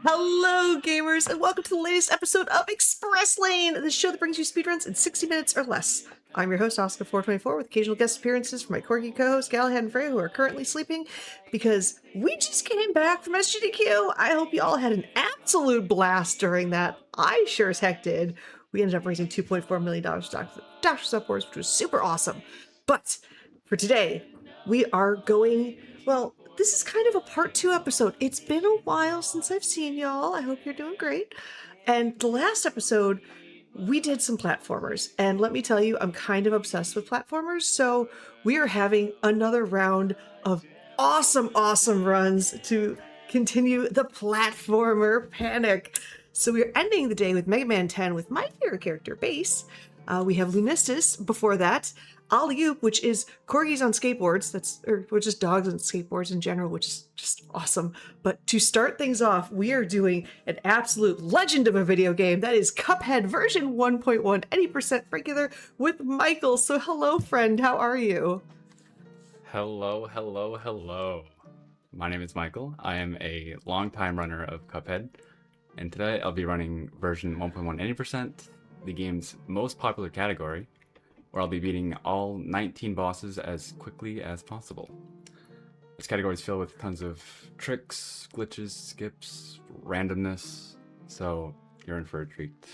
Hello, gamers, and welcome to the latest episode of Express Lane, the show that brings you speedruns in 60 minutes or less. I'm your host, Oscar424, with occasional guest appearances from my quirky co-hosts, Galahad and Freya, who are currently sleeping because we just came back from SGDQ. I hope you all had an absolute blast during that. I sure as heck did. We ended up raising $2.4 million to Dr. Supports, which was super awesome. But for today, we are going, well, this is kind of a part 2 episode. It's been a while since I've seen y'all. I hope you're doing great. And the last episode, we did some platformers. And let me tell you, I'm kind of obsessed with platformers. So we are having another round of awesome runs to continue the platformer panic. So we're ending the day with Mega Man 10 with my favorite character, Bass. We have Lunistice before that. Ollie-Oop, which is corgis on skateboards, or just dogs on skateboards in general, which is just awesome. But to start things off, we are doing an absolute legend of a video game. That is Cuphead version 1.1, 80% regular with Michael. So hello, friend. How are you? Hello. My name is Michael. I am a longtime runner of Cuphead, and today I'll be running version 1.1 80%, the game's most popular category, where I'll be beating all 19 bosses as quickly as possible. This category is filled with tons of tricks, glitches, skips, randomness, so you're in for a treat.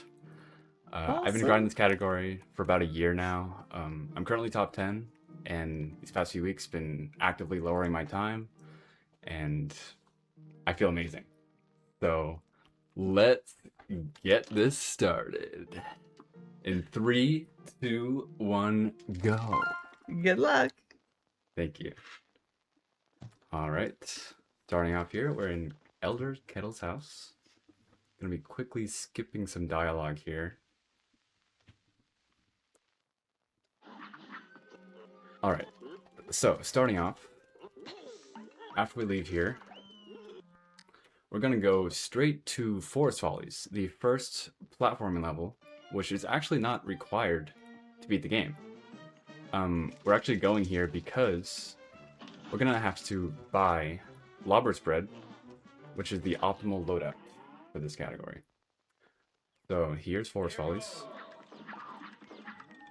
I've been grinding this category for about a year now. I'm currently top 10, and these past few weeks been actively lowering my time, and I feel amazing. So let's get this started. In 3, 2, 1, go. Good luck. Thank you. All right. Starting off here, we're in Elder Kettle's house. Gonna be quickly skipping some dialogue here. All right. So, starting off, after we leave here, we're gonna go straight to Forest Follies, the first platforming level, which is actually not required to beat the game. We're actually going here because we're gonna have to buy Lobber's Bread, which is the optimal loadout for this category. So here's Forest Follies.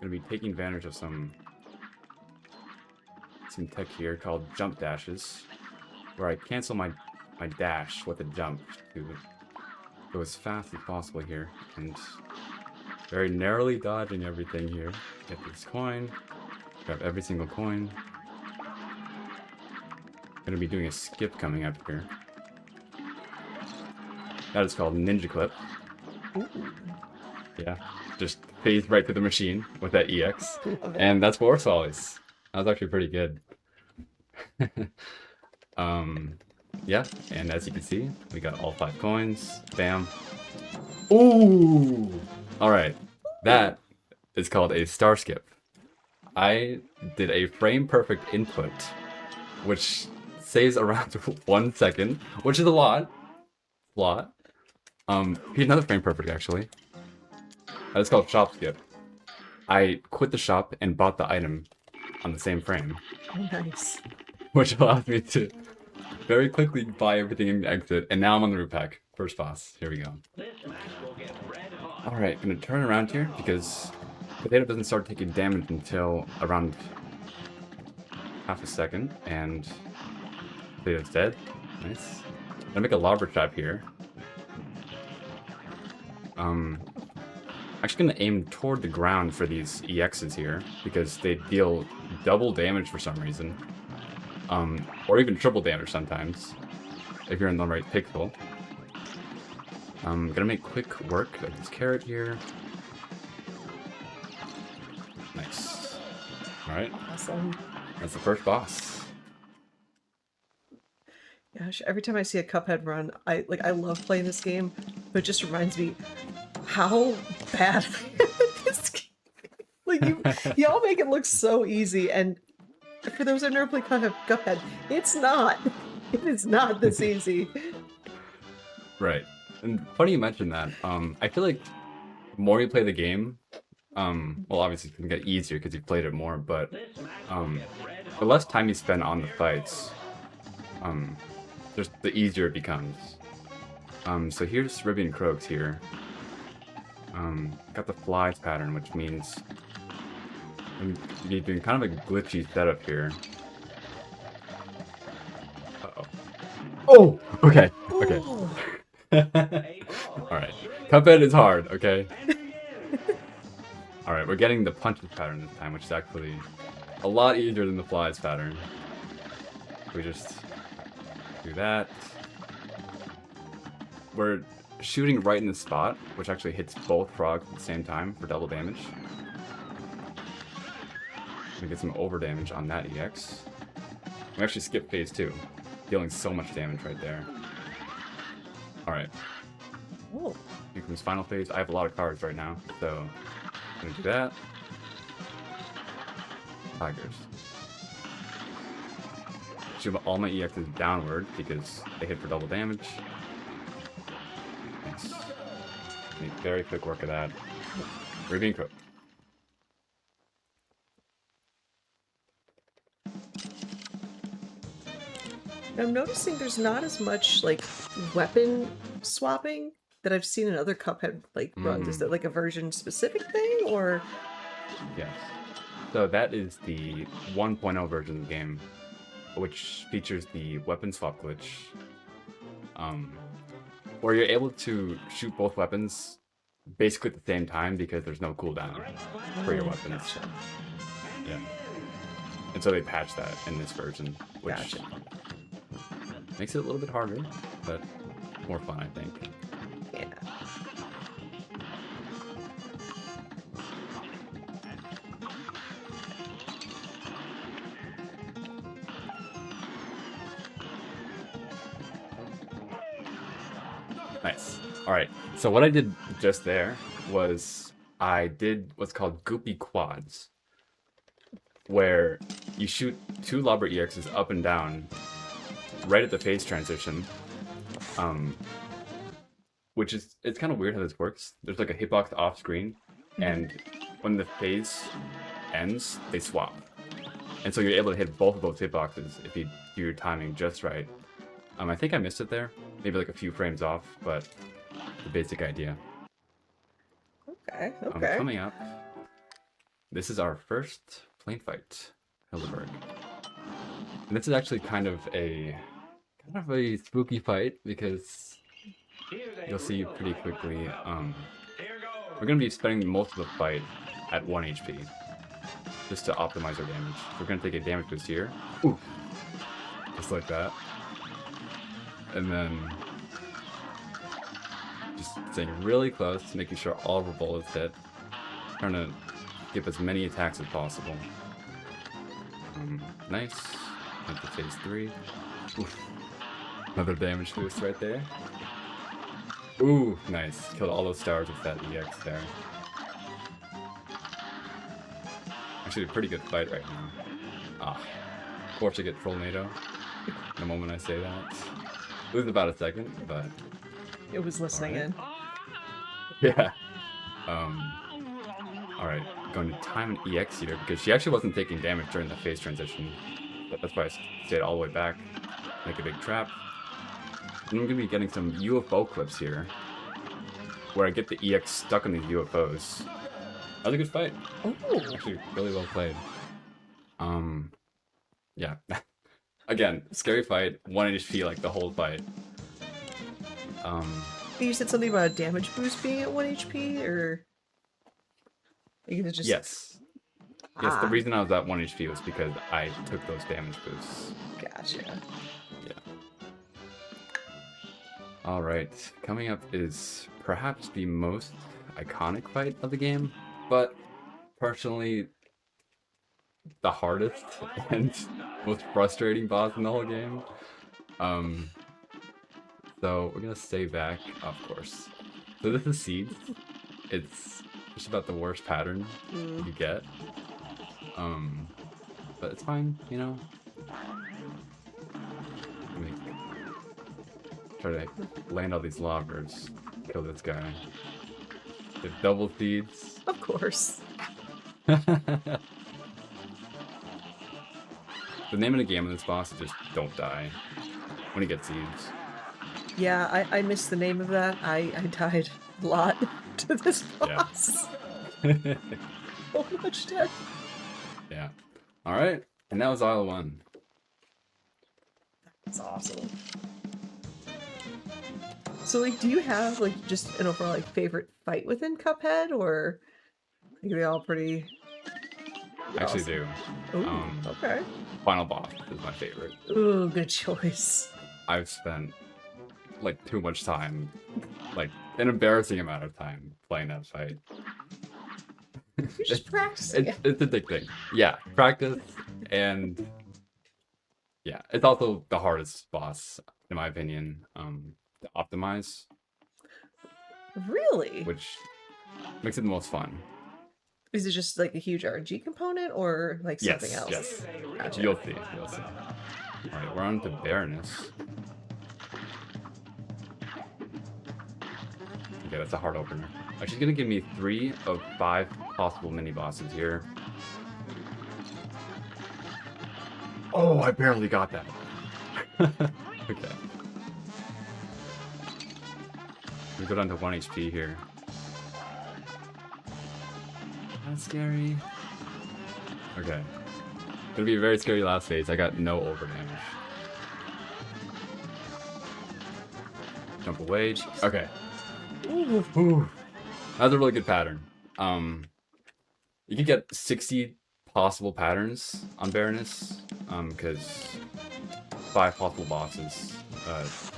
Gonna be taking advantage of some tech here called jump dashes, where I cancel my dash with a jump to go as fast as possible here, and very narrowly dodging everything here. Get this coin, grab every single coin. Gonna be doing a skip coming up here. That is called Ninja Clip. Ooh. Yeah, just phase right to the machine with that EX. And that's Forest Follies. That was actually pretty good. Yeah, and as you can see, we got all 5 coins. Bam. Ooh! Alright, that is called a star skip. I did a frame perfect input, which saves around 1 second, which is a lot. Here's another frame perfect actually. That's called shop skip. I quit the shop and bought the item on the same frame. Oh, nice. Which allows me to very quickly buy everything and exit, and now I'm on the root pack. First boss. Here we go. Alright, gonna turn around here because Potato doesn't start taking damage until around half a second, and Potato's dead. Nice. Gonna make a lobber trap here. Actually gonna aim toward the ground for these EXs here because they deal double damage for some reason. Or even triple damage sometimes, if you're in the right pixel. I'm gonna make quick work of this carrot here. Nice. Alright. Awesome. That's the first boss. Gosh, every time I see a Cuphead run, I love playing this game, but it just reminds me how bad I am at this game. Like, y'all make it look so easy, and for those who have never played Cuphead, it's not. It is not this easy. Right. And funny you mentioned that. I feel like the more you play the game, well, obviously it's gonna get easier because you've played it more, but the less time you spend on the fights, just the easier it becomes. So here's Ribian Croaks here. Got the flies pattern, which means I'm doing kind of a glitchy setup here. Uh-oh. Oh! Okay, okay. Alright. Cuphead is hard, okay? Alright, we're getting the punches pattern this time, which is actually a lot easier than the flies pattern. We just do that. We're shooting right in the spot, which actually hits both frogs at the same time for double damage. We get some over damage on that EX. We actually skip phase 2, dealing so much damage right there. Alright. Here comes final phase. I have a lot of cards right now, so I'm gonna do that. Tigers. Shoot all my EXs downward because they hit for double damage. Nice. Make very quick work of that. Ribian Croak. I'm noticing there's not as much like weapon swapping that I've seen in other Cuphead like runs. Is that like a version specific thing or? Yes. So that is the 1.0 version of the game, which features the weapon swap glitch, where you're able to shoot both weapons basically at the same time because there's no cooldown for your weapons. Gotcha. Yeah. And so they patched that in this version, which Gotcha. makes it a little bit harder, but more fun, I think. Yeah. Nice. Alright, so what I did just there was I did what's called goopy quads, where you shoot 2 Lobber EXs up and down right at the phase transition, which is, it's kind of weird how this works. There's like a hitbox off screen, and when the phase ends, they swap. And so you're able to hit both of those hitboxes if you do your timing just right. I think I missed it there, maybe like a few frames off, but the basic idea. Okay. Okay. Coming up, this is our first plane fight, Hildeberg. And this is actually kind of a spooky fight because you'll see pretty quickly. We're gonna be spending most of the fight at 1 HP just to optimize our damage. We're gonna take a damage boost here, ooh, just like that, and then just staying really close, making sure all of our bullets hit, trying to give as many attacks as possible. Nice. Into phase 3. Oof. Another damage boost right there. Ooh, nice. Killed all those stars with that EX there. Actually, a pretty good fight right now. Ah, of course I get Trollnado the moment I say that. Lose about a second, but It was listening in. yeah. Alright, going to time an EX here because she actually wasn't taking damage during the phase transition. But that's why I stayed all the way back. Make a big trap. And I'm gonna be getting some UFO clips here, where I get the EX stuck in these UFOs. That was a good fight. Oh. Actually, really well played. Yeah. Again, scary fight, 1 HP like the whole fight. You said something about a damage boost being at 1 HP, or you could just Yes. Yes, the reason I was at 1 HP was because I took those damage boosts. Gotcha. Yeah. Alright, coming up is perhaps the most iconic fight of the game, but personally the hardest and most frustrating boss in the whole game. So we're gonna stay back, of course. So this is Seeds. It's just about the worst pattern you get. But it's fine, you know. Let me try to land all these lobbers. Kill this guy. Get double Seeds. Of course. The name of the game of this boss is just don't die when he gets Seeds. Yeah, I missed the name of that. I died a lot to this Yeah. boss. So much death. Yeah. All right, and that was Isle 1. That's awesome. So, like, do you have, like, just an overall, like, favorite fight within Cuphead, or are they all pretty I actually awesome? do. Ooh, okay. Final boss is my favorite. Ooh, good choice. I've spent like too much time, like an embarrassing amount of time playing that fight. You're just practicing it. It's addicting. Yeah, practice, and yeah, it's also the hardest boss in my opinion to optimize, Really? which makes it the most fun. Is it just, like, a huge RNG component, or, like, something Yes, else? yes. Gotcha. You'll see. You'll see. All right, we're on to Baroness. Okay, that's a hard opener. She's gonna give me 3 of 5 possible mini bosses here. Oh, I barely got that. Okay. We go down to 1 HP here. That's scary. Okay. Gonna be a very scary last phase. I got no over damage. Jump away. Okay. Ooh. That's a really good pattern. You can get 60 possible patterns on Baroness, because 5 possible bosses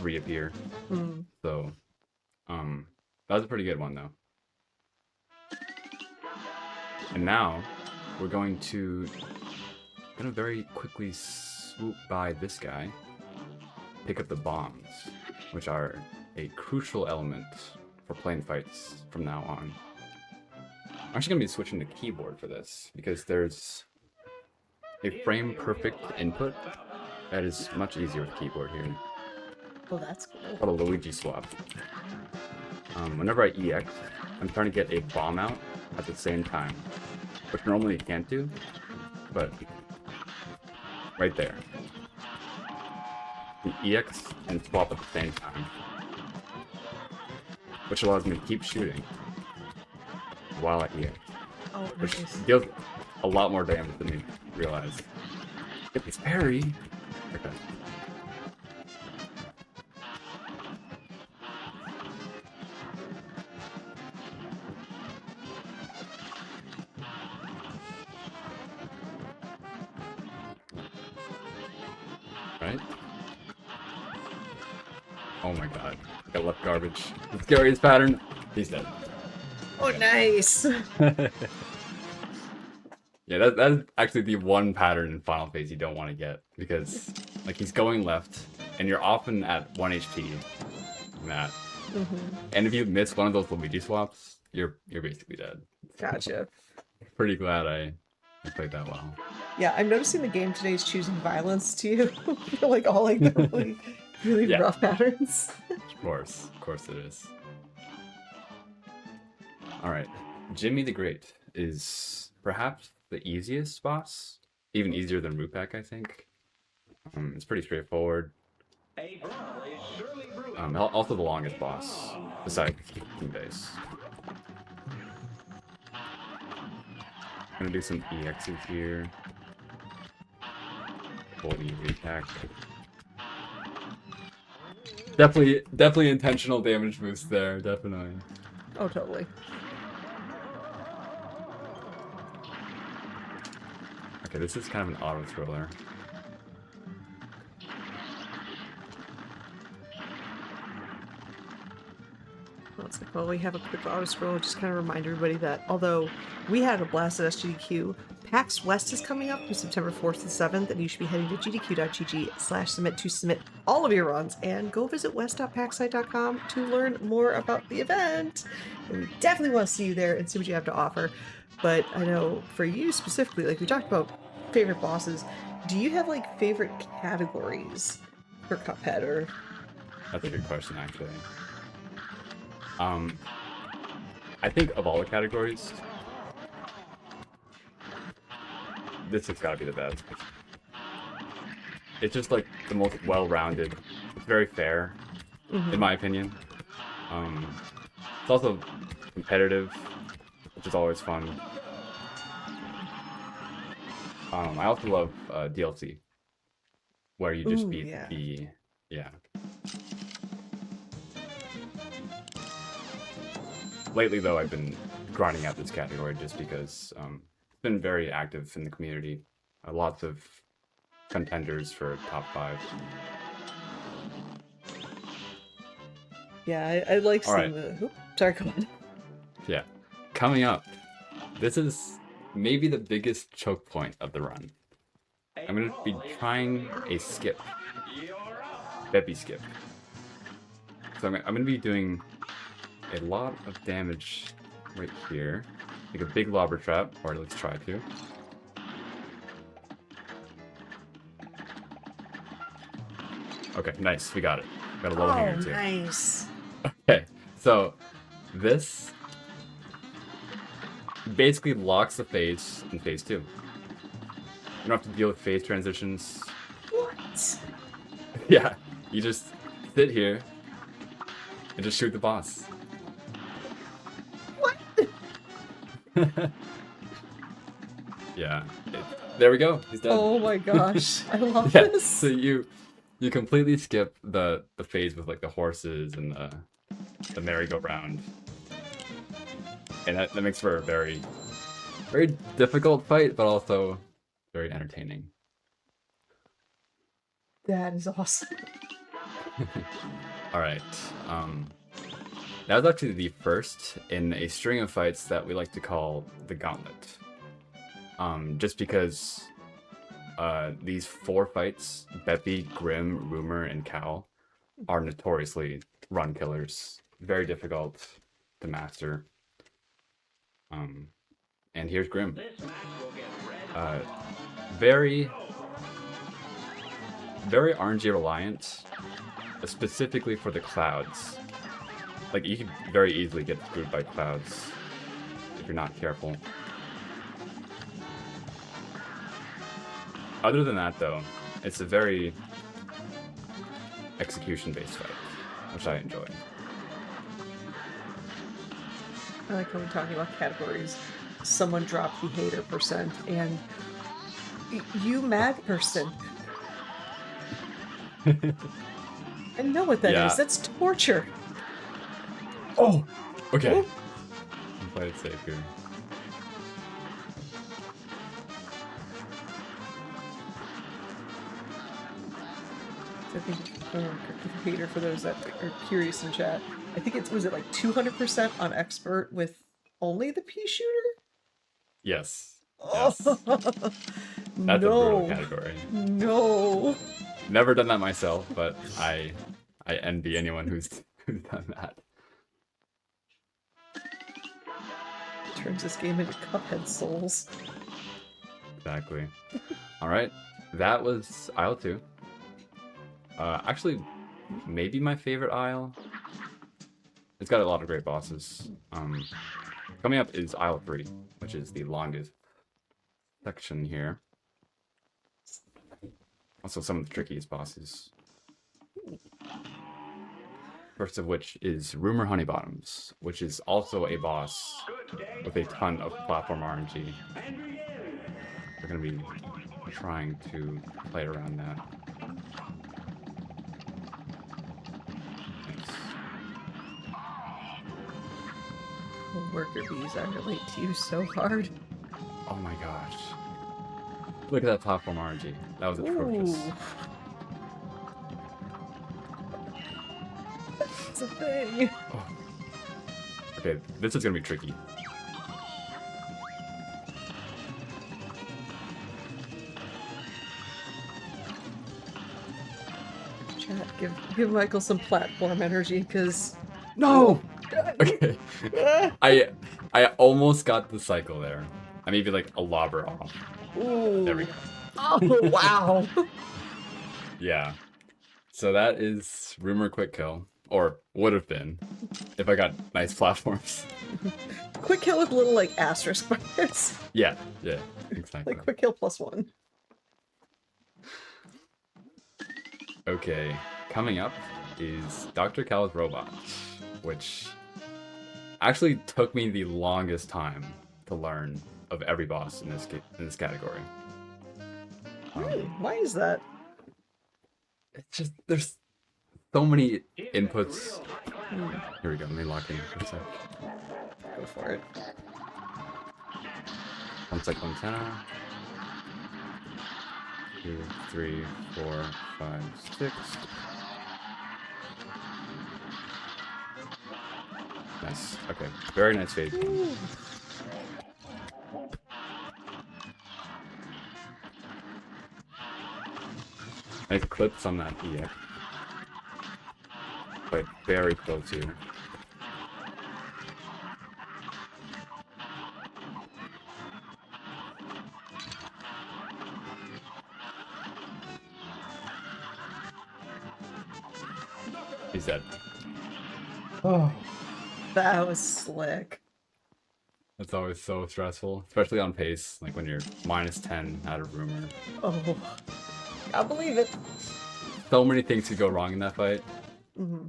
reappear. Hmm. So, that was a pretty good one though. And now we're going to very quickly swoop by this guy, pick up the bombs, which are a crucial element for playing fights from now on. I'm actually going to be switching the keyboard for this because there's a frame perfect input that is much easier with keyboard here. Well, that's cool. Called a Luigi swap. Whenever I EX, I'm trying to get a bomb out at the same time, which normally you can't do, but right there. You EX and swap at the same time, which allows me to keep shooting while I EX, Oh, which nice. deals a lot more damage than you realize. Get this parry! Okay. Right? Oh my god. Got left garbage. The scariest pattern. He's dead. Oh, nice. Yeah, that's actually the one pattern in Final Phase you don't want to get, because like he's going left and you're often at 1 HP from that. And if you miss one of those Luigi swaps, you're basically dead. Gotcha. Pretty glad I played that well. Yeah, I'm noticing the game today is choosing violence too. For like all like the really, really Yeah. rough patterns. Of course it is. Alright, Jimmy the Great is perhaps the easiest boss, even easier than Rupak, I think. It's pretty straightforward. Also the longest boss, besides King Base. Gonna do some EXs here. Holy attack. Definitely intentional damage boost there, definitely. Oh, totally. Okay, this is kind of an auto-scroller. It's like, well, we have a quick auto scroll. Just kind of remind everybody that although we had a blast at SGDQ, PAX West is coming up from September 4th to 7th, and you should be heading to gdq.gg/submit to submit all of your runs, and go visit west.paxsite.com to learn more about the event. And we definitely want to see you there and see what you have to offer. But I know for you specifically, like we talked about favorite bosses, do you have like favorite categories for Cuphead or? That's a good question, actually. I think of all the categories, this has got to be the best. It's just like the most well-rounded. It's very fair. in my opinion. It's also competitive, which is always fun. I also love DLC, where you just Ooh, beat yeah. the Lately, though, I've been grinding out this category just because it's been very active in the community. Lots of contenders for top 5. Yeah, I like All right, seeing the... Oop, sorry, go on. yeah. Coming up, this is maybe the biggest choke point of the run. I'm going to be trying a skip. Beppy skip. So I'm going to be doing a lot of damage right here. Like a big lobber trap, or let's try to. Okay, nice, we got it. Got a low hanger too. Nice. Okay, so this basically locks the phase in phase 2. You don't have to deal with phase transitions. What? Yeah, you just sit here and just shoot the boss. What? Yeah, there we go. He's dead. Oh my gosh, I love Yeah, this. so you completely skip the phase with like the horses and the merry-go-round, and that makes for a very difficult fight, but also very entertaining. That is awesome. All right. That was actually the first in a string of fights that we like to call the Gauntlet. Just because these 4 fights, Beppy, Grim, Rumor, and Cal, are notoriously run killers. Very difficult to master. And here's Grim. Very RNG reliant, specifically for the clouds. Like, you could very easily get screwed by clouds if you're not careful. Other than that, though, it's a very execution-based fight, which I enjoy. I like when we're talking about categories. Someone dropped the hater percent, and you mad person. I know what that is. That's torture. Oh! Okay. Ooh. I'm playing it safe here. I think hater for those that are curious in chat. I think was it like 200% on expert with only the pea shooter? Yes. Oh, That's a brutal category. No. Never done that myself, but I envy anyone who's done that. Turns this game into Cuphead Souls. Exactly. All right, that was Isle 2. Actually, maybe my favorite Isle. It's got a lot of great bosses. Coming up is Isle 3, which is the longest section here. Also some of the trickiest bosses. First of which is Rumor Honeybottoms, which is also a boss with a ton of platform RNG. We're going to be trying to play around that. Nice. Worker bees, I relate to you so hard. Oh my gosh. Look at that platform RNG. That was atrocious. Ooh. That's a thing. Oh. Okay, this is gonna be tricky. Chat, give Michael some platform energy, because... No! Okay. I almost got the cycle there. I maybe like a lobber off. Ooh. There we go. Oh, wow. Yeah. So that is Rumor Quick Kill. Or would have been, if I got nice platforms. Quick kill with little, like, asterisk markers. Yeah, exactly. Like, quick kill +1. Okay, coming up is Dr. Cal's robot, which actually took me the longest time to learn of every boss in this category. Really? Why is that? It's just there's so many inputs. Here we go. Let me lock in for a sec. Go for it. 1 second antenna. 2, 3, 4, 5, 6. Nice. Okay. Very nice fade. Nice clips on that EX. But very close here. He's dead. Oh, that was slick. That's always so stressful, especially on pace, like when you're -10 out of rumor. Oh, I believe it. So many things could go wrong in that fight. Mm-hmm.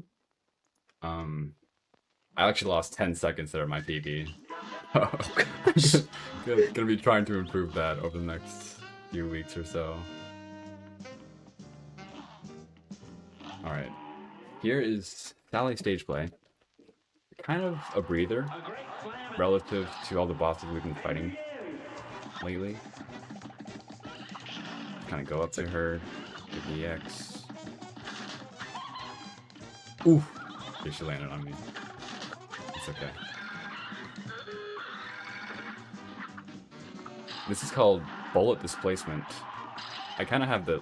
I actually lost 10 seconds there at my PB. Gonna be trying to improve that over the next few weeks or so. Alright. Here is Sally stage play. Kind of a breather relative to all the bosses we've been fighting lately. Kind of go up to her, get the EX. Oof! Okay, she landed on me. It's okay. This is called bullet displacement. I kind of have the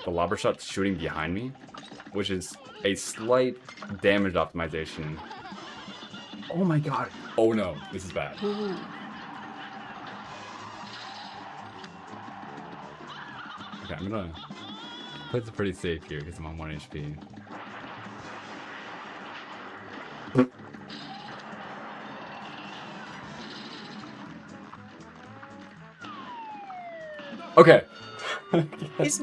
lobber shot shooting behind me, which is a slight damage optimization. Oh my god! Oh no, this is bad. Ooh. Okay, I'm gonna play this pretty safe here because I'm on 1 HP. Okay. Is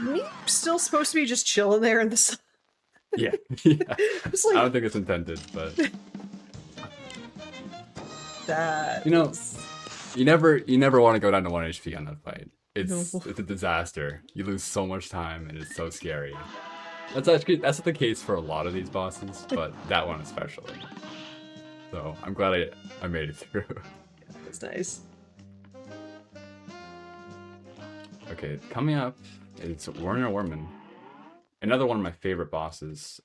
Meep still supposed to be just chilling there in the sun? Yeah. It's like, I don't think it's intended, but that. you know, you never want to go down to 1 HP on that fight. It's a disaster. You lose so much time, and it's so scary. That's the case for a lot of these bosses, but that one especially. So I'm glad I made it through. That's nice. Okay, coming up is Warner Warman. Another one of my favorite bosses,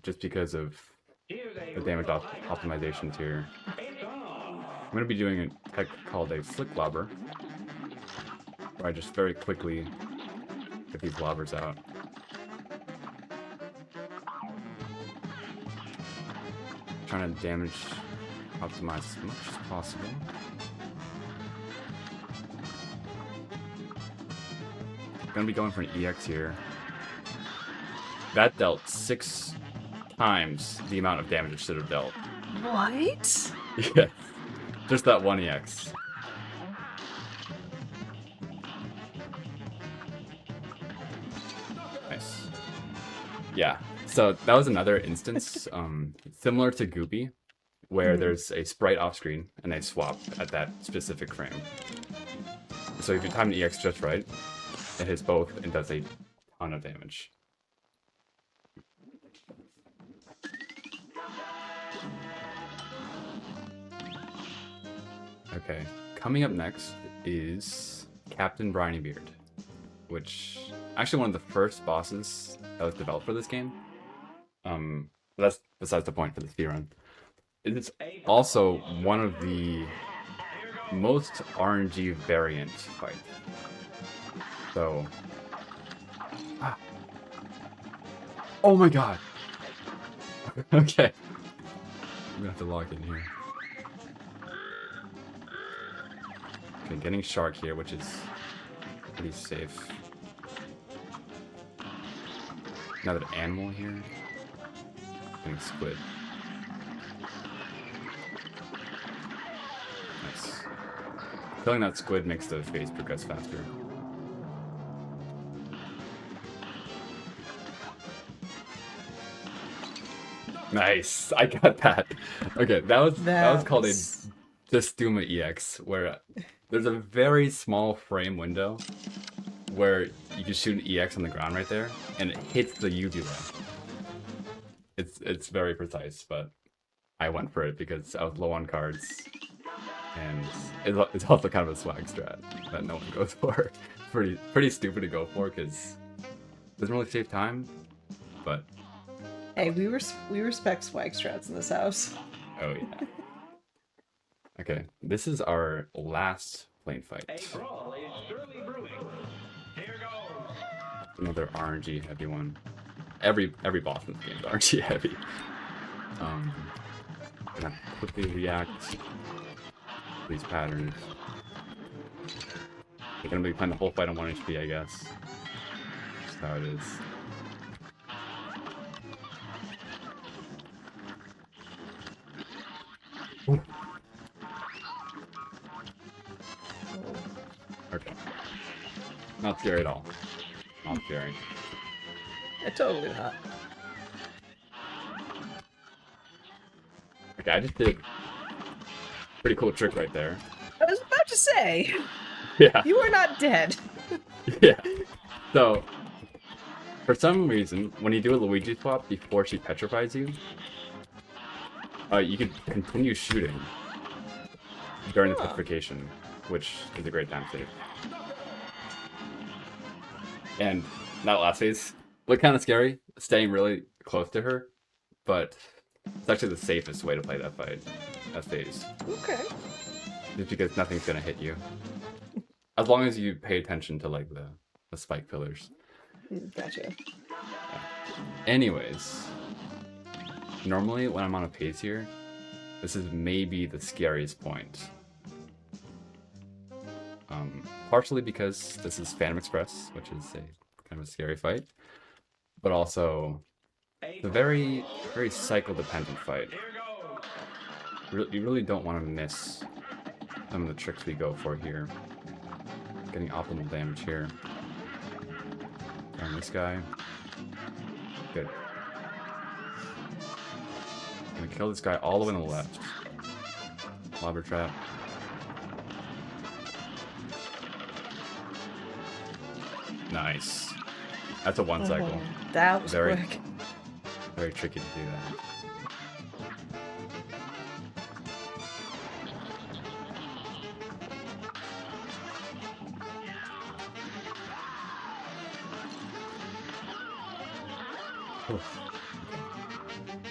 just because of the damage optimizations here. I'm going to be doing a tech called a flick lobber, where I just very quickly get these lobbers out. Trying to damage optimize as much as possible. Gonna be going for an EX here. That dealt 6 times the amount of damage it should have dealt. What? Yeah, just that 1 EX. Nice. Yeah, so that was another instance, similar to Goopy, where there's a sprite off screen and they swap at that specific frame. So if you time the EX just right, it hits both and does a ton of damage. Okay, coming up next is Captain Briny Beard, which actually one of the first bosses that was developed for this game. That's besides the point for the speedrun. It's also one of the most RNG variant fights. So, oh my god. Okay, I'm gonna have to log in here. Okay, getting shark here, which is pretty safe. Another animal here. Getting squid. Nice. Killing that squid makes the phase progress faster. Nice. I got that. Okay, that was called a That's... Duma EX, where there's a very small frame window where you can shoot an EX on the ground right there, and it hits the UV ray. It's very precise, but I went for it because I was low on cards, and it's also kind of a swag strat that no one goes for. Pretty stupid to go for because it doesn't really save time, but Hey, we respect swag strats in this house. oh yeah. Okay, this is our last plane fight. Another RNG heavy one. Every boss in this game is RNG heavy. Gonna quickly react to these patterns. They're gonna be playing the whole fight on 1 HP, I guess. That's how it is. Ooh. Okay. Not scary at all. Not scary. Yeah, totally not. Okay, I just did a pretty cool trick right there. I was about to say, Yeah. you are not dead. Yeah. So, for some reason, when you do a Luigi swap before she petrifies you, you can continue shooting during the petrification, which is a great time save. And that last phase looked kind of scary, staying really close to her, but it's actually the safest way to play that fight, that phase. Okay. Just because nothing's gonna hit you. As long as you pay attention to like the spike pillars. Gotcha. Anyways, normally when I'm on a pace here, this is maybe the scariest point. Partially because this is Phantom Express, which is a kind of a scary fight, but also it's a very, very cycle-dependent fight. You really don't want to miss some of the tricks we go for here. Getting optimal damage here. On this guy. Good. Gonna kill this guy all the way on the left. Lobber trap. Nice. That's a one cycle. That was Very, quick. very tricky to do that.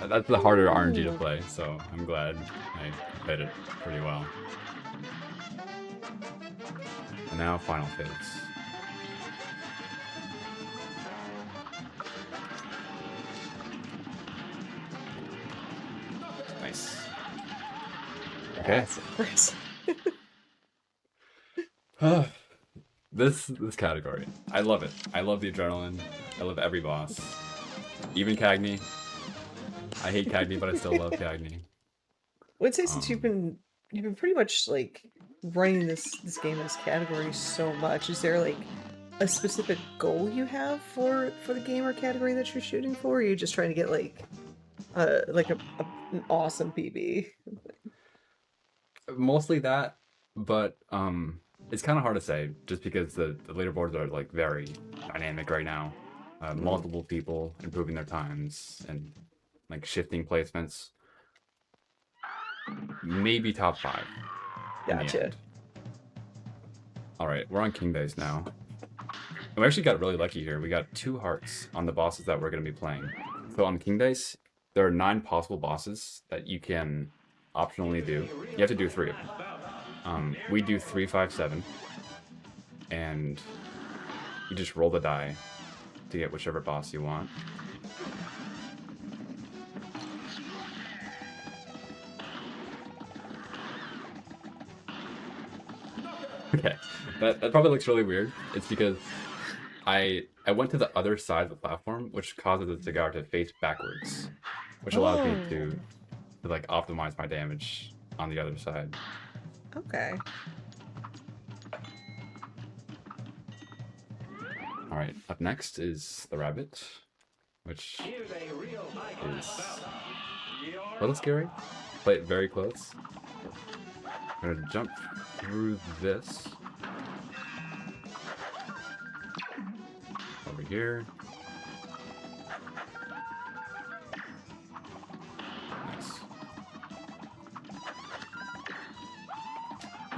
That's the harder RNG to play, so I'm glad I played it pretty well. And now final phase. Nice. Okay. This category, I love it. I love the adrenaline. I love every boss, even Cagney. I hate Cagney, but I still love Cagney. I would say since you've been pretty much like running this game in this category so much, is there like a specific goal you have for the game or category that you're shooting for? Or are you just trying to get like an awesome PB? Mostly that, but it's kind of hard to say just because the leaderboards are like very dynamic right now. Multiple people improving their times and like shifting placements. Maybe top 5. Gotcha. All right, we're on King Days now. And we actually got really lucky here. We got 2 hearts on the bosses that we're going to be playing. So on King Days, there are 9 possible bosses that you can optionally do. You have to do 3 of them. We do 3, 5, 7. And you just roll the die to get whichever boss you want. Okay, that probably looks really weird. It's because I went to the other side of the platform, which causes the cigar to face backwards, which allows me to like optimize my damage on the other side. Okay. All right, up next is the rabbit. which is a little scary. Play it very close. I'm gonna jump through this. Over here. Nice.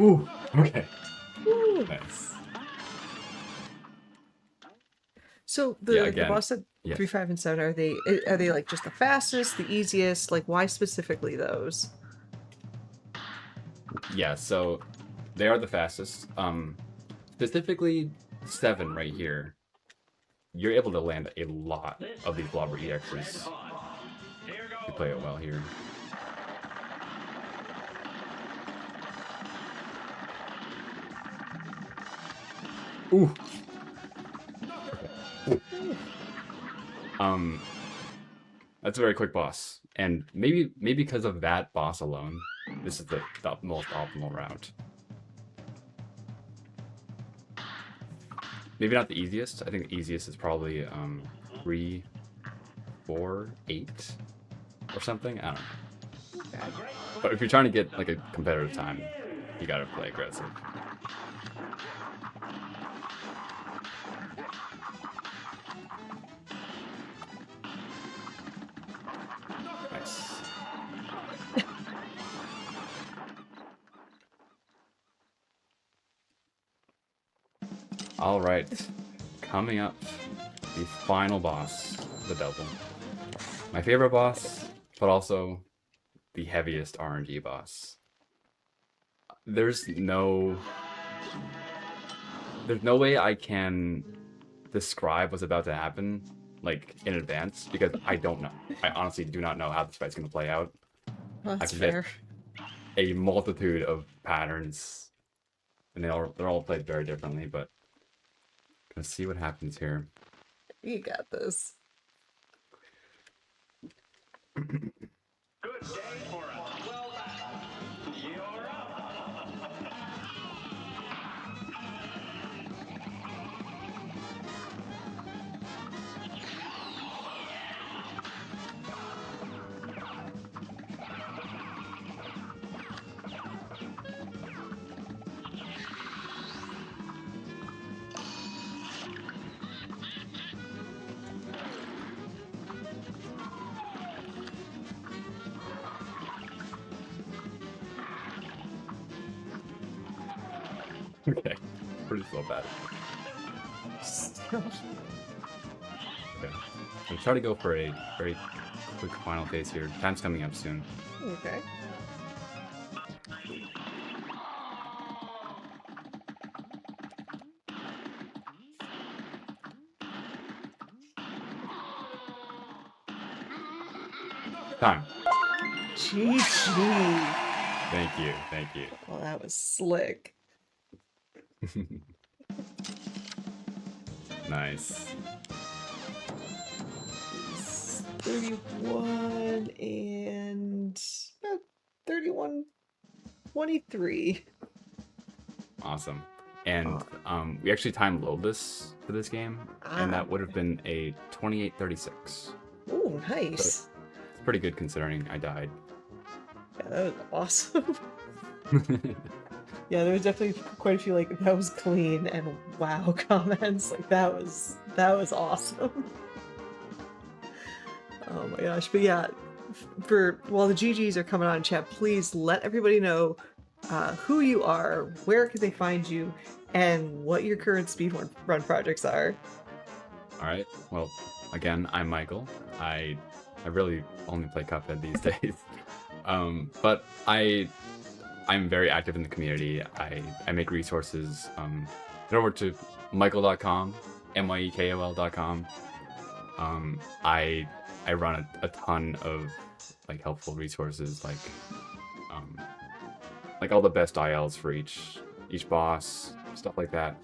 Ooh, okay. Ooh. Nice. So Yeah, the again, boss at yes. 3, 5, and 7, are they like just the fastest, the easiest? Like, why specifically those? Yeah, so they are the fastest. Specifically 7 right here. You're able to land a lot of these blobber EXs. You play it well here. Ooh. That's a very quick boss, and maybe because of that boss alone, this is the most optimal route. Maybe not the easiest. I think the easiest is probably 3, 4, 8, or something. I don't know. But if you're trying to get like a competitive time, you gotta play aggressive. Nice. All right, coming up, the final boss, the Devil. My favorite boss, but also the heaviest RNG boss. There's no way I can describe what's about to happen like in advance because I don't know. I honestly do not know how this fight's gonna play out. Oh, that's I've fair. a multitude of patterns, and they're all played very differently. But gonna see what happens here. You got this. Good day for us. Well done. You're up. Okay, pretty slow battle. Okay, I'm trying to go for a very quick final phase here. Time's coming up soon. Okay. Time. GG. Thank you, thank you. Well, that was slick. Nice. It's 31 and about 31, 23. Awesome. And we actually time load this for this game, and that would have been a 2836. Oh, nice. It's pretty good considering I died. Yeah, that was awesome. Yeah, there was definitely quite a few like that was clean and wow comments. Like that was awesome. Oh my gosh. But yeah, for while the GGs are coming on in chat, please let everybody know who you are, where can they find you, and what your current speedrun projects are. All right. Well, again, I'm Michael. I really only play Cuphead these days. But I'm very active in the community. I make resources. Head over to michael.com, myekol.com. I run a ton of like helpful resources, like all the best ILs for each boss, stuff like that.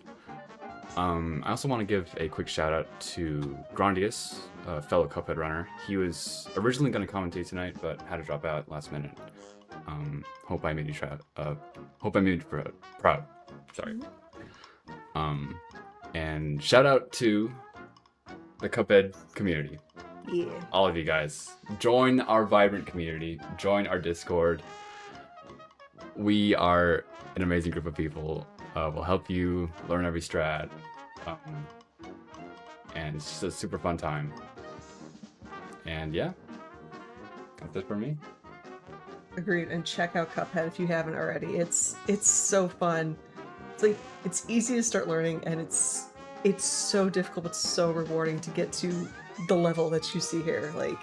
I also want to give a quick shout out to Grandius, a fellow Cuphead runner. He was originally going to commentate tonight, but had to drop out last minute. Hope I made you proud. Sorry. And shout out to the Cuphead community. Yeah. all of you guys, join our vibrant community, join our Discord. We are an amazing group of people. We'll help you learn every strat, and it's just a super fun time. And yeah, that's it for me. Agreed. And check out Cuphead if you haven't already. It's so fun. It's like it's easy to start learning, and it's so difficult but so rewarding to get to the level that you see here. Like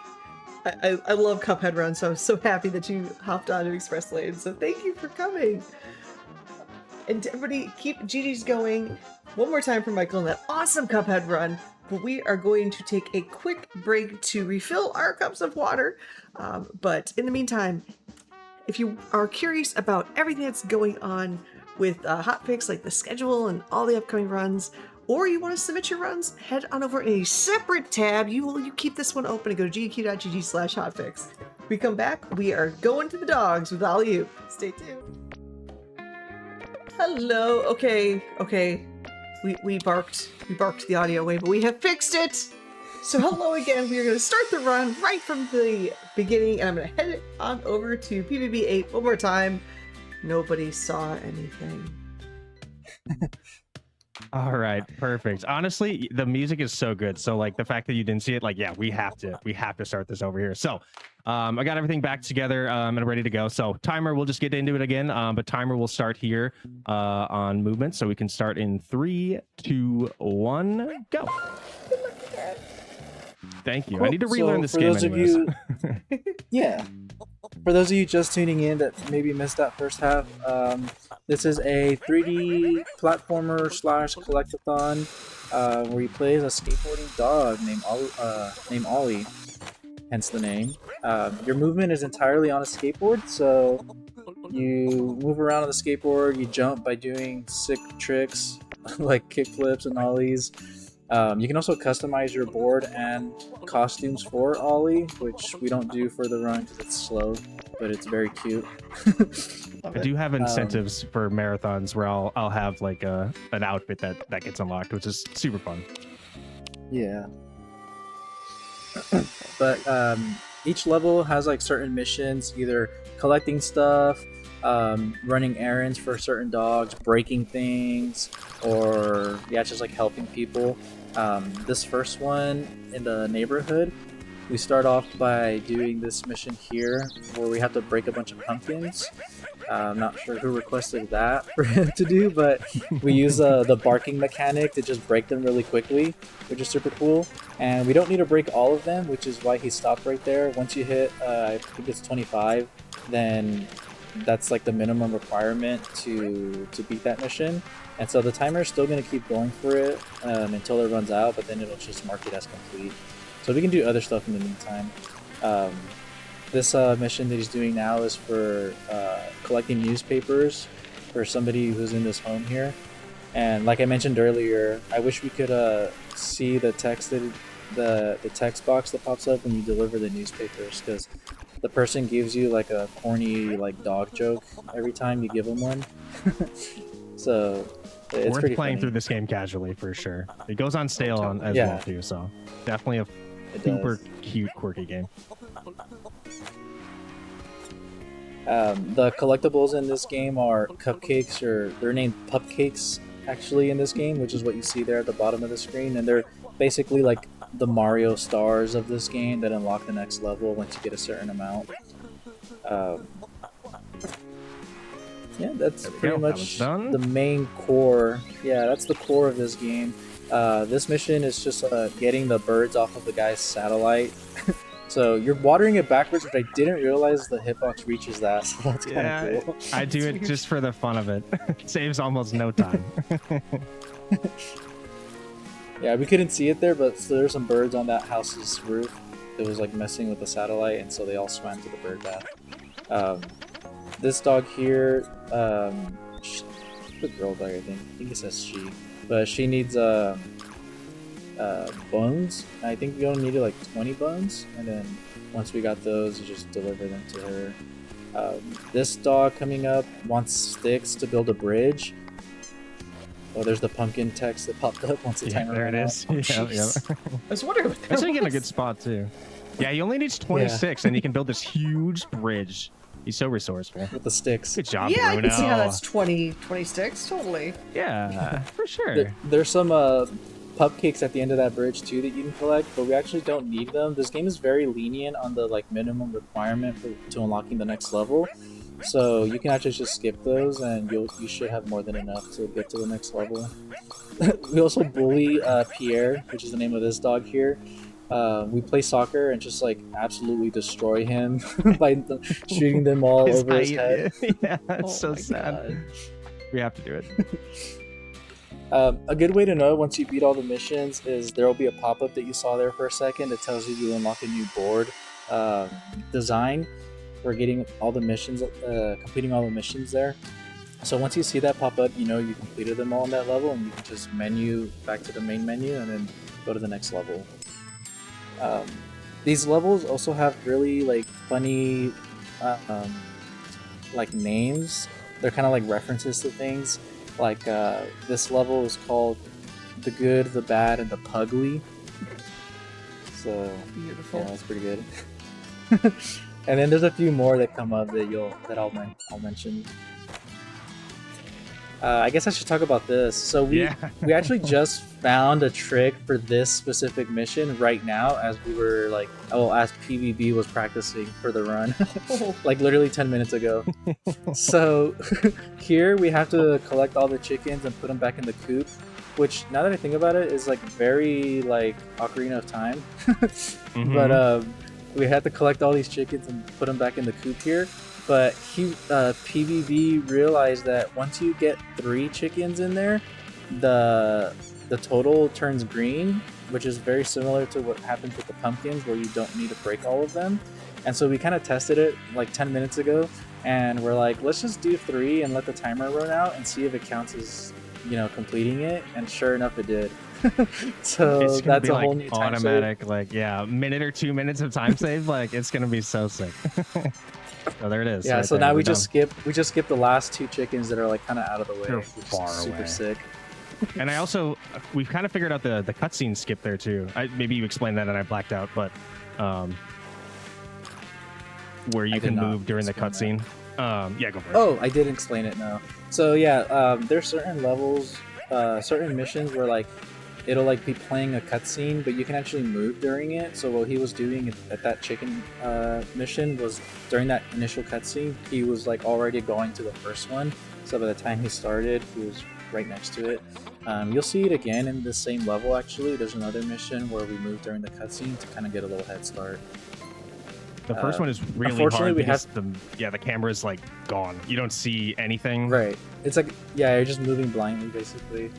I love Cuphead Run, so I'm so happy that you hopped on to Express Lane. So thank you for coming. And everybody, keep GG's going. One more time for Michael and that awesome Cuphead Run. But we are going to take a quick break to refill our cups of water. But in the meantime, if you are curious about everything that's going on with Hotfix, like the schedule and all the upcoming runs, or you want to submit your runs, head on over in a separate tab. You keep this one open and go to gdq.gg/hotfix. We come back, we are going to the dogs with Ollie-Oop. Stay tuned. Hello. Okay. We barked the audio away, but we have fixed it. So hello again. We are going to start the run right from the beginning, and I'm going to head it on over to PvP 8 one more time. Nobody saw anything. All right, perfect. Honestly, the music is so good. So like the fact that you didn't see it, like, yeah, we have to start this over here. So I got everything back together and ready to go. So timer, we'll just get into it again. But timer will start here on movement. So we can start in 3, 2, 1, go. Thank you. Cool. I need to relearn this game anyways. Yeah. For those of you just tuning in that maybe missed that first half, this is a 3D platformer / collectathon where you play as a skateboarding dog named Ollie, hence the name. Your movement is entirely on a skateboard, so you move around on the skateboard, you jump by doing sick tricks like kickflips and ollies. You can also customize your board and costumes for Ollie, which we don't do for the run because it's slow, but it's very cute. I do have incentives for marathons where I'll have like an outfit that gets unlocked, which is super fun. Yeah. But each level has like certain missions, either collecting stuff, running errands for certain dogs, breaking things, or yeah, just like helping people. This first one in the neighborhood, we start off by doing this mission here where we have to break a bunch of pumpkins. I'm not sure who requested that for him to do, but we use the barking mechanic to just break them really quickly, which is super cool. And we don't need to break all of them, which is why he stopped right there. Once you hit, I think it's 25, then that's like the minimum requirement to beat that mission. And so the timer is still going to keep going for it until it runs out, but then it'll just mark it as complete. So we can do other stuff in the meantime. This mission that he's doing now is for collecting newspapers for somebody who's in this home here. And like I mentioned earlier, I wish we could see the text that the text box that pops up when you deliver the newspapers, because the person gives you like a corny like dog joke every time you give them one. So it's worth pretty playing funny. through this game casually for sure. It goes on sale on as well too, so definitely a super cute, quirky game. The collectibles in this game are cupcakes, or they're named pupcakes actually in this game, which is what you see there at the bottom of the screen, and they're basically like the Mario stars of this game that unlock the next level once you get a certain amount. Yeah, that's pretty much the main core. Yeah, that's the core of this game. This mission is just getting the birds off of the guy's satellite. So you're watering it backwards, which I didn't realize the hitbox reaches that. So that's kind of cool. I do it just for the fun of it. It saves almost no time. Yeah, we couldn't see it there, but there's some birds on that house's roof. It was like messing with the satellite, and so they all swam to the bird bath. This dog here, the girl dog, I think it says she, but she needs bones. I think we only needed like 20 bones, and then once we got those, you just deliver them to her. This dog coming up wants sticks to build a bridge. Oh, there's the pumpkin text that popped up once the Yeah, timer there it ran is. out. Oh, Yeah, jeez. I was wondering what that Actually, getting a was. good spot too. Yeah, he only needs 26, and he can build this huge bridge. He's so resourceful. With the sticks. Good job, Yeah, I Bruno. can see how that's 20, 26, totally. Yeah, for sure. There's some pupcakes at the end of that bridge too that you can collect, but we actually don't need them. This game is very lenient on the like minimum requirement to unlocking the next level, so you can actually just skip those, and you should have more than enough to get to the next level. We also bully Pierre, which is the name of this dog here. We play soccer and just like absolutely destroy him by shooting them all over his head. Yeah, it's Oh so my sad. God. We have to do it. A good way to know once you beat all the missions is there will be a pop-up that you saw there for a second that tells you unlock a new board design for getting all the missions, completing all the missions there. So once you see that pop up, you know you completed them all on that level, and you can just menu back to the main menu and then go to the next level. These levels also have really like funny like names. They're kind of like references to things. Like this level is called The Good, the Bad, and the Pugly. So Beautiful. yeah, that's pretty good. And then there's a few more that come up that I'll mention. I guess I should talk about this. So we actually just found a trick for this specific mission right now as we were like, as PvB was practicing for the run, like literally 10 minutes ago. So here we have to collect all the chickens and put them back in the coop, which now that I think about it is like very like Ocarina of Time. But we had to collect all these chickens and put them back in the coop here. But PvB realized that once you get 3 chickens in there, the total turns green, which is very similar to what happens with the pumpkins, where you don't need to break all of them. And so we kind of tested it like 10 minutes ago, and we're like, let's just do 3 and let the timer run out and see if it counts as, you know, completing it. And sure enough, it did. So It's gonna that's be a whole like new time automatic, like minute or 2 minutes of time save. Like it's gonna be so sick. Oh, there it is. Yeah, right so there. now We're we done. just skip the last 2 chickens that are like kind of out of the way. They're which is far super away. sick. And I also we've kind of figured out the cutscene skip there too. Maybe you explained that and I blacked out, but where you I did can not move during the explain cutscene. Yeah, go for it. Oh, I did explain it now. So yeah, there's certain levels, certain missions where like it'll like be playing a cutscene, but you can actually move during it. So what he was doing at that chicken mission was during that initial cutscene, he was like already going to the first one. So by the time he started, he was right next to it. You'll see it again in the same level. Actually, there's another mission where we move during the cutscene to kind of get a little head start. The first one is really unfortunately, hard we because the camera is like gone. You don't see anything. Right. It's like, yeah, you're just moving blindly, basically.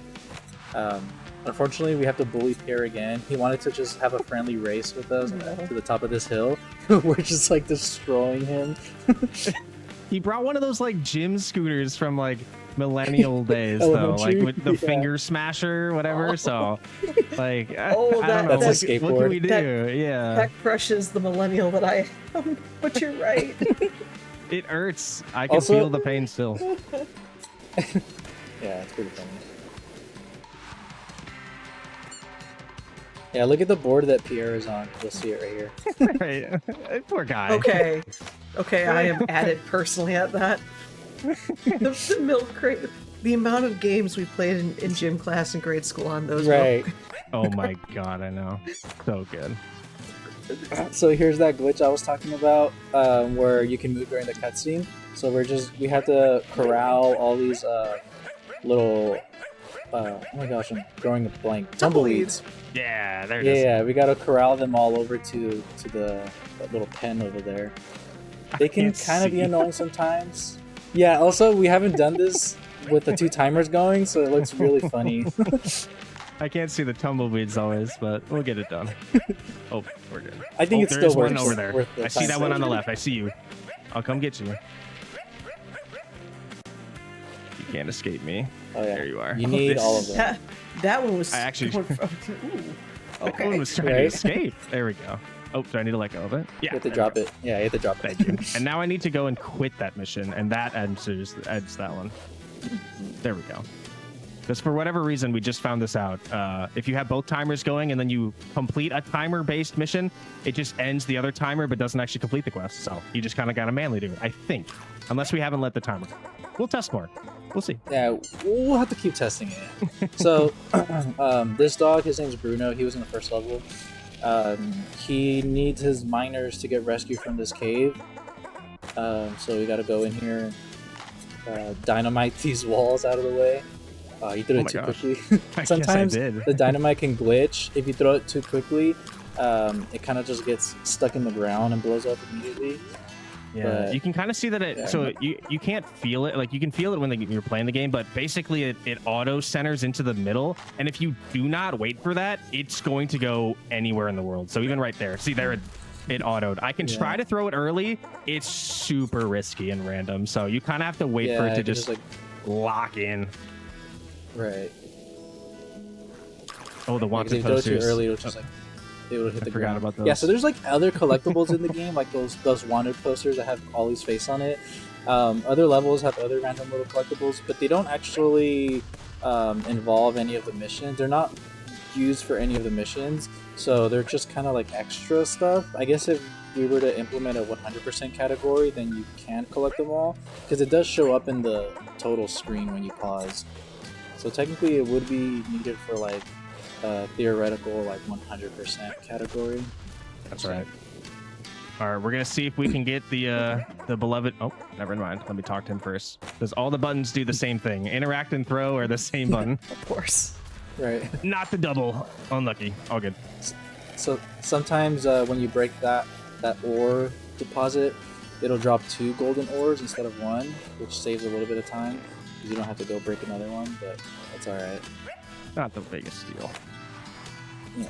Unfortunately, we have to bully Pierre again. He wanted to just have a friendly race with us to the top of this hill. We're just like destroying him. He brought one of those like gym scooters from like millennial days, though, like Elementary? with the Yeah. finger smasher, whatever. So, like, I Oh, don't know. that's a What can we skateboard. do? That- Yeah, That crushes the millennial that I am, but you're right. it hurts. I can Also- feel the pain still. Yeah, it's pretty funny. Yeah, look at the board that Pierre is on. You'll see it right here. Right. Poor guy. Okay. Okay, I am at it personally at that. The milk crate, the amount of games we played in gym class in grade school on those. Right. Oh my god, I know. So good. So here's that glitch I was talking about, where you can move during the cutscene. So we have to corral all these little. Oh my gosh, I'm drawing a blank. Tumbleweeds. Yeah, there it Yeah, is. yeah, we gotta corral them all over to that little pen over there. They can can't kind of be see. annoying sometimes. Yeah. Also, we haven't done this with the 2 timers going, so it looks really funny. I can't see the tumbleweeds always, but we'll get it done. Oh, we're good. I think Oh, it's there still is one worth- over there. worth the I see time. that one on the left. I see you. I'll come get you. You can't escape me. Oh yeah. There you are. You need This- all of them. That one was. I actually- Ooh, That okay. one was trying to Right? escape. There we go. Oh, do I need to let go of it? You Yeah. have to there drop we it. Yeah, you have to drop go. it. Thank you. And now I need to go and quit that mission, and that adds that one. There we go. Because for whatever reason, we just found this out. If you have both timers going and then you complete a timer-based mission, it just ends the other timer but doesn't actually complete the quest. So you just kind of got to manually do it, I think. Unless we haven't let the timer go. We'll test more. We'll see. Yeah, we'll have to keep testing it. So, this dog, his name's Bruno. He was in the first level. He needs his miners to get rescued from this cave. So we got to go in here and dynamite these walls out of the way. You threw it too quickly. Sometimes the dynamite can glitch. If you throw it too quickly, it kind of just gets stuck in the ground and blows up immediately. Yeah, but, you can kind of see that so you can't feel it. Like, you can feel it when you're playing the game, but basically it auto centers into the middle. And if you do not wait for that, it's going to go anywhere in the world. So even right there, see there, it autoed. I can try to throw it early. It's super risky and random. So you kind of have to wait for it to just like lock in. Right. Oh, the wanted posters. If you throw it too early, it'll just like it will hit the ground. About those. Yeah, so there's like other collectibles in the game, like those wanted posters that have Ollie's face on it. Other levels have other random little collectibles, but they don't actually involve any of the missions. They're not used for any of the missions, so they're just kind of like extra stuff. I guess if we were to implement a 100% category, then you can collect them all, because it does show up in the total screen when you pause. So technically it would be needed for like theoretical like 100% category. That's right. All right, we're gonna see if we can get the beloved. Oh, never mind. Let me talk to him first. Because all the buttons do the same thing. Interact and throw are the same button. Of course. Right. Not the double. Unlucky. All good. So sometimes when you break that ore deposit, it'll drop 2 golden ores instead of 1, which saves a little bit of time because you don't have to go break another one. But that's all right. Not the biggest deal. Yeah.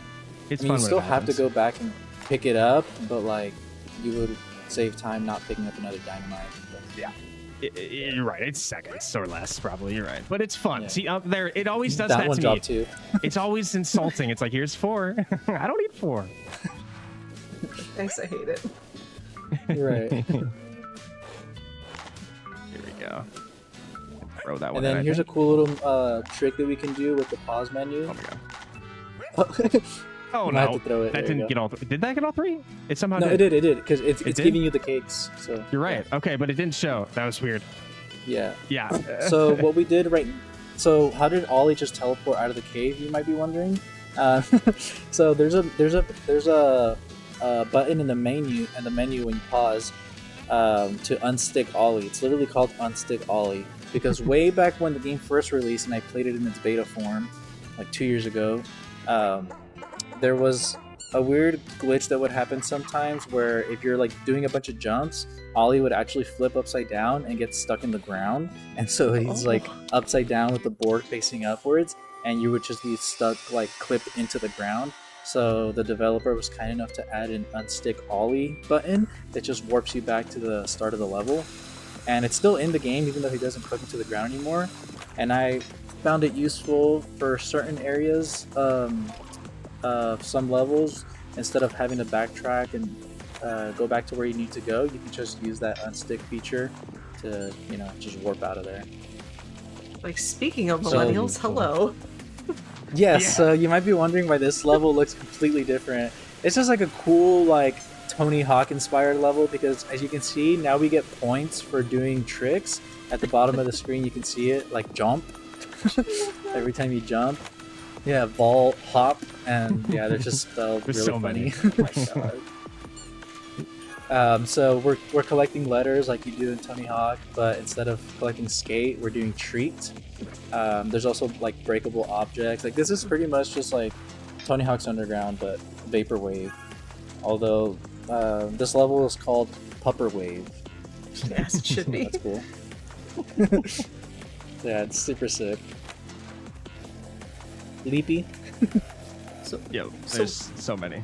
It's I mean, fun. you still have to go back and pick it up, but like you would save time not picking up another dynamite. But, yeah. You're right. It's seconds or less, probably. You're right, but it's fun. Yeah. See, up there, it always does that that one to dropped me. 2. It's always insulting. It's like, here's 4. I don't need 4. Thanks, I hate it. Right. Here we go. Throw that one. And then here's a cool little trick that we can do with the pause menu. Oh my god. Oh Oh no! no, To throw it. that didn't get all. Did that get all 3? It somehow No, did. it did, because it's did? giving you the cakes. So You're right. Okay, but it didn't show. That was weird. Yeah. Yeah. So what we did so how did Ollie just teleport out of the cave? You might be wondering. So there's a button in the menu when you pause to unstick Ollie. It's literally called unstick Ollie because way back when the game first released and I played it in its beta form, like 2 years ago, there was a weird glitch that would happen sometimes where if you're like doing a bunch of jumps, Ollie would actually flip upside down and get stuck in the ground, and so he's like upside down with the board facing upwards, and you would just be stuck like clipped into the ground. So the developer was kind enough to add an unstick Ollie button that just warps you back to the start of the level, and it's still in the game even though he doesn't clip into the ground anymore. And I found it useful for certain areas of some levels. Instead of having to backtrack and go back to where you need to go, you can just use that unstick feature to, just warp out of there. Like, speaking of millennials, hello. Yes, Yeah. so you might be wondering why this level looks completely different. It's just like a cool, like, Tony Hawk inspired level because, as you can see, now we get points for doing tricks. At the bottom of the screen, you can see it, like, jump. Every time you jump. Yeah, ball, hop, and yeah, they're just spelled There's really so funny. many. Oh my God. So we're collecting letters like you do in Tony Hawk, but instead of collecting skate, we're doing treat. There's also like breakable objects. Like this is pretty much just like Tony Hawk's Underground, but vaporwave. Although this level is called Pupperwave. Yes, it should be. That's cool. Yeah, it's super sick. Leapy. Yo, there's so many.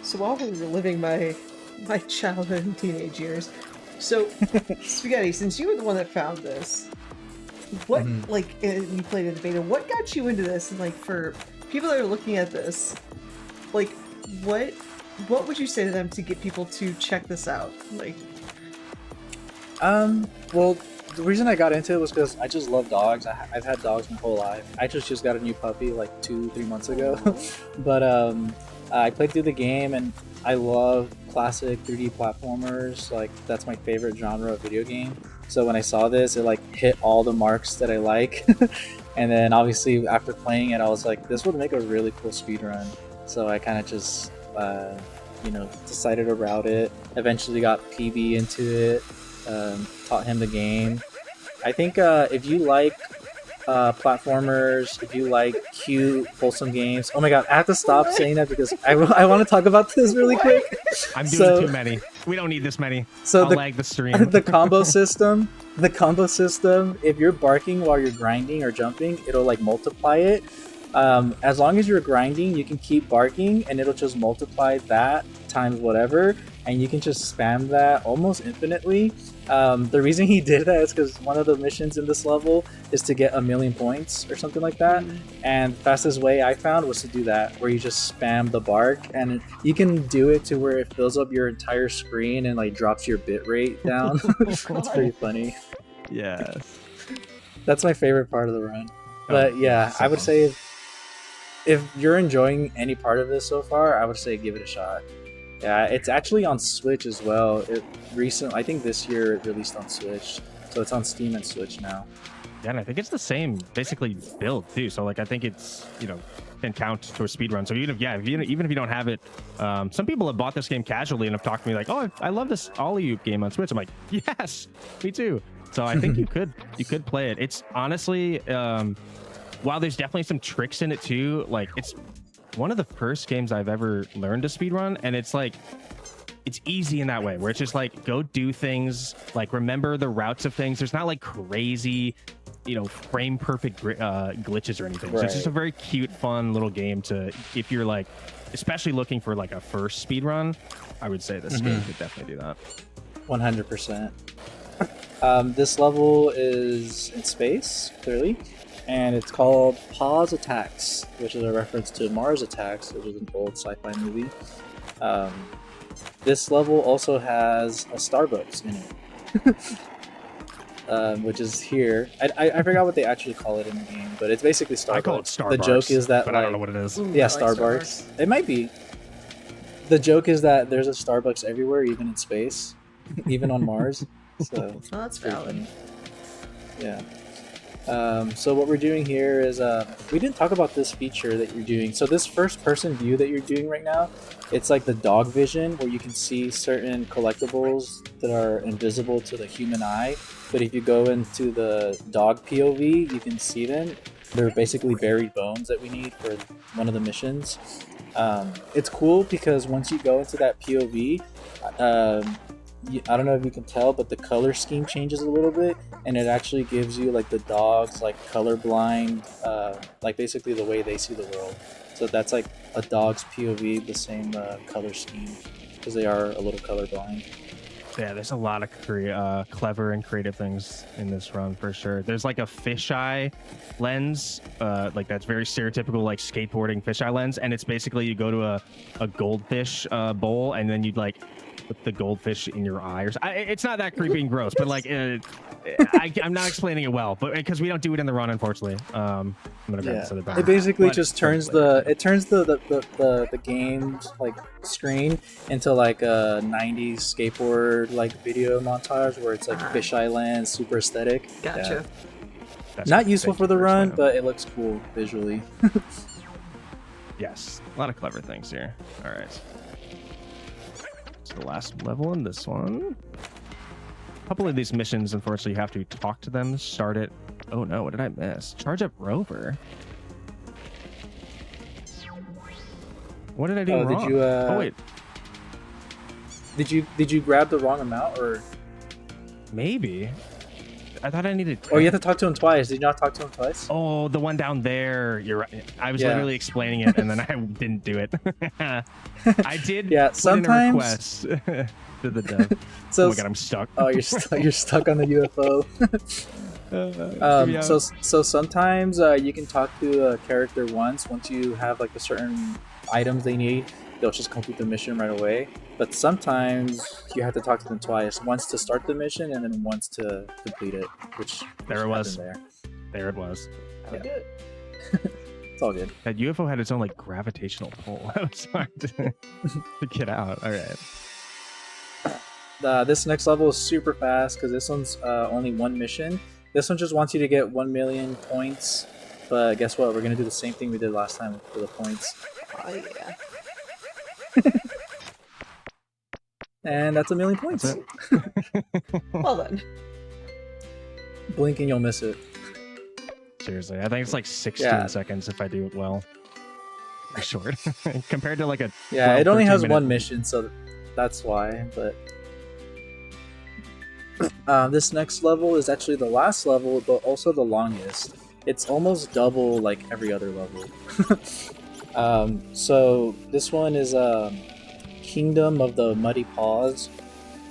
So while we were living my childhood and teenage years, so Spaghetti, since you were the one that found this, what you played in the beta, what got you into this? And like for people that are looking at this, like what would you say to them to get people to check this out? Like, Well, the reason I got into it was because I just love dogs. I've had dogs my whole life. I just got a new puppy like 2-3 months ago. But I played through the game and I love classic 3D platformers. Like that's my favorite genre of video game. So when I saw this, it like hit all the marks that I like. And then obviously after playing it, I was like, this would make a really cool speedrun. So I kind of just decided to route it. Eventually got PB into it. Taught him the game. I think if you like platformers, if you like cute, wholesome games. Oh my god, I have to stop saying that because I want to talk about this really quick. I'm doing too many. We don't need this many. So I'll lag the stream. The combo system. The combo system. If you're barking while you're grinding or jumping, it'll like multiply it. As long as you're grinding, you can keep barking, and it'll just multiply that times whatever, and you can just spam that almost infinitely. The reason he did that is because one of the missions in this level is to get 1,000,000 points or something like that, and the fastest way I found was to do that, where you just spam the bark, and you can do it to where it fills up your entire screen and like drops your bit rate down. It's pretty funny. Yes. That's my favorite part of the run. But yeah, I would say if you're enjoying any part of this so far, I would say give it a shot. Yeah, it's actually on Switch as well. I think this year it released on Switch, so it's on Steam and Switch now. Yeah, and I think it's the same basically build too. So like I think it's can count to a speed run. So even if you don't have it, some people have bought this game casually and have talked to me like, oh, I love this Ollie-Oop game on Switch. I'm like, yes, me too. So I think you could play it. It's honestly, while there's definitely some tricks in it too, like it's one of the first games I've ever learned to speedrun, and it's like it's easy in that way where it's just like go do things, like remember the routes of things. There's not like crazy frame perfect glitches or anything. So it's just a very cute, fun little game to, if you're like especially looking for like a first speedrun, I would say this game could definitely do that. 100%. This level is in space, clearly, and it's called Pause Attacks, which is a reference to Mars Attacks, which is an old sci-fi movie. This level also has a Starbucks in it, which is here. I forgot what they actually call it in the game, but it's basically Starbucks. I call it Starbucks. The joke is that, but I don't know what it is. Yeah, Starbucks. It might be. The joke is that there's a Starbucks everywhere, even in space, even on Mars. So that's valid. Yeah. So what we're doing here is we didn't talk about this feature that you're doing. So this first person view that you're doing right now, it's like the dog vision where you can see certain collectibles that are invisible to the human eye. But if you go into the dog POV, you can see them. They're basically buried bones that we need for one of the missions. It's cool because once you go into that POV, I don't know if you can tell, but the color scheme changes a little bit, and it actually gives you like the dogs like colorblind, like basically the way they see the world. So that's like a dog's POV, the same color scheme, because they are a little colorblind. Yeah, there's a lot of clever and creative things in this run for sure. There's like a fisheye lens, like that's very stereotypical like skateboarding fisheye lens, and it's basically you go to a goldfish bowl, and then you'd like put the goldfish in your eye. It's not that creepy and gross, but like I'm not explaining it well, but because we don't do it in the run, unfortunately. I'm gonna grab this other back. It basically just turns the game's like screen into like a 90s skateboard like video montage where it's like fisheye lens, super aesthetic. Gotcha. Yeah. Not useful for the run, but it looks cool visually. Yes, a lot of clever things here. All right. The last level in this one. A couple of these missions, unfortunately, you have to talk to them, start it. Oh no, what did I miss? Charge up rover. What did I do wrong? Did you, oh wait. Did you grab the wrong amount, or maybe? I thought I needed. Oh, you have to talk to him twice. Did you not talk to him twice? Oh, the one down there. You're right. I was literally explaining it, and then I didn't do it. I did. Yeah, sometimes. Put in a request to the dev. So, oh my god, I'm stuck. Oh, you're stuck on the UFO. So sometimes you can talk to a character once you have like a certain items they need. they'll just complete the mission right away. But sometimes you have to talk to them twice, once to start the mission and then once to complete it, which There it was. happened There it was. Yeah. Good. It's all good. That UFO had its own like gravitational pull. That was hard to get out. All right. This next level is super fast because this one's only one mission. This one just wants you to get 1 million points. But guess what? We're going to do the same thing we did last time for the points. Oh, yeah. And that's 1 million points. That's Well then. Blink and you'll miss it. Seriously, I think it's like 16 Yeah. seconds if I do it well. Or short compared to like a Yeah, 12, it only 13 has minute- one mission, so that's why. But this next level is actually the last level, but also the longest. It's almost double like every other level. So this one is Kingdom of the Muddy Paws.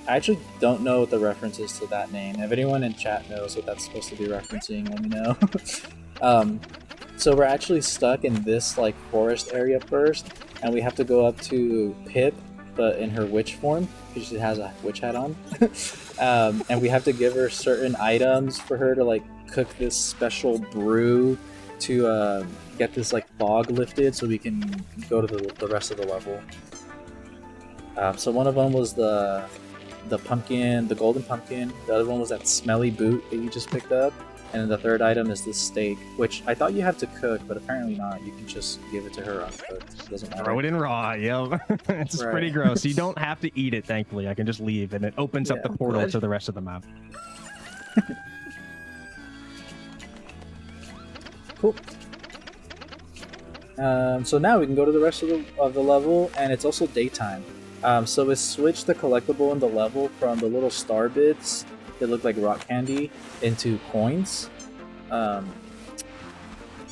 I actually don't know what the reference is to that name. If anyone in chat knows what that's supposed to be referencing, let me know. So we're actually stuck in this like forest area first, and we have to go up to Pip, but in her witch form, because she has a witch hat on. And we have to give her certain items for her to like cook this special brew to get this like fog lifted, so we can go to the rest of the level. So one of them was the pumpkin, the golden pumpkin. The other one was that smelly boot that you just picked up. And then the third item is this steak, which I thought you had to cook, but apparently not. You can just give it to her uncooked. It doesn't matter. Throw it in raw. Yep. It's Right. pretty gross. You don't have to eat it, thankfully. I can just leave, and it opens up Yeah, the portal good. to the rest of the map. Cool. So now we can go to the rest of the level, and it's also daytime. So we switched the collectible in the level from the little star bits that look like rock candy into coins.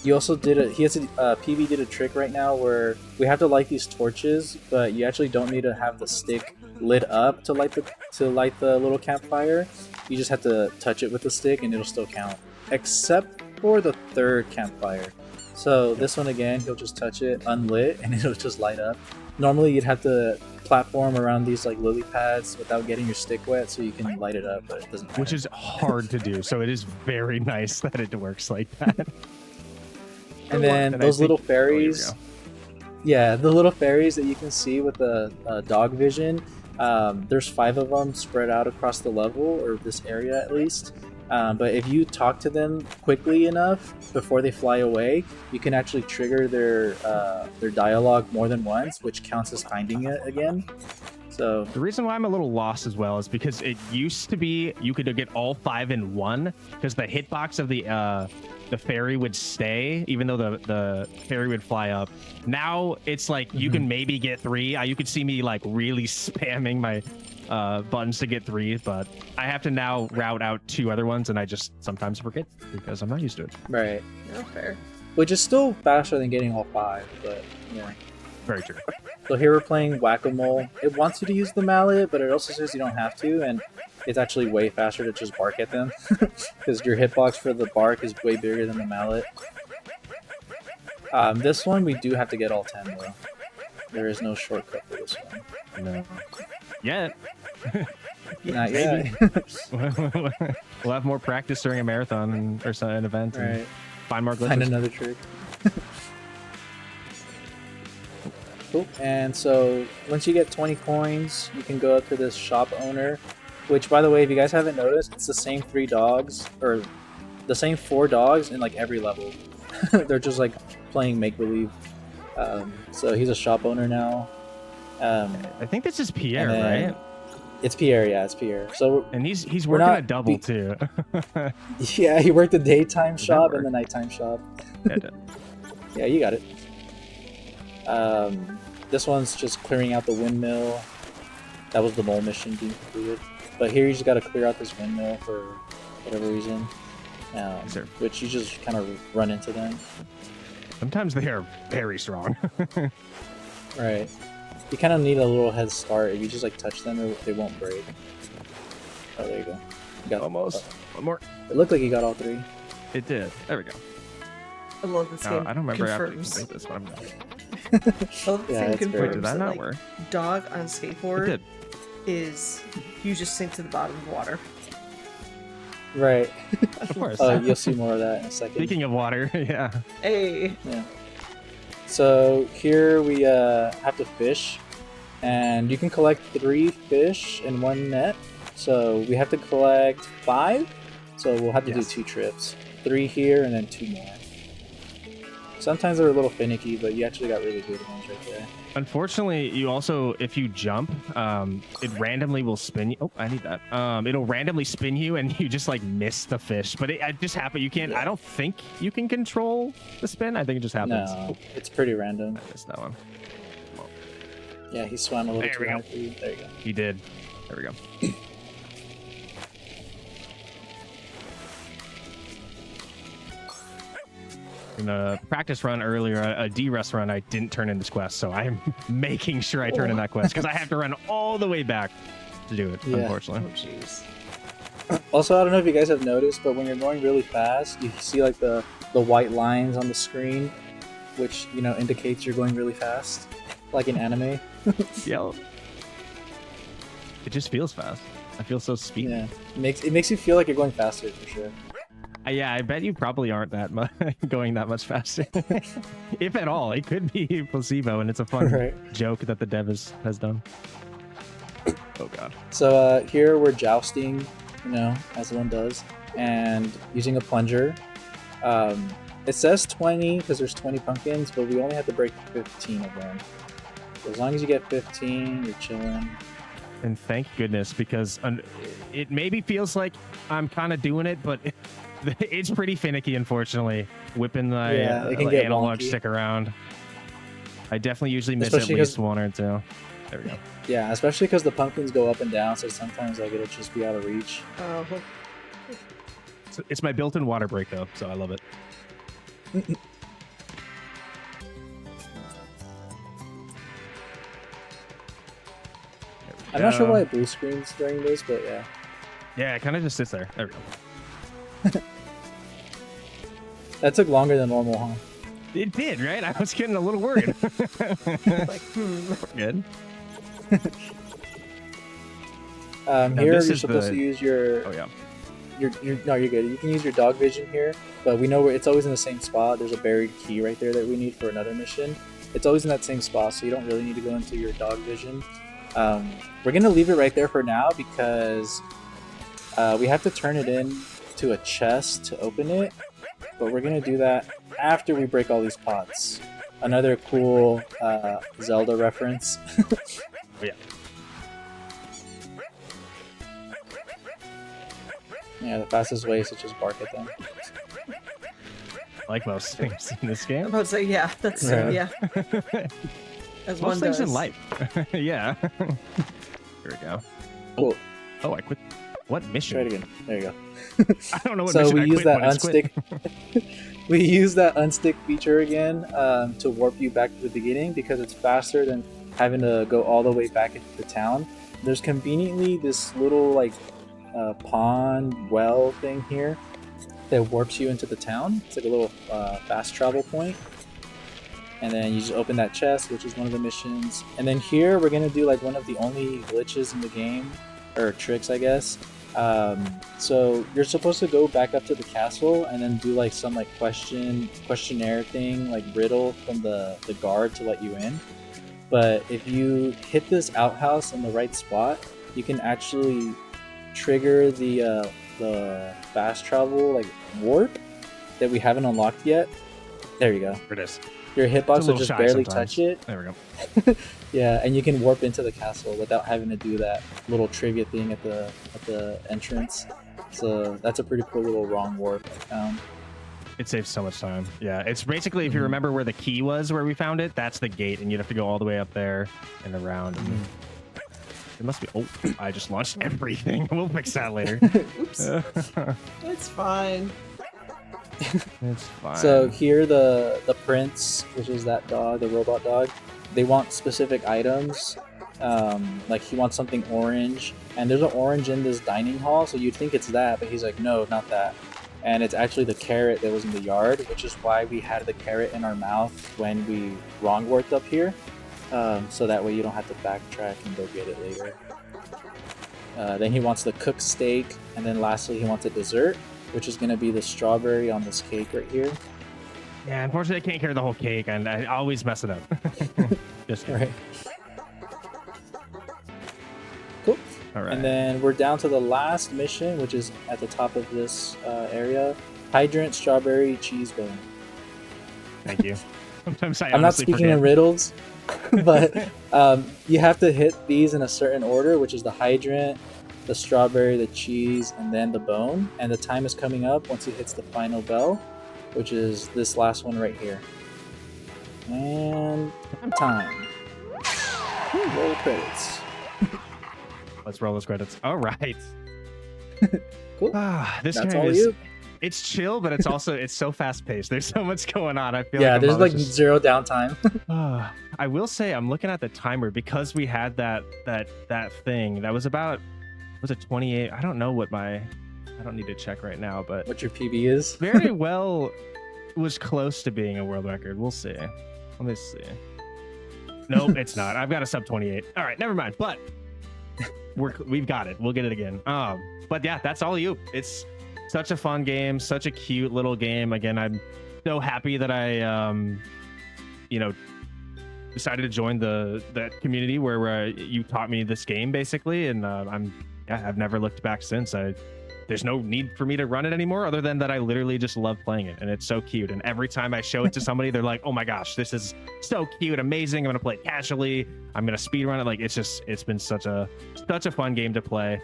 You also did PB did a trick right now where we have to light these torches, but you actually don't need to have the stick lit up to light the little campfire. You just have to touch it with the stick and it'll still count, except for the third campfire. So this one again, you'll just touch it unlit and it'll just light up. Normally you'd have to platform around these like lily pads without getting your stick wet so you can light it up, but it doesn't matter. Which is hard to do, so it is very nice that it works like that. And then And I those think- little oh, here we fairies, go. yeah, the little fairies that you can see with the dog vision, there's 5 of them spread out across the level, or this area at least. But if you talk to them quickly enough before they fly away, you can actually trigger their dialogue more than once, which counts as finding it again. So The reason why I'm a little lost as well is because it used to be you could get all 5 in one, because the hitbox of the fairy would stay, even though the fairy would fly up. Now it's like you can maybe get 3. You could see me like really spamming my buttons to get 3, but I have to now route out 2 other ones, and I just sometimes forget because I'm not used to it. right, No fair. which is still faster than getting all 5, but yeah. Very true. So here we're playing whack-a-mole. It wants you to use the mallet, but it also says you don't have to, and it's actually way faster to just bark at them, because your hitbox for the bark is way bigger than the mallet. This one we do have to get all 10 though. There is no shortcut for this one. No. Yet. Not yet. We'll have more practice during a marathon or an event. And Right. find more Find glitches. another trick. Cool. And so once you get 20 coins, you can go up to this shop owner, which, by the way, if you guys haven't noticed, it's the same 3 dogs, or the same 4 dogs in like every level. They're just like playing make-believe. So he's a shop owner now. I think this is Pierre, And then- right? It's Pierre, yeah, it's Pierre. So And he's we're working not- a double we- too. yeah, he worked the daytime Does that shop work? and the nighttime shop. Yeah, Yeah, you got it. This one's just clearing out the windmill. That was the mole mission being completed. But here you just gotta clear out this windmill for whatever reason. Sure. Which you just kind of run into them. Sometimes they are very strong. Right. You kind of need a little head start. If you just like touch them, they won't break. Oh, there you go. You got Almost. One more. It looked like you got all 3. It did. There we go. I love this No, game. I don't remember after Confirms. complete this one. Well, the Yeah, thing it's very- Wait, confirms did that that, not like, work? dog on a It skateboard did. is you just sink to the bottom of the water. Right. Of course. You'll see more of that in a second. Speaking of water, yeah. Hey, Yeah. So here we have to fish, and you can collect 3 fish in 1 net. So we have to collect 5. So we'll have to Yes. do 2 trips, 3 here and then 2 more. Sometimes they're a little finicky, but you actually got really good ones right there. Unfortunately, you also, if you jump, it randomly will spin you. Oh, I need that. It'll randomly spin you, and you just like miss the fish. But it just happens. You can't. Yeah. I don't think you can control the spin. I think it just happens. No, it's pretty random. I missed that one. Yeah, he swam a little There too we go. high for you. There you go. He did. There we go. In a practice run earlier, a D-Rest run, I didn't turn in this quest, so I'm making sure I turn in that quest because I have to run all the way back to do it, Yeah. oh unfortunately. jeez. Also, I don't know if you guys have noticed, but when you're going really fast, you see like the white lines on the screen, which indicates you're going really fast, like in anime. Yeah. It just feels fast. I feel so speedy. Yeah, it makes you feel like you're going faster for sure. Yeah, I bet you probably aren't that much going that much faster, if at all. It could be placebo, and it's a fun Right. joke that the dev has done. Oh god. So here we're jousting, as one does, and using a plunger. It says 20 because there's 20 pumpkins, but we only have to break 15 of them. So as long as you get 15, you're chilling. And thank goodness, because it maybe feels like I'm kind of doing it, but it's pretty finicky, unfortunately. Whipping the Yeah, it can get analog wonky. stick around. I definitely usually miss Especially at least 'cause- one or two. There we go. Yeah, especially because the pumpkins go up and down, so sometimes like it'll just be out of reach. Oh, It's my built-in water break, though, so I love it. I'm not sure why it blue screens during this, but yeah. Yeah, it kind of just sits there. There we go. That took longer than normal, huh? It did, right? I was getting a little worried. like, Good. Now, Here this you're is supposed the- to use your Oh yeah. No, you're good. You can use your dog vision here, but we know where it's always in the same spot. There's a buried key right there that we need for another mission. It's always in that same spot, so you don't really need to go into your dog vision. We're gonna leave it right there for now because we have to turn it in to a chest to open it, but we're gonna do that after we break all these pots. Another cool Zelda reference. Yeah. Yeah, the fastest way is to just bark at them. Like most things in this I'm game. about to say, yeah, that's, Yeah. yeah. As one Most things does. in life. Yeah. Here we go. Cool. Oh, I quit. What mission? Try it again. There you go. I don't know what So mission we I use quit, that but it's quit. unstick. We use that unstick feature again to warp you back to the beginning because it's faster than having to go all the way back into the town. There's conveniently this little like pond well thing here that warps you into the town. It's like a little fast travel point. And then you just open that chest, which is one of the missions. And then here we're gonna do like one of the only glitches in the game, or tricks, I guess. So you're supposed to go back up to the castle and then do like some like questionnaire thing, like riddle from the guard to let you in. But if you hit this outhouse in the right spot, you can actually trigger the fast travel like warp that we haven't unlocked yet. There you go. Here it is. Your It's a hitbox will little just shy barely sometimes. touch it. There we go. Yeah, and you can warp into the castle without having to do that little trivia thing at the entrance. So that's a pretty cool little wrong warp I found. It saves so much time. Yeah, it's basically if you Mhm. remember where the key was, where we found it, that's the gate, and you'd have to go all the way up there and around. And it must be. Oh, I just launched everything. We'll fix that later. Oops. It's fine. It's fine. So here the prince, which is that dog, the robot dog, they want specific items. Like he wants something orange, and there's an orange in this dining hall, so you'd think it's that, but he's like, no, not that. and it's actually the carrot that was in the yard, which is why we had the carrot in our mouth when we wrong worked up here, so that way you don't have to backtrack and go get it later. Then he wants the cooked steak, and then lastly he wants a dessert, which is going to be the strawberry on this cake right here. Yeah, unfortunately, I can't carry the whole cake, and I always mess it up. Just kidding. Right. Cool. All right. And then we're down to the last mission, which is at the top of this area. Hydrant strawberry cheese bone. Thank you. Sometimes I'm not speaking in riddles, but you have to hit these in a certain order, which is the hydrant, the strawberry, the cheese, and then the bone. And the time is coming up once he hits the final bell, which is this last one right here. And time. Roll credits. Let's roll those credits. All right. Cool. This That's game all is you. it's chill, but it's also it's so fast paced. There's so much going on. I feel Yeah, like there's I'm like always just- zero downtime. I will say I'm looking at the timer because we had that thing that was about was it 28? I don't know what I don't need to check right now, but What your PB is? very well was close to being a world record. We'll see. Let me see. Nope, it's not. I've got a sub 28. All right, never mind. But we've got it. We'll get it again. But yeah, that's Ollie-Oop. It's such a fun game, such a cute little game. Again, I'm so happy that I decided to join that community where you taught me this game basically, and I've never looked back since. There's no need for me to run it anymore other than that I literally just love playing it, and it's so cute. And every time I show it to somebody, they're like, oh my gosh, this is so cute, amazing. I'm gonna play it casually. I'm gonna speed run it. Like it's been such a fun game to play.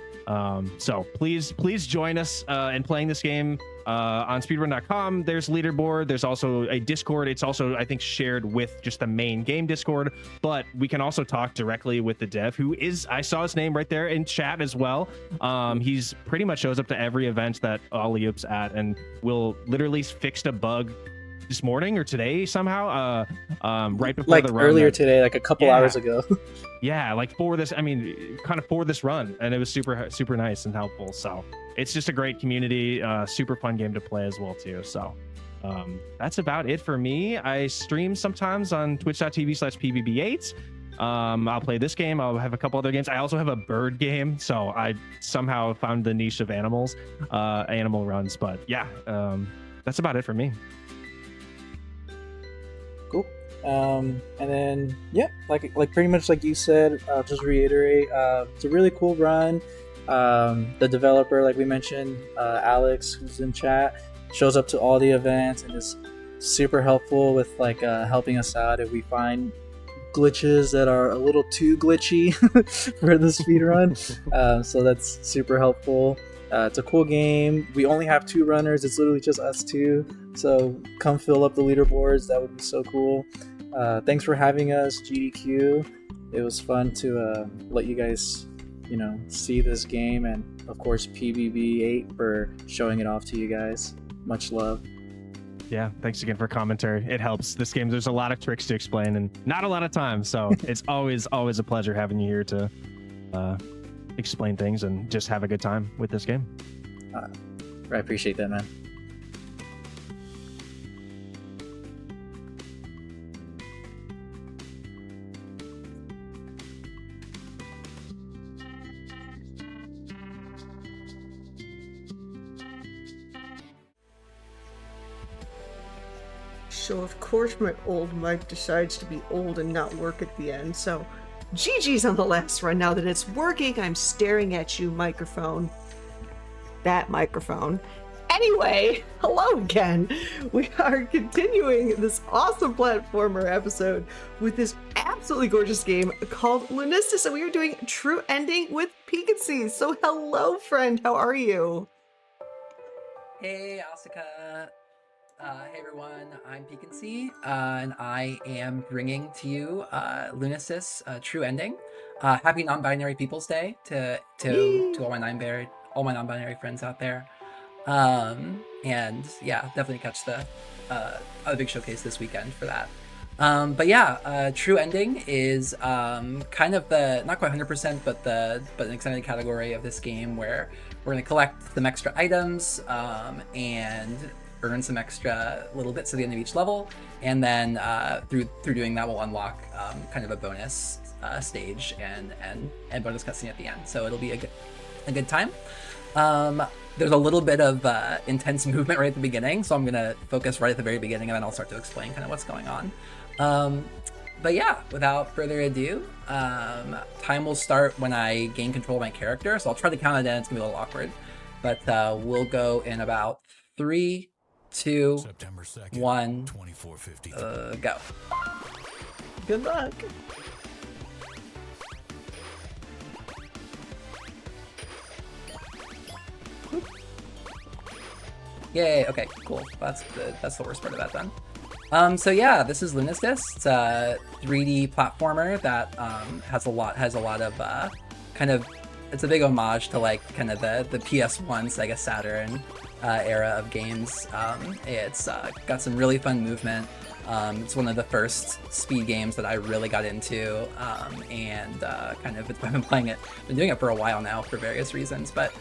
So please join us in playing this game on speedrun.com. There's leaderboard. There's also a Discord. It's also, I think, shared with just the main game Discord, but we can also talk directly with the dev who is, I saw his name right there in chat as well. He's pretty much shows up to every event that Ollie-Oop's at, and will literally fixed a bug this morning or today somehow, right before Like the run. earlier today, like a couple hours ago. Yeah, like for this run, and it was super nice and helpful. So it's just a great community, super fun game to play as well too. So that's about it for me. I stream sometimes on twitch.tv/pbb8. I'll play this game. I'll have a couple other games. I also have a bird game, so I somehow found the niche of animal runs. But yeah, that's about it for me. Cool. And then yeah, like pretty much like you said, I'll just reiterate, it's a really cool run. The developer, like we mentioned, Alex, who's in chat, shows up to all the events and is super helpful with like helping us out if we find glitches that are a little too glitchy for the speed run. So that's super helpful. It's a cool game. We only have 2 runners. It's literally just us 2. So come fill up the leaderboards. That would be so cool. Thanks for having us, GDQ. It was fun to let you guys, see this game, and of course PBB8 for showing it off to you guys. Much love. Yeah, thanks again for commentary. It helps. This game, there's a lot of tricks to explain and not a lot of time, so it's always a pleasure having you here to explain things and just have a good time with this game. I appreciate that, man. So of course my old mic decides to be old and not work at the end, so GG's on the last run. Now that it's working, I'm staring at you, microphone. That microphone. Anyway, hello again. We are continuing this awesome platformer episode with this absolutely gorgeous game called Lunistice, and we are doing True Ending with Pikachu. So hello, friend. How are you? Hey, Asuka. Hey everyone, I'm Pikachu, and I am bringing to you Lunistice, True Ending. Happy Non-Binary People's Day to all my non-binary friends out there. And yeah, definitely catch the other big showcase this weekend for that. But yeah, true ending is kind of the not quite 100%, but an extended category of this game where we're going to collect some extra items and earn some extra little bits at the end of each level, and then through doing that, we'll unlock kind of a bonus stage and bonus cutscene at the end. So it'll be a good time. There's a little bit of intense movement right at the beginning, so I'm gonna focus right at the very beginning, and then I'll start to explain kind of what's going on. But yeah, without further ado, time will start when I gain control of my character, so I'll try to count it in. It's gonna be a little awkward, but we'll go in about 3, 2, September 2nd, 1, 2453. go. Good luck. Yay, okay, cool. That's the worst part of that then. So yeah, this is Lunistice. It's a 3D platformer that has a lot of it's a big homage to like kind of the PS1 Sega Saturn era of games. It's got some really fun movement. It's one of the first speed games that I really got into, and I've been playing it, been doing it for a while now for various reasons, but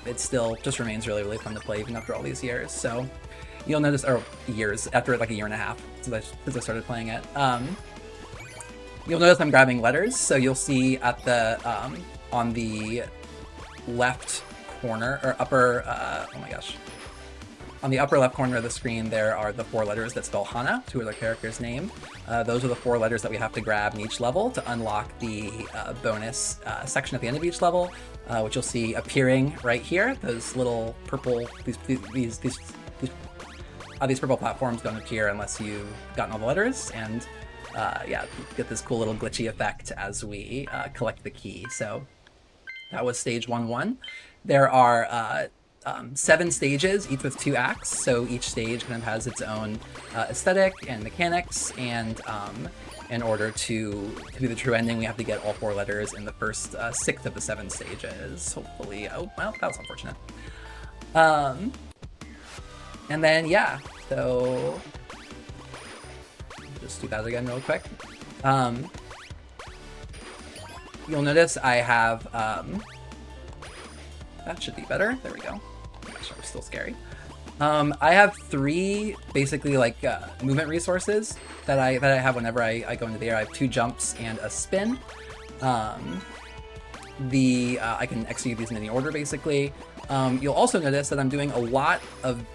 it still just remains really, really fun to play even after all these years. So you'll notice, or years, after like a year and a half since I started playing it, you'll notice I'm grabbing letters. So you'll see at the on the left corner or upper, oh my gosh. On the upper left corner of the screen, there are the 4 letters that spell Hana, who are the character's name. Those are the 4 letters that we have to grab in each level to unlock the bonus section at the end of each level, which you'll see appearing right here. Those little purple, these purple platforms don't appear unless you've gotten all the letters, and yeah, get this cool little glitchy effect as we collect the key. So that was stage 1-1. There are 7 stages, each with 2 acts, so each stage kind of has its own aesthetic and mechanics, and in order to do the true ending, we have to get all 4 letters in the first 6 of the 7 stages, hopefully. Oh, well, that was unfortunate. And then, yeah, so just do that again real quick. You'll notice I have, that should be better, there we go. Gosh, that was still scary. I have 3 basically like movement resources that I have whenever I go into the air. I have 2 jumps and a spin. I can execute these in any order basically. You'll also notice that I'm doing a lot of,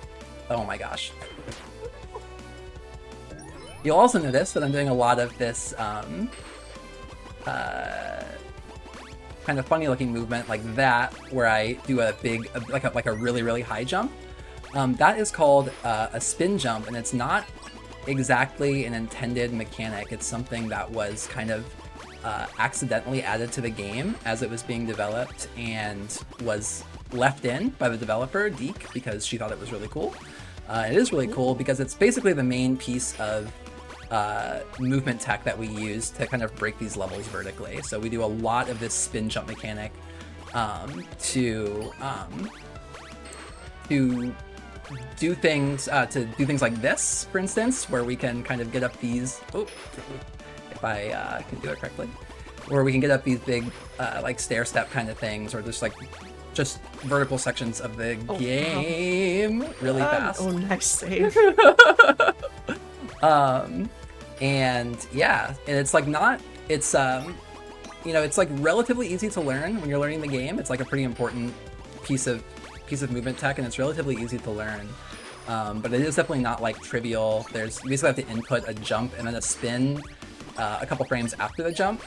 oh my gosh. You'll also notice that I'm doing a lot of this kind of funny looking movement like that, where I do a big, like a really, really high jump. That is called a spin jump, and it's not exactly an intended mechanic. It's something that was kind of accidentally added to the game as it was being developed, and was left in by the developer, Deke, because she thought it was really cool. It is really cool because it's basically the main piece of movement tech that we use to kind of break these levels vertically. So we do a lot of this spin jump mechanic to do things like this, for instance, where we can kind of get up these. Oh, if I can do it correctly, where we can get up these big like stair step kind of things, or just vertical sections of the game really fast. Oh, nice save. And yeah, and it's like it's it's like relatively easy to learn when you're learning the game. It's like a pretty important piece of movement tech, and it's relatively easy to learn. But it is definitely not like trivial. You basically have to input a jump and then a spin a couple frames after the jump,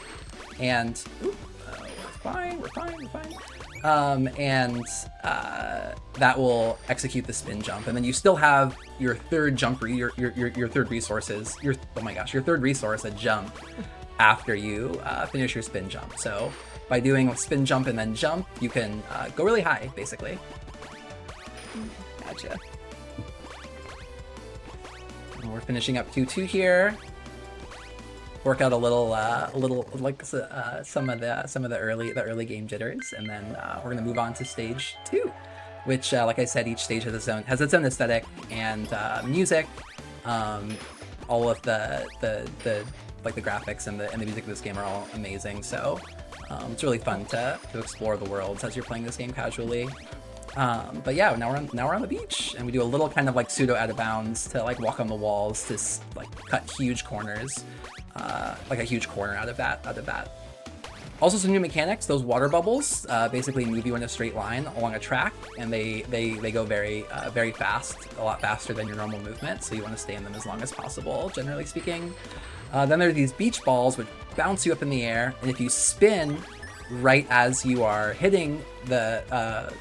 and we're fine. That will execute the spin jump, and then you still have your third jump, your third resources, your third resource, a jump, after you finish your spin jump. So by doing a spin jump and then jump, you can go really high, basically. Gotcha. And we're finishing up 2-2 here. Work out a little like some of the early game jitters, and then we're gonna move on to stage 2, which like I said, each stage has its own aesthetic and music. all of the like the graphics and the music of this game are all amazing. So it's really fun to explore the worlds as you're playing this game casually. But yeah, now we're on the beach, and we do a little kind of like pseudo out of bounds to like walk on the walls to like cut huge corners, like a huge corner out of that. Also, some new mechanics. Those water bubbles basically move you in a straight line along a track, and they go very fast, a lot faster than your normal movement. So you want to stay in them as long as possible, generally speaking. Then there are these beach balls which bounce you up in the air, and if you spin right as you are hitting the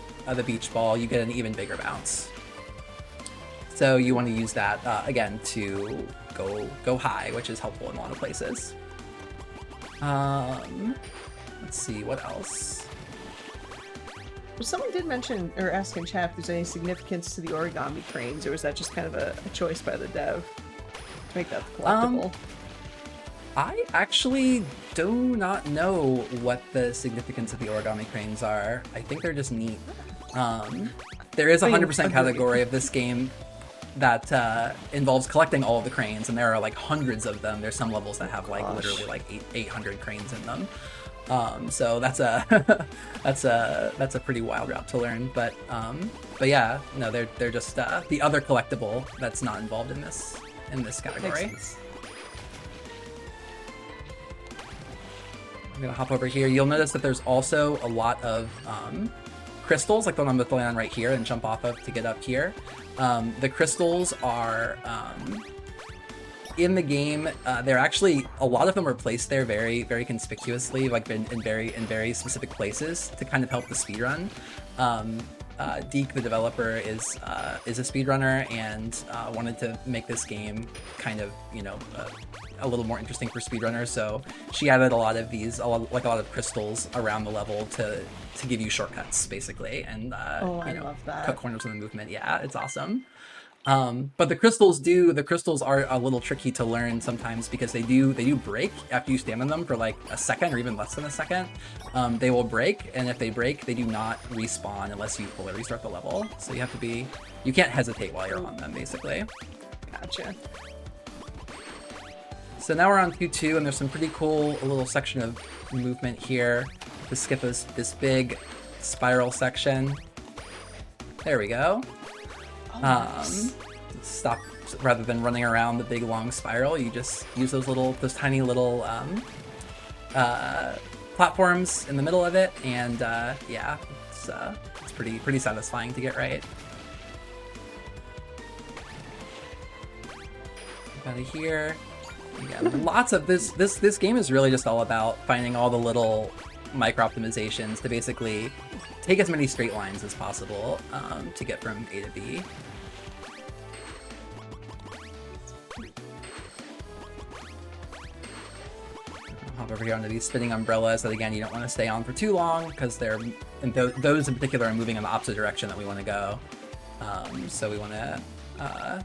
beach ball, you get an even bigger bounce. So you want to use that again to go high, which is helpful in a lot of places. Let's see what else. Well, someone did mention or ask in chat if there's any significance to the origami cranes, or was that just kind of a choice by the dev to make that collectible? I actually do not know what the significance of the origami cranes are. I think they're just neat. There is a 100% category of this game that involves collecting all of the cranes, and there are like hundreds of them. There's some levels that have like literally like 800 cranes in them. So that's a that's a pretty wild route to learn. But yeah, no, they're just the other collectible that's not involved in this category. I'm gonna hop over here. You'll notice that there's also a lot of crystals, like the one I'm going on right here and jump off of to get up here. The crystals are in the game. They're actually, a lot of them are placed there very, very conspicuously, like in very specific places to kind of help the speedrun. Deke, the developer, is a speedrunner and wanted to make this game kind of, a little more interesting for speedrunners. So she added a lot of these, a lot of crystals around the level to give you shortcuts, basically, and I love that. cut corners in the movement. Yeah, it's awesome. But the crystals are a little tricky to learn sometimes because they do break after you stand on them for like a second or even less than a second. They will break, and if they break, they do not respawn unless you fully restart the level. So you can't hesitate while you're on them, basically. Gotcha. So now we're on Q2, and there's some pretty cool little section of movement here to skip this big spiral section. There we go. Stop, rather than running around the big long spiral, you just use those tiny little platforms in the middle of it, and yeah, it's pretty satisfying to get right. Out of here. Yeah, lots of this game is really just all about finding all the little micro optimizations to basically take as many straight lines as possible to get from A to B. Hop over here onto these spinning umbrellas that, again, you don't want to stay on for too long because those in particular are moving in the opposite direction that we want to go. So we want to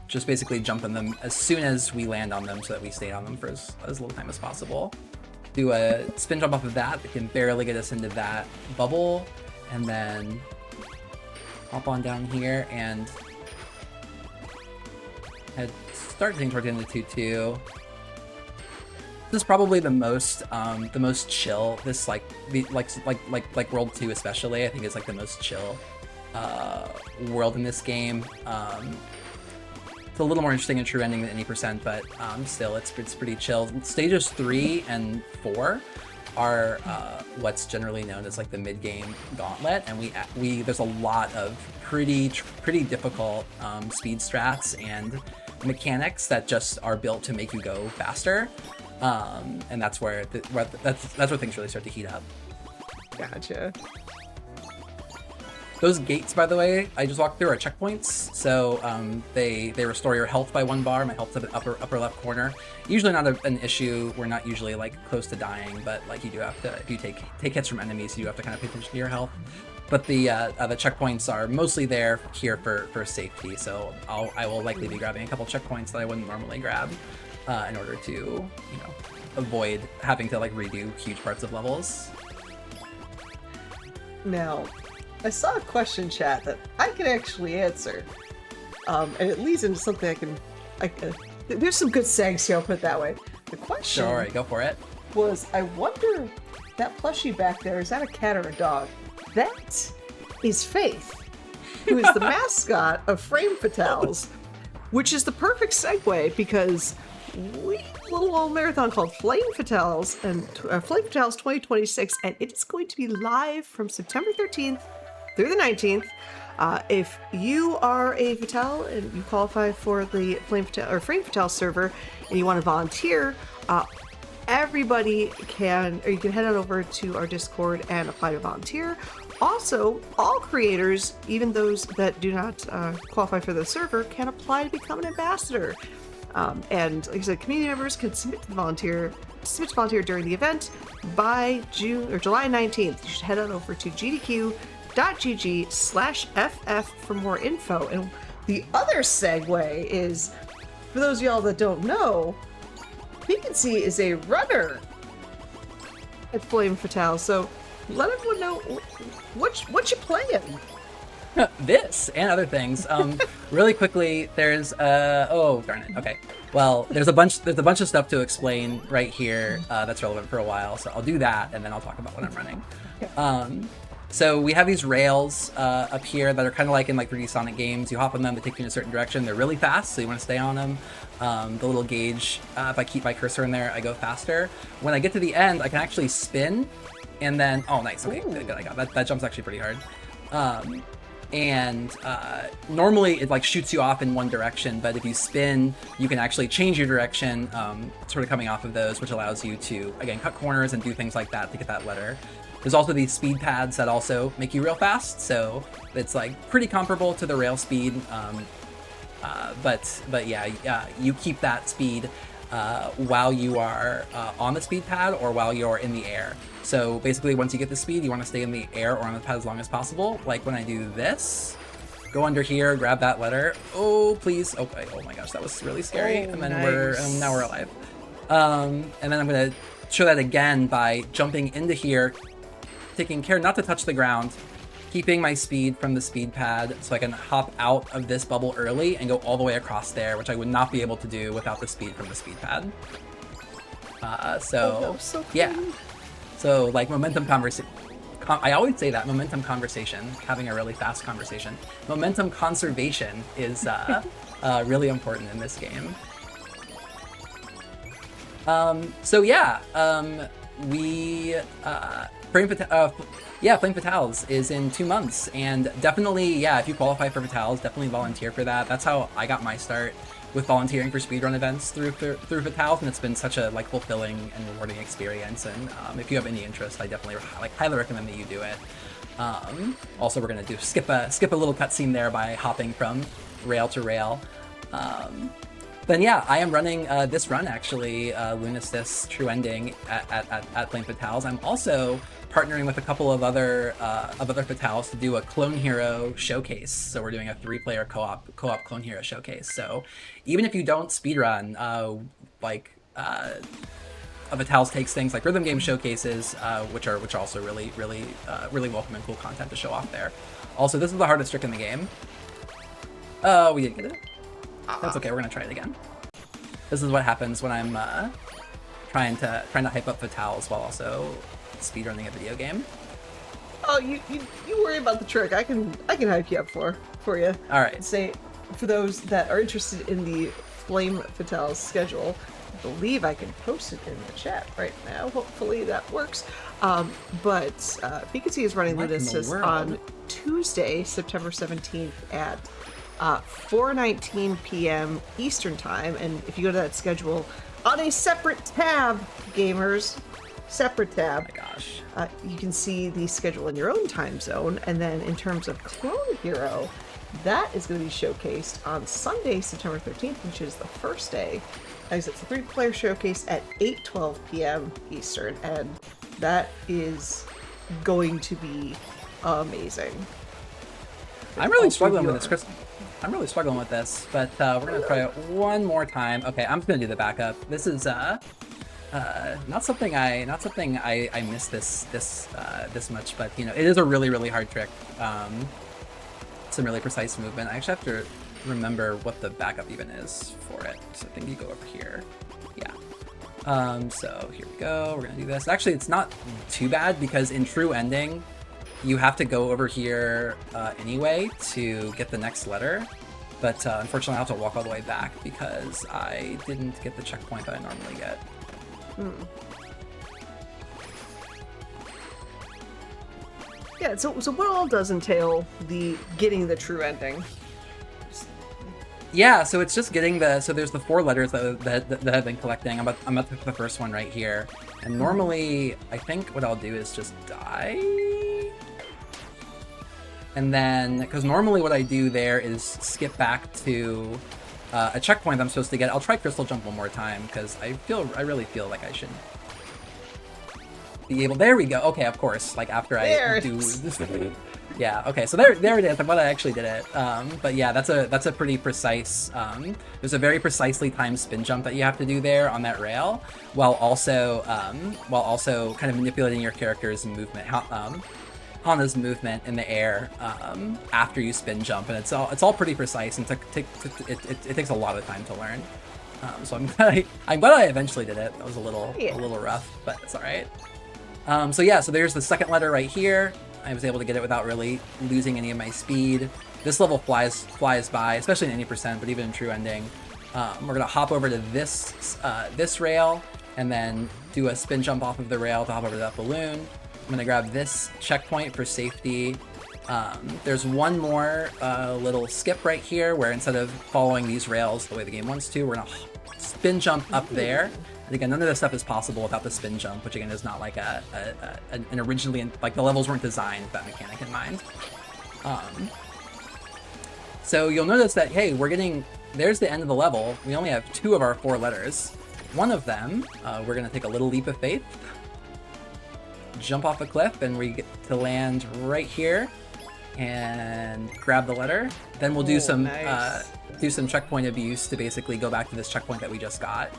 just basically jump in them as soon as we land on them so that we stay on them for as little time as possible. Do a spin jump off of that can barely get us into that bubble, and then hop on down here and start getting towards the end of 2-2. This is probably the most chill. This like World 2 especially, I think is like the most chill world in this game. It's a little more interesting in true ending than any percent, but still, it's pretty chill. Stages 3 and 4 are what's generally known as like the mid-game gauntlet, and there's a lot of pretty difficult speed strats and mechanics that just are built to make you go faster, and that's where things really start to heat up. Gotcha. Those gates, by the way, I just walked through are checkpoints, so they restore your health by 1 bar. My health's at the upper left corner. Usually not an issue. We're not usually like close to dying, but like you do have to, if you take hits from enemies, you do have to kind of pay attention to your health. But the checkpoints are mostly there here for safety. So I will likely be grabbing a couple checkpoints that I wouldn't normally grab in order to avoid having to like redo huge parts of levels. Now, I saw a question chat that I can actually answer, and it leads into something I There's some good segs here, I'll put it that way. The question Sure, go for it. was, I wonder, that plushie back there, is that a cat or a dog? That is Faith, who is the mascot of Frame Fatales, which is the perfect segue because we have a little old marathon called Flame Fatales and Flame Fatales 2026, and it is going to be live from September 13th through the 19th. If you are a Fatale and you qualify for the Flame Fatale server and you want to volunteer, everybody can, or you can head on over to our Discord and apply to volunteer. Also, all creators, even those that do not qualify for the server, can apply to become an ambassador. And like I said, community members can submit to volunteer during the event by July 19th. You should head on over to gdq.gg/ff for more info. And the other segue is, for those of y'all that don't know, Vacancy is a runner at Flame Fatale, so let everyone know what you playing. This and other things. Really quickly, there's oh darn it. Okay. Well, there's a bunch of stuff to explain right here that's relevant for a while. So I'll do that, and then I'll talk about what I'm running. So we have these rails up here that are kind of like in 3D Sonic games. You hop on them, they take you in a certain direction. They're really fast, so you want to stay on them. The little gauge, if I keep my cursor in there, I go faster. When I get to the end, I can actually spin, and then, oh nice, okay, good, I got that. That jump's actually pretty hard. Normally it shoots you off in one direction, but if you spin, you can actually change your direction, sort of coming off of those, which allows you to, again, cut corners and do things like that to get that letter. There's also these speed pads that also make you real fast, so it's pretty comparable to the rail speed, but yeah, you keep that speed while you are on the speed pad or while you're in the air. So basically, once you get the speed, you want to stay in the air or on the pad as long as possible. Like when I do this, go under here, grab that letter. Oh, please. Okay. Oh my gosh, that was really scary. Oh, and then nice. now we're alive. And then I'm gonna show that again by jumping into here, taking care not to touch the ground, keeping my speed from the speed pad so I can hop out of this bubble early and go all the way across there, which I would not be able to do without the speed from the speed pad. So yeah. So momentum conversation. I always say that, momentum conversation, having a really fast conversation. Momentum conservation is really important in this game. So yeah, Flame Fatales is in 2 months, and definitely, yeah, if you qualify for Fatales, definitely volunteer for that. That's how I got my start with volunteering for speedrun events through Fatales, and it's been such a fulfilling and rewarding experience. And if you have any interest, I definitely highly recommend that you do it. Also, we're gonna skip a little cutscene there by hopping from rail to rail. Then yeah, I am running this run actually, Lunistice True Ending at Flame Fatales. I'm also partnering with a couple of other Fatales to do a Clone Hero showcase. So we're doing a 3-player co-op Clone Hero showcase. So even if you don't speedrun, a Fatales takes things like rhythm game showcases, which are also really welcome and cool content to show off there. Also, this is the hardest trick in the game. Oh, we didn't get it. That's okay, we're gonna try it again. This is what happens when I'm trying to hype up Fatales while also speedrunning a video game. Oh, you worry about the trick. I can hype you up for you. All right. Say, for those that are interested in the Flame Fatales schedule, I believe I can post it in the chat right now. Hopefully that works. But Pikachu is running Lunistice on Tuesday, September 17th at 4:19 p.m. Eastern Time, and if you go to that schedule on a separate tab, gamers, separate tab, Oh my gosh. you can see the schedule in your own time zone. And then in terms of Clone Hero, that is going to be showcased on Sunday, September 13th, which is the first day. As it's a 3-player showcase at 8:12 p.m. Eastern, and that is going to be amazing. I'm really struggling with this, Chris. I'm really struggling with this, but we're gonna try it one more time. Okay, I'm just gonna do the backup. This is not something I miss this much, but it is a really hard trick. Some really precise movement. I actually have to remember what the backup even is for it. So I think you go over here. Yeah. So here we go. We're gonna do this. Actually, it's not too bad because in True Ending, you have to go over here anyway to get the next letter. But unfortunately, I have to walk all the way back because I didn't get the checkpoint that I normally get. Yeah, so what all does entail the getting the true ending? Yeah, so it's just getting so there's the 4 letters that I've been collecting. I'm about to pick the first one right here. And normally, I think what I'll do is just die. And then, because normally what I do there is skip back to a checkpoint that I'm supposed to get. I'll try Crystal Jump one more time because I really feel like I should be able. There we go. Okay, of course. Like after I do this. Yeah. Okay. So there it is. I'm glad I actually did it. But yeah, that's a pretty precise. There's a very precisely timed spin jump that you have to do there on that rail, while also kind of manipulating your character's movement. Hana's movement in the air after you spin jump, and it's all pretty precise, and it takes a lot of time to learn. So I'm glad I eventually did it. That was a little rough, but it's all right. So there's the second letter right here. I was able to get it without really losing any of my speed. This level flies by, especially in any percent, but even in True Ending. We're gonna hop over to this rail, and then do a spin jump off of the rail to hop over to that balloon. I'm gonna grab this checkpoint for safety. There's one more little skip right here where instead of following these rails the way the game wants to, we're gonna spin jump up there. And again, none of this stuff is possible without the spin jump, which again is not like an originally, like the levels weren't designed with that mechanic in mind. So you'll notice that, hey, there's the end of the level. We only have 2 of our 4 letters. One of them, we're gonna take a little leap of faith, jump off a cliff, and we get to land right here and grab the letter. Then we'll do some checkpoint abuse to basically go back to this checkpoint that we just got.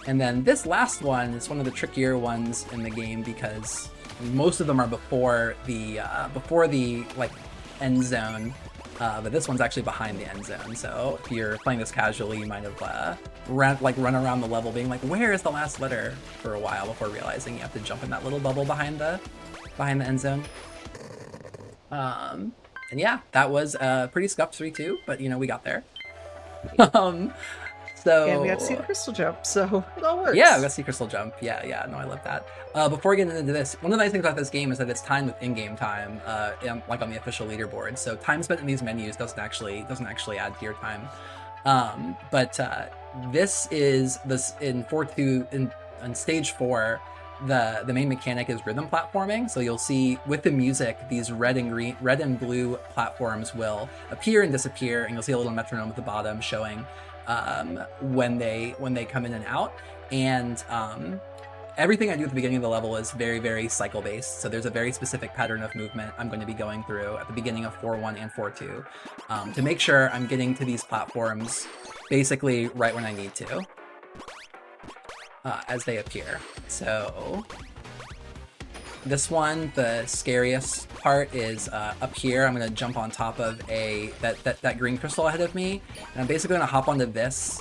And then this last one is one of the trickier ones in the game because most of them are before the like end zone, but this one's actually behind the end zone. So if you're playing this casually, you might have run around the level being like, where is the last letter, for a while before realizing you have to jump in that little bubble behind the end zone. And yeah, that was pretty scuffed 3-2, but we got there. So and we got to see the crystal jump, so it all works. Yeah, we got to see crystal jump. Yeah, no, I love that. Before getting into this, one of the nice things about this game is that it's timed with in-game time, like on the official leaderboard. So time spent in these menus doesn't actually add to your time. But this is in 4-2 in stage 4. The main mechanic is rhythm platforming. So you'll see with the music, these red and blue platforms will appear and disappear, and you'll see a little metronome at the bottom showing when they come in and out. And everything I do at the beginning of the level is very, very cycle based. So there's a very specific pattern of movement I'm going to be going through at the beginning of 4-1 and 4-2 to make sure I'm getting to these platforms basically right when I need to, as they appear. So this one, the scariest part is up here. I'm going to jump on top of that green crystal ahead of me, and I'm basically going to hop onto this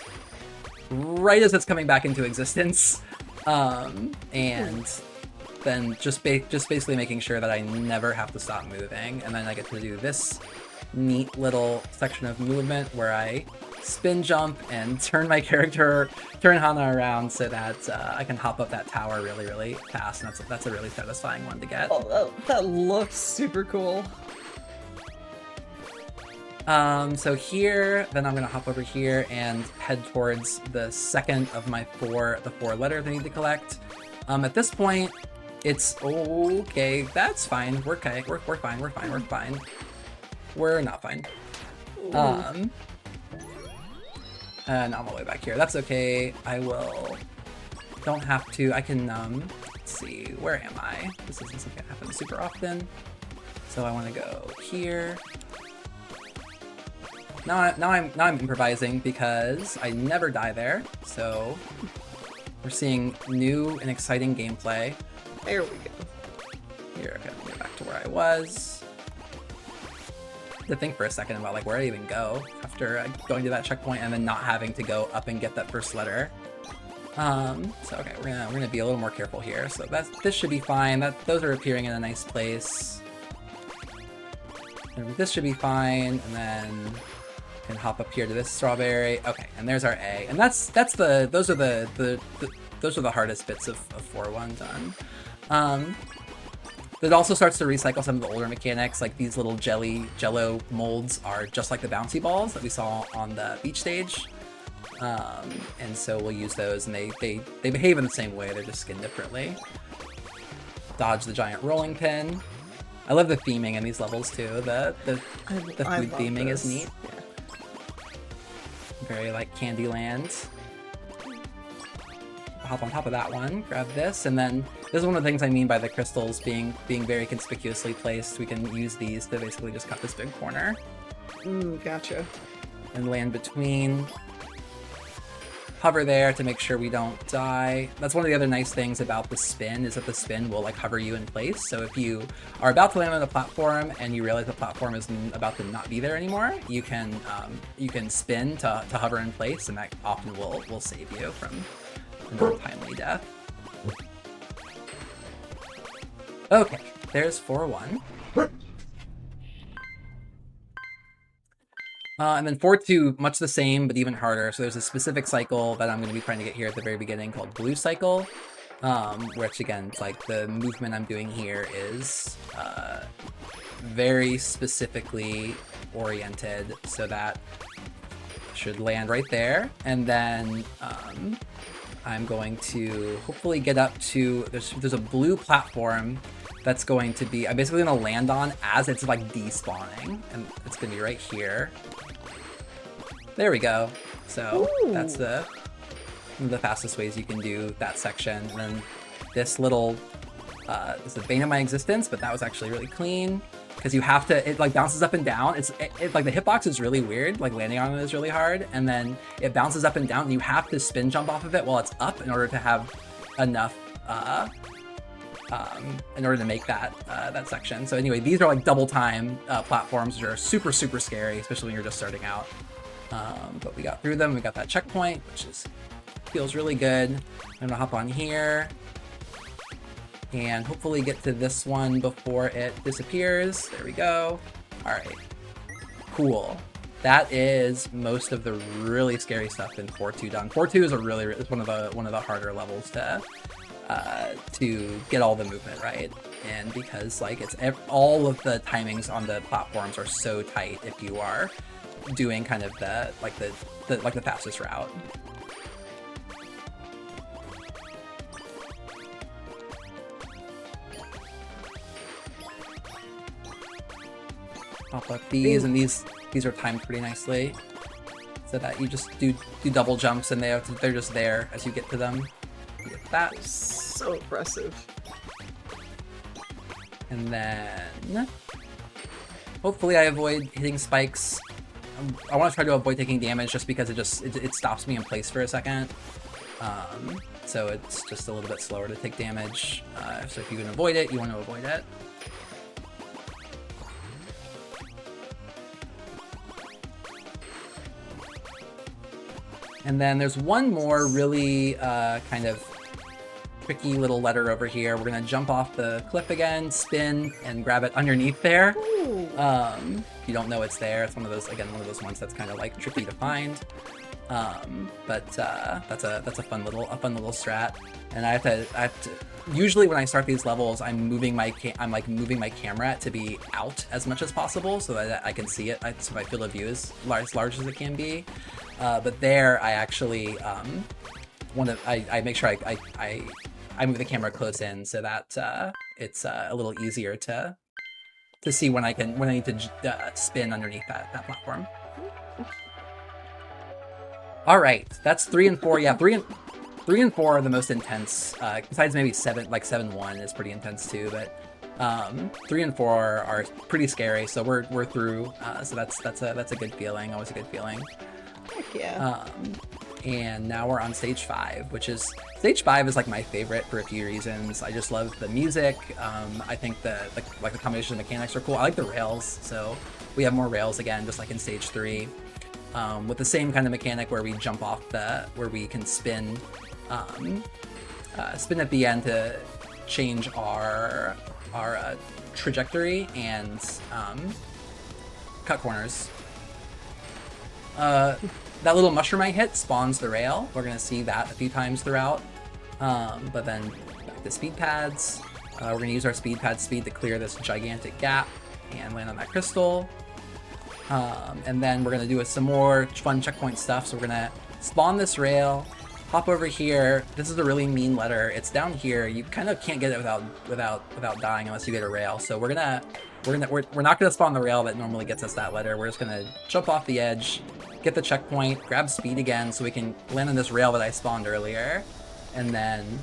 right as it's coming back into existence, and then just basically making sure that I never have to stop moving. And then I get to do this neat little section of movement where I spin jump and turn Hana around so that I can hop up that tower really, really fast, and that's a really satisfying one to get. Oh, that looks super cool. So here, then I'm gonna hop over here and head towards the second of the 4 letters I need to collect. At this point, it's okay. That's fine. We're okay. We're fine. We're fine. We're not fine. And I'm all the way back here. That's okay. Don't have to. I can, let's see, where am I? This isn't something that happens super often. So I want to go here. Now I'm improvising because I never die there. So we're seeing new and exciting gameplay. There we go. Here, I gotta go back to where I was. to think for a second about like where I even go after going to that checkpoint and then not having to go up and get that first letter. So okay, we're gonna be a little more careful here. So this should be fine. Those are appearing in a nice place. And this should be fine, and then can hop up here to this strawberry. Okay, and there's our A, and those are the hardest bits of 4-1 done. It also starts to recycle some of the older mechanics, like these little jello molds are just like the bouncy balls that we saw on the beach stage. And so we'll use those, and they behave in the same way, they're just skinned differently. Dodge the giant rolling pin. I love the theming in these levels too. The food theming is neat. Yeah. Very like Candyland. Hop on top of that one, grab this, and then this is one of the things I mean by the crystals being very conspicuously placed. We can use these to basically just cut this big corner. Gotcha. And land between. Hover there to make sure we don't die. That's one of the other nice things about the spin, is that the spin will like hover you in place. So if you are about to land on a platform and you realize the platform is about to not be there anymore, you can spin to hover in place, and that often will save you from an untimely death. Okay, there's 4-1. And then 4-2, much the same, but even harder. So there's a specific cycle that I'm going to be trying to get here at the very beginning called Blue Cycle, which again, it's like the movement I'm doing here is very specifically oriented, so that should land right there. And then I'm going to hopefully get up to, there's a blue platform that's going to be, I'm basically going to land on as it's like despawning, and it's going to be right here. There we go. So that's one of the fastest ways you can do that section. And then this little, this is the bane of my existence, but that was actually really clean, because you have to, it like bounces up and down. It's like the hitbox is really weird, like landing on it is really hard, and then it bounces up and down, and you have to spin jump off of it while it's up in order to have enough, in order to make that that section. So anyway, these are like double time platforms that are super, super scary, especially when you're just starting out. But we got through them. We got that checkpoint, which feels really good. I'm gonna hop on here and hopefully get to this one before it disappears. There we go. All right, cool. That is most of the really scary stuff in 4-2 done. 4-2 is one of the harder levels to get all the movement right, and because like all of the timings on the platforms are so tight if you are doing kind of the fastest route. Pop up these, and these are timed pretty nicely, so that you just do double jumps, and they're just there as you get to them. Get that. So impressive. And then hopefully I avoid hitting spikes. I want to try to avoid taking damage, just because it stops me in place for a second. So it's just a little bit slower to take damage. So if you can avoid it, you want to avoid it. And then there's one more really kind of tricky little letter over here. We're gonna jump off the cliff again, spin, and grab it underneath there. You don't know it's there. It's one of those ones that's kind of like tricky to find. But that's a fun little strat. And I have to. Usually when I start these levels, I'm moving my camera to be out as much as possible, so that I can see it. So my field of view is large as it can be. But there, I actually I make sure I move the camera close in, so that it's a little easier to see when I need to spin underneath that platform. All right, that's 3 and 4. Yeah, 3 and 4 are the most intense. Besides maybe 7-1 is pretty intense too, but 3 and 4 are pretty scary. So we're through. So that's a good feeling. Always a good feeling. Heck yeah. And now we're on stage 5, which is stage 5 is like my favorite for a few reasons. I just love the music. I think the combination of mechanics are cool. I like the rails, so we have more rails again, just like in stage 3, with the same kind of mechanic where we jump off where we can spin, spin at the end to change our trajectory and cut corners. That little mushroom I hit spawns the rail. We're gonna see that a few times throughout. But then back to speed pads. We're gonna use our speed pad speed to clear this gigantic gap and land on that crystal. And then we're gonna do some more fun checkpoint stuff. So we're gonna spawn this rail, hop over here. This is a really mean letter. It's down here. You kind of can't get it without dying unless you get a rail. So we're not gonna spawn the rail that normally gets us that letter. We're just gonna jump off the edge, get the checkpoint, grab speed again so we can land on this rail that I spawned earlier. And then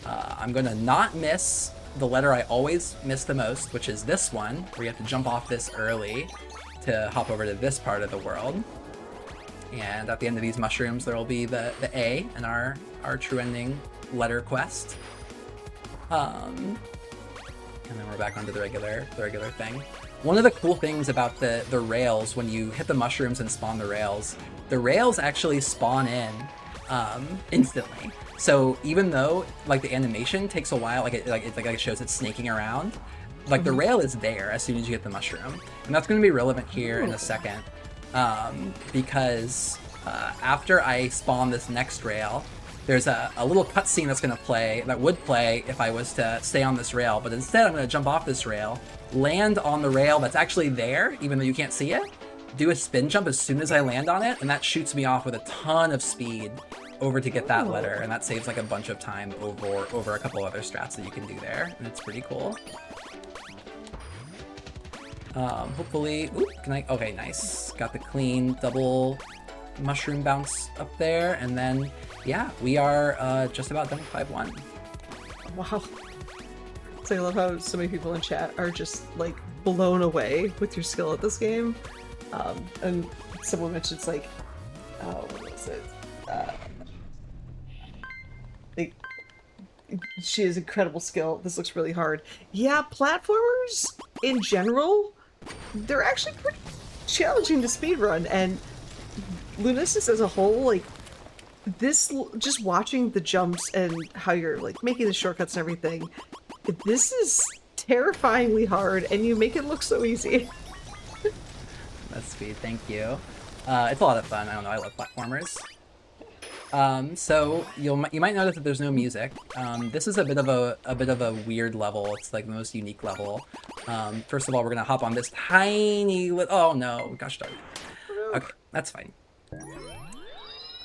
I'm gonna not miss the letter I always miss the most, which is this one, where you have to jump off this early to hop over to this part of the world. And at the end of these mushrooms, there will be the A in our true ending letter quest. And then we're back onto the regular thing. One of the cool things about the rails, when you hit the mushrooms and spawn the rails actually spawn in instantly. So even though like the animation takes a while, like it shows it snaking around, like the rail is there as soon as you hit the mushroom, and that's going to be relevant here in a second, because after I spawn this next rail, there's a little cutscene that's going to play, that would play if I was to stay on this rail, but instead I'm going to jump off this rail, land on the rail that's actually there, even though you can't see it, do a spin jump as soon as I land on it, and that shoots me off with a ton of speed over to get that letter, and that saves like a bunch of time over a couple other strats that you can do there, and it's pretty cool. Hopefully, okay, nice. Got the clean double mushroom bounce up there, and then, yeah, we are just about done with 5-1. Wow. So I love how so many people in chat are just like blown away with your skill at this game. And someone mentioned it's like, what was it? Like, she has incredible skill. This looks really hard. Yeah, platformers in general, they're actually pretty challenging to speedrun, and Lunistice as a whole, like, this, just watching the jumps and how you're like making the shortcuts and everything, this is terrifyingly hard, and you make it look so easy. That's sweet, thank you. It's a lot of fun. I don't know, I love platformers. So you might notice that there's no music. This is a bit of a weird level. It's like the most unique level. First of all, we're gonna hop on this tiny oh no, gosh darn it. Okay, that's fine. We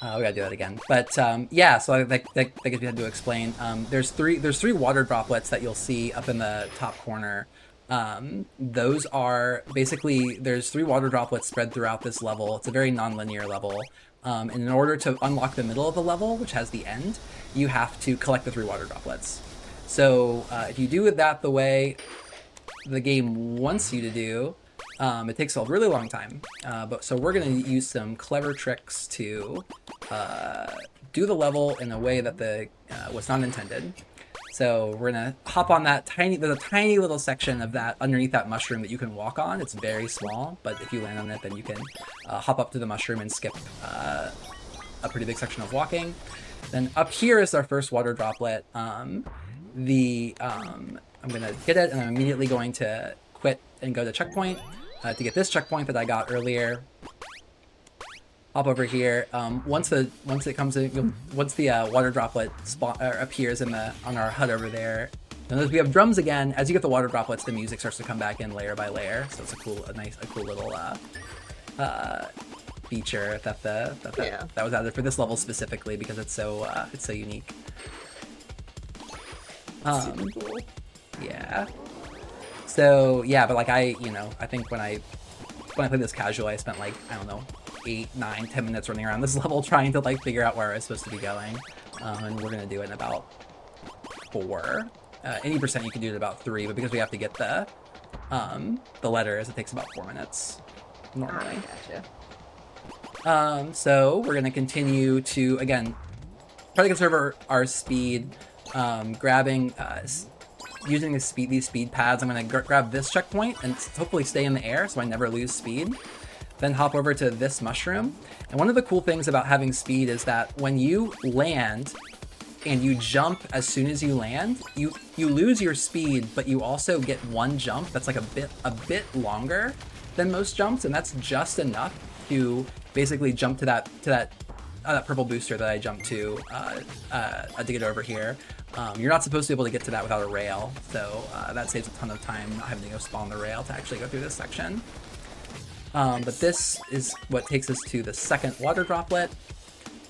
gotta do that again. But yeah, so I guess we had to explain. There's three water droplets that you'll see up in the top corner. Those are basically, there's 3 water droplets spread throughout this level. It's a very non-linear level. And in order to unlock the middle of the level, which has the end, you have to collect the 3 water droplets. So if you do that the way the game wants you to do, it takes a really long time. So we're going to use some clever tricks to do the level in a way that was not intended. So we're gonna hop on that there's a tiny little section of that underneath that mushroom that you can walk on. It's very small, but if you land on it, then you can hop up to the mushroom and skip a pretty big section of walking. Then up here is our first water droplet. I'm gonna get it, and I'm immediately going to quit and go to checkpoint to get this checkpoint that I got earlier. Hop over here. Once it comes in, once the water droplet appears on our HUD over there, notice we have drums again. As you get the water droplets, the music starts to come back in layer by layer. So it's a cool little feature that was added for this level specifically because it's so unique. Super cool. Yeah. So yeah, but like I think when I played this casually, I spent like, I don't know, 8, 9, 10 minutes running around this level trying to like figure out where I was supposed to be going. And we're gonna do it in about 4. 80% you can do it in about 3, but because we have to get the letters, it takes about 4 minutes normally. Gotcha. So we're gonna continue to, again, try to conserve our speed, grabbing using these speed pads, I'm going to grab this checkpoint and hopefully stay in the air so I never lose speed. Then hop over to this mushroom. And one of the cool things about having speed is that when you land and you jump as soon as you land, you lose your speed, but you also get one jump that's like a bit longer than most jumps, and that's just enough to basically jump to that purple booster that I jumped to get over here. You're not supposed to be able to get to that without a rail, so that saves a ton of time not having to go spawn the rail to actually go through this section. But this is what takes us to the second water droplet.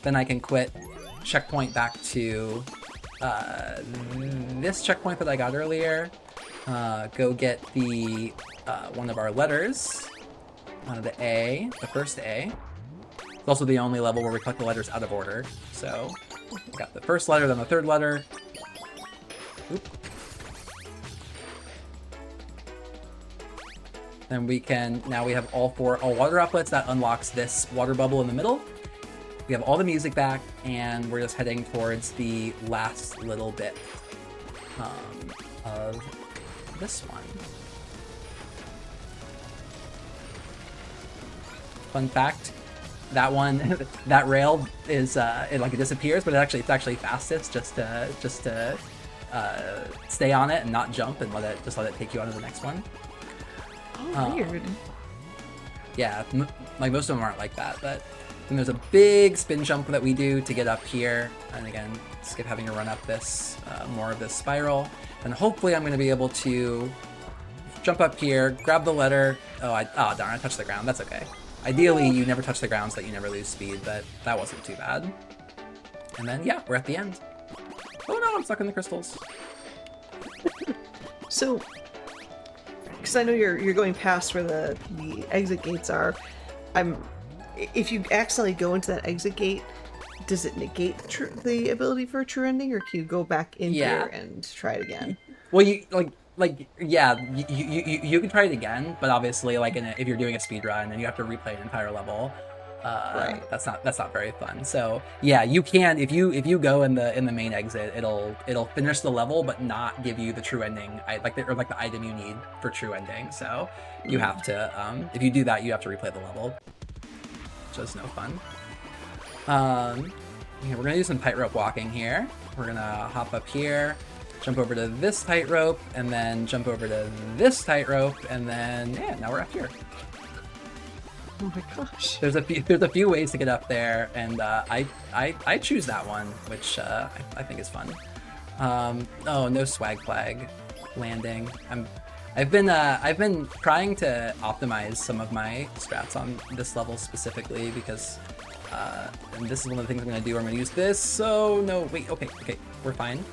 Then I can quit, checkpoint back to this checkpoint that I got earlier, go get the one of our letters, the first A. It's also the only level where we collect the letters out of order. So we got the first letter, then the third letter. Oop. Then now we have all water droplets. That unlocks this water bubble in the middle. We have all the music back, and we're just heading towards the last little bit of this one. Fun fact, that one, that rail is it disappears, but it's actually fastest just to stay on it and not jump and let it take you on to the next one. Oh, weird. Yeah, like most of them aren't like that, but then there's a big spin jump that we do to get up here, and again, skip having to run up this more of this spiral. And hopefully I'm going to be able to jump up here, grab the letter. Oh darn, I touched the ground. That's okay. Ideally, you never touch the ground so that you never lose speed, but that wasn't too bad. And then, yeah, we're at the end. Oh no, I'm stuck in the crystals. So, because I know you're going past where the exit gates are, if you accidentally go into that exit gate, does it negate the ability for a true ending, or can you go back in here and try it again? Well, you you can try it again, but obviously, if you're doing a speed run and you have to replay an entire level, right. that's not very fun. So yeah, you can if you go in the main exit, it'll finish the level but not give you the true ending, the item you need for true ending. So you have to if you do that, you have to replay the level. Just no fun. Yeah, we're gonna do some tightrope walking here. We're gonna hop up here, jump over to this tightrope, and then jump over to this tightrope, and then yeah, now we're up here. Oh my gosh. There's a few ways to get up there, and I choose that one, which I think is fun. Oh, no swag flag landing. I've been trying to optimize some of my strats on this level specifically because and this is one of the things I'm gonna do. I'm gonna use this. So no, wait, okay, we're fine.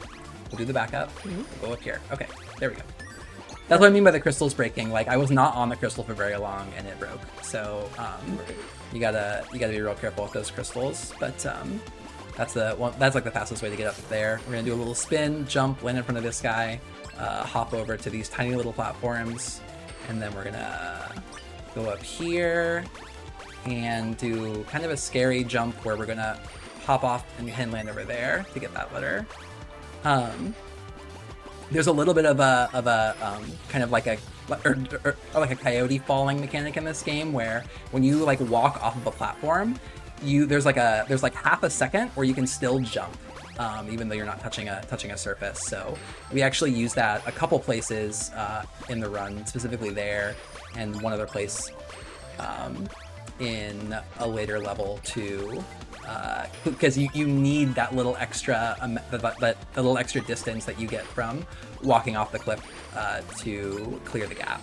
We'll do the backup. We'll go up here. Okay, there we go. That's what I mean by the crystals breaking. Like, I was not on the crystal for very long and it broke. So you gotta be real careful with those crystals. But that's like the fastest way to get up there. We're gonna do a little spin, jump, land in front of this guy, hop over to these tiny little platforms, and then we're gonna go up here and do kind of a scary jump where we're gonna hop off and land over there to get that letter. There's a little bit of a kind of like a coyote falling mechanic in this game where when you like walk off of a platform, there's like half a second where you can still jump, even though you're not touching a surface. So we actually use that a couple places in the run, specifically there, and one other place in a later level to because you need that little extra that little extra distance that you get from walking off the cliff to clear the gap.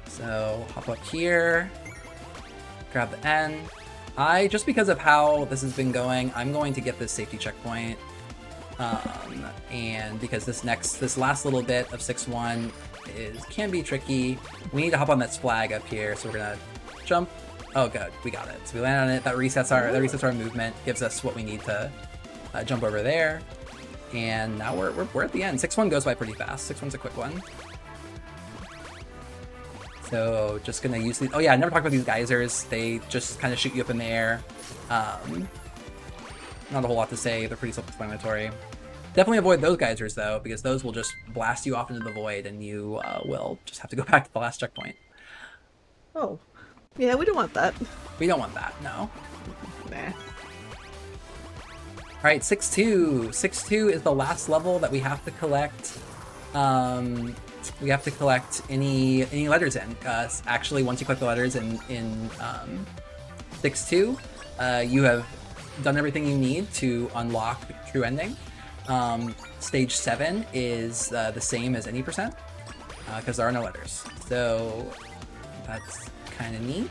So hop up here, grab the N. Just because of how this has been going, I'm going to get this safety checkpoint, and because this last little bit of 6-1 can be tricky. We need to hop on this flag up here, so we're gonna jump. Oh good, we got it. So we land on it. That resets our movement, gives us what we need to jump over there. And now we're at the end. 6-1 goes by pretty fast. 6-1's a quick one. So just gonna use these. Oh yeah, I never talked about these geysers. They just kind of shoot you up in the air. not a whole lot to say. They're pretty self-explanatory. Definitely avoid those geysers though, because those will just blast you off into the void, and you will just have to go back to the last checkpoint. Oh. Yeah, we don't want that. We don't want that, no. Nah. All right, 6-2. 6-2 is the last level that we have to collect. We have to collect any letters in. Actually, once you collect the letters in 6-2, you have done everything you need to unlock the true ending. Stage 7 is the same as any percent, because there are no letters. So that's kind of neat.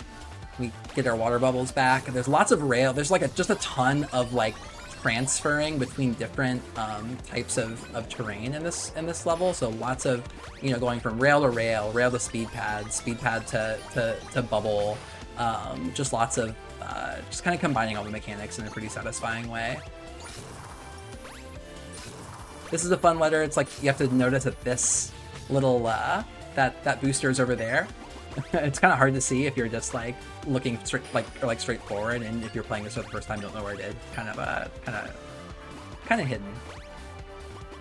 We get our water bubbles back. There's lots of rail. There's like just a ton of like transferring between different types of terrain in this level. So lots of, you know, going from rail to rail, rail to speed pad to bubble. Just lots of just kind of combining all the mechanics in a pretty satisfying way. This is a fun letter. It's like you have to notice that this little that booster is over there. It's kind of hard to see if you're just like looking straight forward, and if you're playing this for the first time, don't know where it is. Kind of hidden.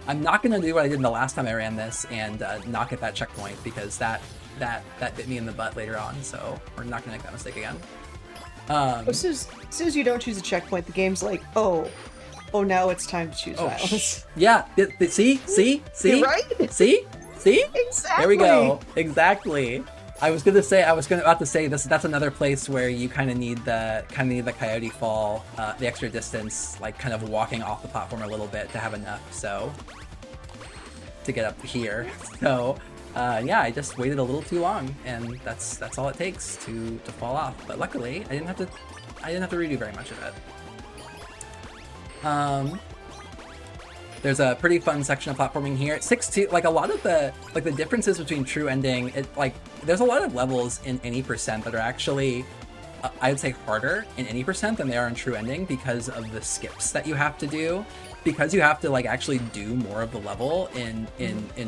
I'm not gonna do what I did the last time I ran this and not get that checkpoint, because that bit me in the butt later on. So we're not gonna make that mistake again. As soon as you don't choose a checkpoint, the game's like, oh, now it's time to choose violence. Yeah. See, You're right. see. Exactly. There we go. Exactly. I was about to say that's another place where you kind of need the coyote fall, the extra distance, like kind of walking off the platform a little bit to have enough, so to get up here. So yeah, I just waited a little too long, and that's all it takes to fall off. But luckily, I didn't have to redo very much of it. There's a pretty fun section of platforming here. 6-2, like a lot of the differences between true ending, there's a lot of levels in any percent that are actually, I would say, harder in any percent than they are in true ending, because of the skips that you have to do. Because you have to like actually do more of the level in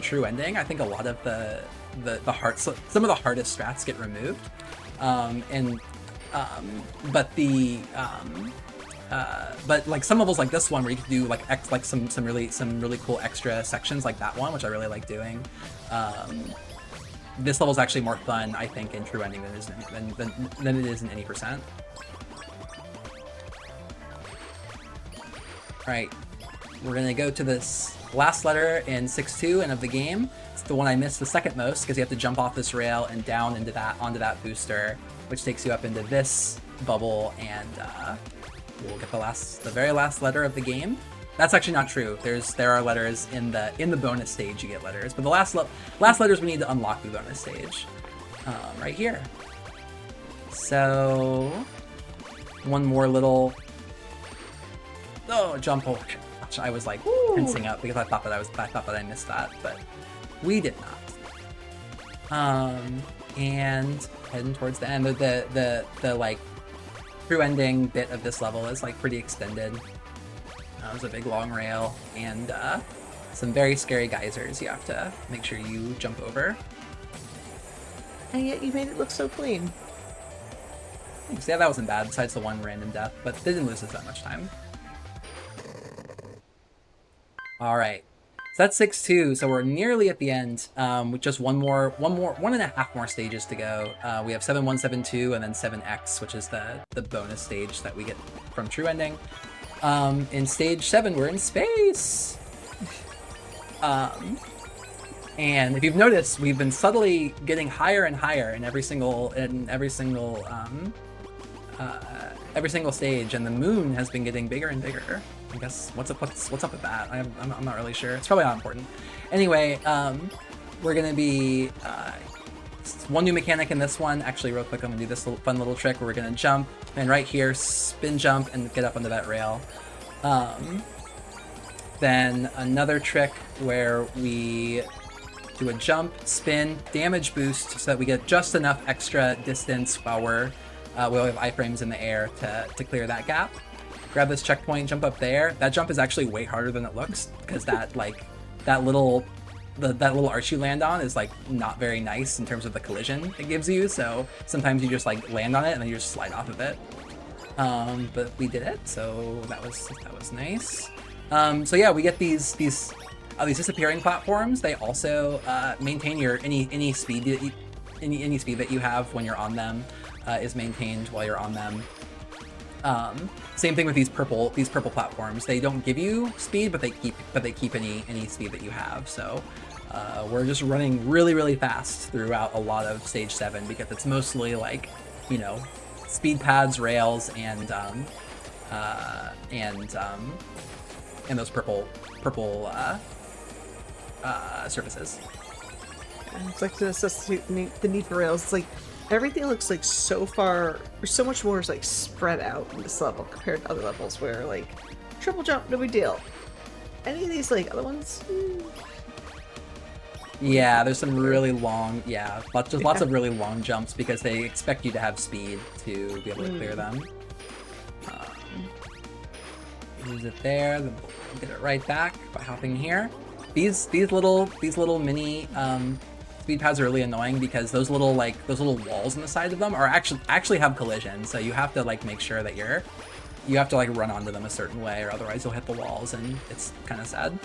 true ending. I think a lot of some of the hardest strats get removed, but like some levels like this one where you can do like some really cool extra sections like that one, which I really like doing. This level is actually more fun, I think, in true ending than it is in any percent. All right, we're gonna go to this last letter in 6-2 and of the game. It's the one I missed the second most, because you have to jump off this rail and down onto that booster, which takes you up into this bubble, and we'll get the very last letter of the game. That's actually not true. There are letters in the bonus stage. You get letters, but the last letters we need to unlock the bonus stage, right here. So one more little jump. Oh gosh, I was like tensing up because I thought that I missed that, but we did not. And heading towards the end of the like true ending bit of this level is like pretty extended. There's a big long rail and some very scary geysers you have to make sure you jump over. And yet you made it look so clean. Thanks. Yeah, that wasn't bad, besides the one random death, but they didn't lose us that much time. All right, so that's 6-2. So we're nearly at the end, with just one and a half more stages to go. We have 7-1, 7-2, and then 7X, which is the bonus stage that we get from true ending. In stage 7, we're in space. And if you've noticed, we've been subtly getting higher and higher in every single stage, and the moon has been getting bigger and bigger. I guess what's up with that? I'm not really sure. It's probably not important. Anyway, we're gonna be one new mechanic in this one. Actually, real quick, I'm gonna do this fun little trick where we're gonna jump, and right here, spin jump and get up onto that rail. Then another trick where we do a jump, spin, damage boost, so that we get just enough extra distance while we have iframes in the air to clear that gap. Grab this checkpoint, jump up there. That jump is actually way harder than it looks, because that little arch you land on is like not very nice in terms of the collision it gives you. So sometimes you just like land on it and then you just slide off of it. but we did it, so that was nice. So yeah, we get these disappearing platforms. They also maintain your any speed any speed that you have when you're on them is maintained while you're on them. Same thing with these purple platforms. They don't give you speed, but they keep any speed that you have. So we're just running really fast throughout a lot of stage 7 because it's mostly like, you know, speed pads, rails, and those purple surfaces. And it's like the necessity, the need for rails. It's like everything looks like so much more is like spread out in this level compared to other levels where like triple jump, no big deal. Any of these like other ones? Yeah, there's some really long, lots of really long jumps because they expect you to have speed to be able to clear them. Use it there, then we'll get it right back by hopping here. These little mini speed pads are really annoying because those little walls on the side of them are actually have collision, so you have to like make sure that you have to like run onto them a certain way, or otherwise you'll hit the walls, and it's kind of sad.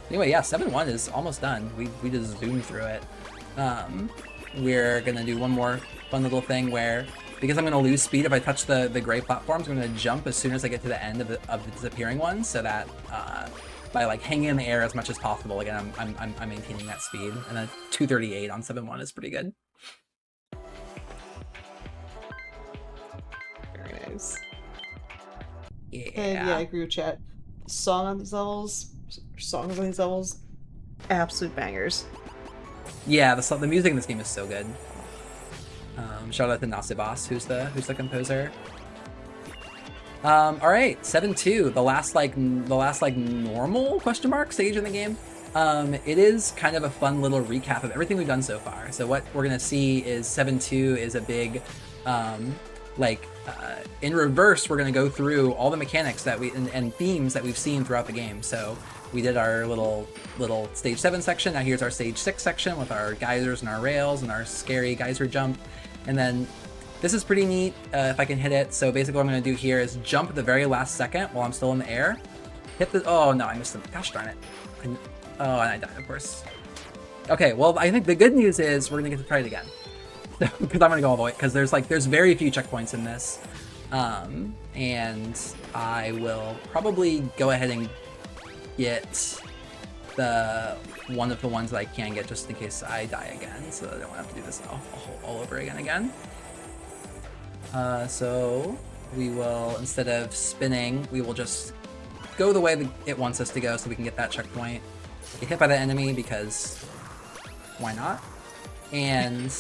Anyway, yeah, 7-1 is almost done. We just zoomed through it. We're gonna do one more fun little thing where, because I'm gonna lose speed if I touch the gray platforms, I'm gonna jump as soon as I get to the end of the disappearing ones, so that by like hanging in the air as much as possible, again, I'm maintaining that speed. And then 238 on 7-1 is pretty good. Very nice. Yeah. And yeah, I agree with chat. Songs on these levels, absolute bangers. Yeah, the music in this game is so good. Shout out to Nasibas, who's the composer. All right, 7-2, the last normal question mark stage in the game. It is kind of a fun little recap of everything we've done so far. So what we're gonna see is 7-2 is a big, in reverse, we're gonna go through all the mechanics that and themes that we've seen throughout the game. So we did our little stage 7 section. Now here's our stage 6 section with our geysers and our rails and our scary geyser jump. And then this is pretty neat if I can hit it. So basically what I'm going to do here is jump at the very last second while I'm still in the air. Hit the... Oh, no, I missed them. Gosh darn it. And I died, of course. Okay, well, I think the good news is we're going to get to try it again. Because I'm going to go all the way. Because there's very few checkpoints in this. And I will probably go ahead and get one of the ones that I can get just in case I die again, so I don't have to do this all over again. So we will, instead of spinning, we will just go the way that it wants us to go so we can get that checkpoint. Get hit by the enemy because why not? And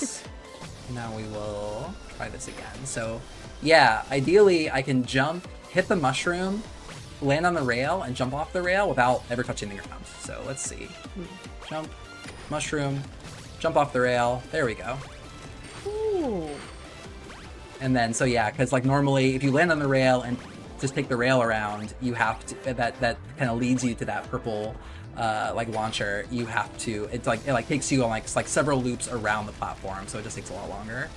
now we will try this again. So yeah, ideally I can jump, hit the mushroom, land on the rail, and jump off the rail without ever touching the ground. So let's see. Jump, mushroom, jump off the rail. There we go. Ooh. And then, so yeah, because like normally if you land on the rail and just take the rail around, you have to, that kind of leads you to that purple like launcher. You have to, it takes you on like several loops around the platform, so it just takes a lot longer.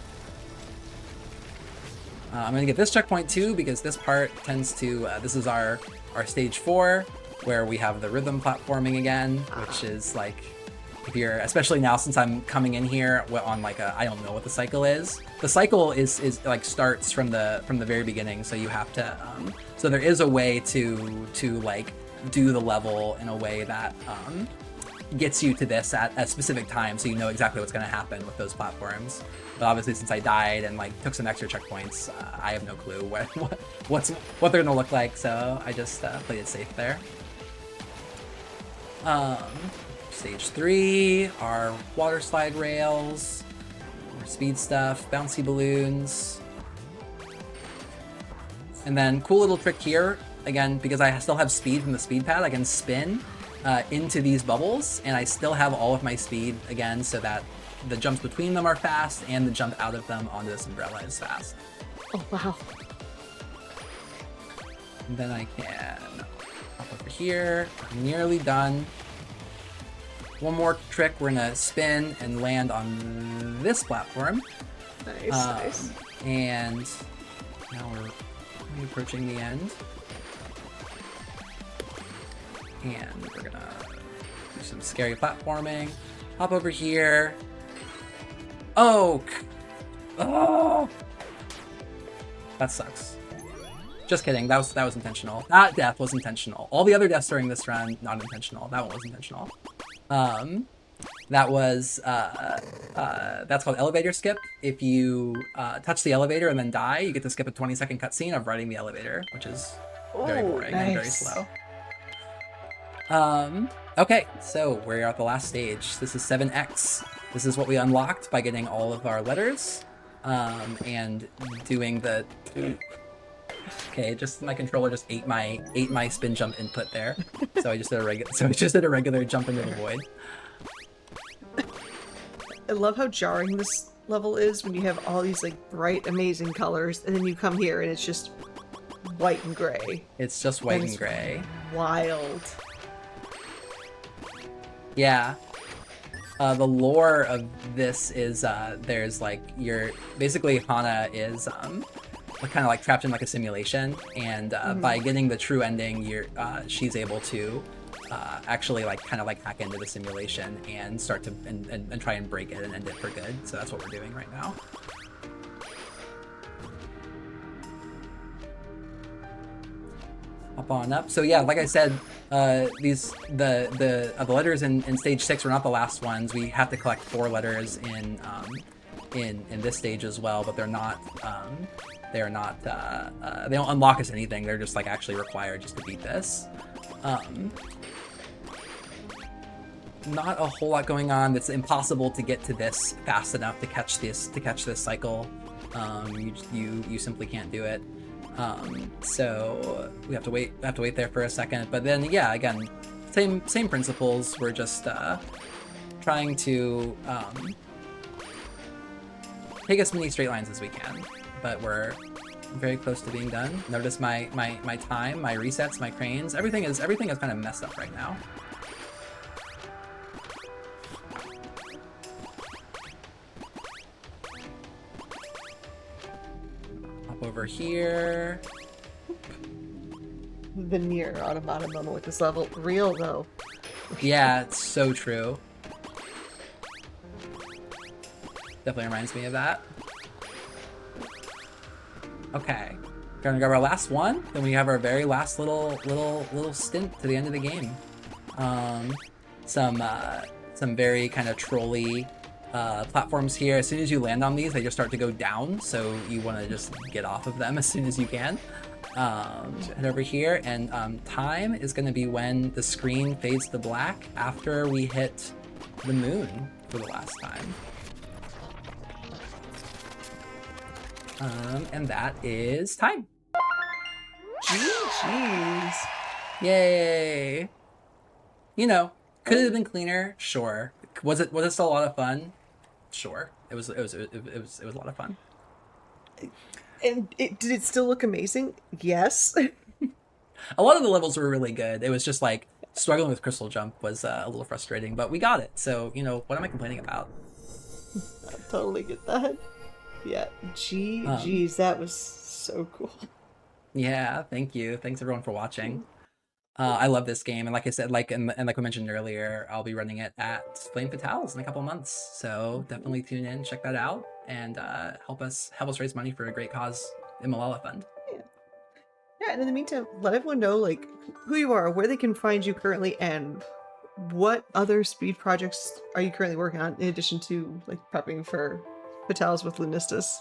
I'm gonna get this checkpoint too because this part tends to, this is our stage 4 where we have the rhythm platforming again, which is like, if you're, especially now since I'm coming in here on like I don't know what the cycle is. The cycle is like starts from the very beginning, so you have to, so there is a way to like do the level in a way that gets you to this at a specific time, so you know exactly what's going to happen with those platforms. But obviously, since I died and like took some extra checkpoints, I have no clue what they're going to look like. So I just played it safe there. Stage 3, our water slide rails, our speed stuff, bouncy balloons, and then cool little trick here. Again, because I still have speed from the speed pad, I can spin into these bubbles, and I still have all of my speed again, so that the jumps between them are fast, and the jump out of them onto this umbrella is fast. Oh, wow. And then I can hop over here. Nearly done. One more trick. We're gonna spin and land on this platform. Nice. And now we're approaching the end. And we're gonna do some scary platforming. Hop over here. Oh! Oh! That sucks. Just kidding. That was intentional. That death was intentional. All the other deaths during this run, not intentional. That one was intentional. That was that's called elevator skip. If you touch the elevator and then die, you get to skip a 20-second cutscene of riding the elevator, which is very boring and very slow. Okay, so we're at the last stage. This is 7X. This is what we unlocked by getting all of our letters, and doing the. Okay, just my controller just ate my spin jump input there, so I just did a regular jump into the void. I love how jarring this level is when you have all these like bright, amazing colors, and then you come here and it's just white and gray. It's just white and gray. Wild. Yeah. The lore of this is there's like basically Hana is kind of like trapped in like a simulation, and by getting the true ending, she's able to actually like kind of like hack into the simulation and start to and try and break it and end it for good. So that's what we're doing right now. Hop on up. So yeah, like I said, the letters in stage 6 were not the last ones. We have to collect 4 letters in this stage as well, but they're not they don't unlock us anything. They're just like actually required just to beat this. Not a whole lot going on. It's impossible to get to this fast enough to catch this cycle. You simply can't do it. So we have to wait there for a second. But then yeah, again, same principles. We're just trying to take as many straight lines as we can. But we're very close to being done. Notice my time, my resets, my cranes, everything is kind of messed up right now. Hop over here. The near automata moment with this level. Real though. Yeah, it's so true. Definitely reminds me of that. Okay, we're gonna grab our last one, then we have our very last little stint to the end of the game. Some very kind of trolly platforms here. As soon as you land on these, they just start to go down, so you want to just get off of them as soon as you can. Head over here, and time is going to be when the screen fades to black after we hit the moon for the last time. And that is time. Jeez. Yay! You know, could it have been cleaner? Sure. Was it still a lot of fun? Sure. It was a lot of fun. And did it still look amazing? Yes. A lot of the levels were really good. It was just like struggling with Crystal Jump was a little frustrating, but we got it. So, you know, what am I complaining about? I totally get that. Yeah. Geez, that was so cool. Yeah, thank you. Thanks everyone for watching. I love this game, and like I said, like like we mentioned earlier, I'll be running it at Flame Fatales in a couple months. So definitely tune in, check that out, and help us raise money for a great cause in Malala Fund. Yeah, and in the meantime, let everyone know like who you are, where they can find you currently, and what other speed projects are you currently working on in addition to like prepping for Fatales with Lunistice.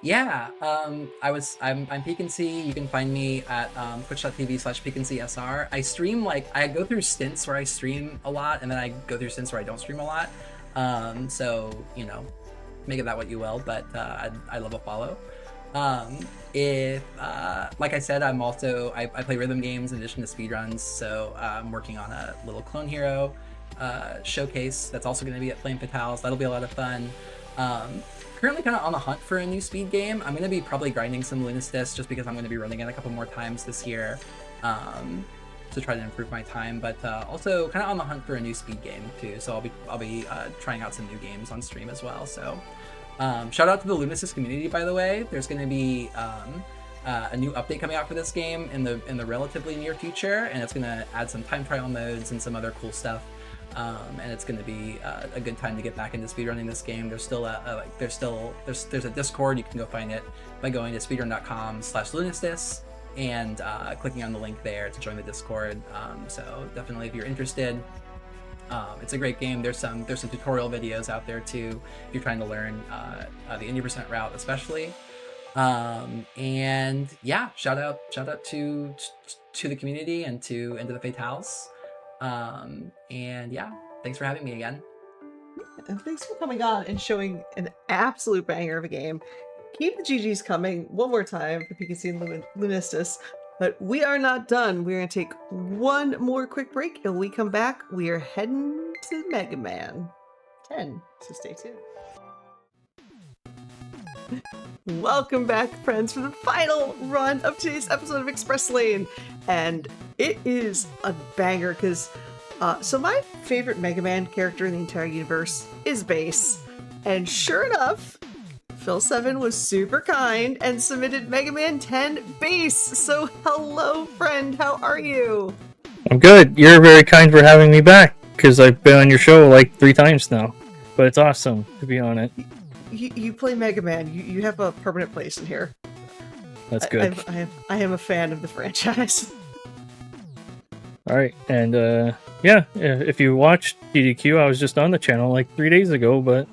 Yeah, I'm PeekandC. You can find me at twitch.tv/PeekandCSR. I stream I go through stints where I stream a lot, and then I go through stints where I don't stream a lot. So you know, make it that what you will. But I love a follow. Like I said, I'm also I play rhythm games in addition to speedruns. So I'm working on a little Clone Hero showcase that's also going to be at Flame Fatales. That'll be a lot of fun. Currently kind of on the hunt for a new speed game. I'm going to be probably grinding some Lunistice just because I'm going to be running it a couple more times this year to try to improve my time, but also kind of on the hunt for a new speed game too. So I'll be trying out some new games on stream as well. So Shout out to the Lunistice community, by the way. There's going to be a new update coming out for this game in the relatively near future, and it's going to add some time trial modes and some other cool stuff. And it's going to be a good time to get back into speedrunning this game. There's still there's a Discord. You can go find it by going to speedrun.com/Lunistice and clicking on the link there to join the Discord. So definitely, if you're interested, it's a great game. There's some tutorial videos out there too if you're trying to learn the 80% route, especially. And yeah, shout out to the community and to the Fatales. And yeah, thanks for having me again. And thanks for coming on and showing an absolute banger of a game. Keep the GGs coming one more time for PKC and Lunistice. But we are not done. We're going to take one more quick break. And when we come back, we are heading to Mega Man 10. So stay tuned. Welcome back, friends, for the final run of today's episode of Express Lane. And it is a banger because, so my favorite Mega Man character in the entire universe is Bass. And sure enough, Phil7 was super kind and submitted Mega Man 10 Bass. So hello, friend, how are you? I'm good. You're very kind for having me back, because I've been on your show like 3 times now. But it's awesome to be on it. You play Mega Man. You have a permanent place in here. That's good. I am a fan of the franchise. All right, and yeah, if you watched GDQ, I was just on the channel like 3 days ago, but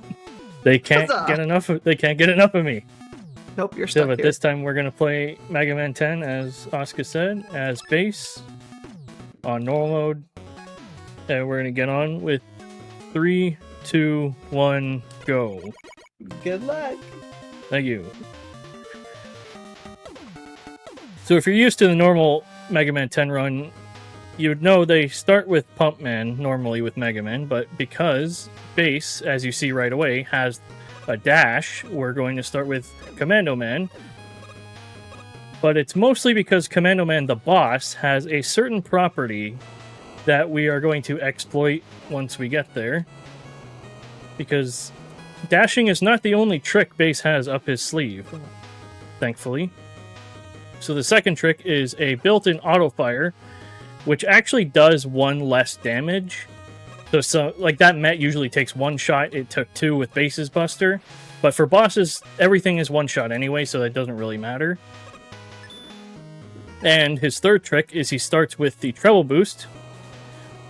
they can't Huzzah! get enough. They can't get enough of me. Nope, you're So, stuck but here. this time we're gonna play Mega Man 10 as Asuka said, as Bass on normal mode, and we're gonna get on with 3, 2, 1, go. Good luck. Thank you. So if you're used to the normal Mega Man 10 run, you would know they start with Pump Man normally with Mega Man, but because Bass, as you see right away, has a dash, we're going to start with Commando Man. But it's mostly because Commando Man, the boss, has a certain property that we are going to exploit once we get there. Because dashing is not the only trick Bass has up his sleeve, thankfully. So the second trick is a built-in auto-fire, which actually does 1 less damage. So like that Met usually takes 1 shot, it took 2 with Bass's Buster. But for bosses, everything is 1 shot anyway, so that doesn't really matter. And his third trick is he starts with the treble boost.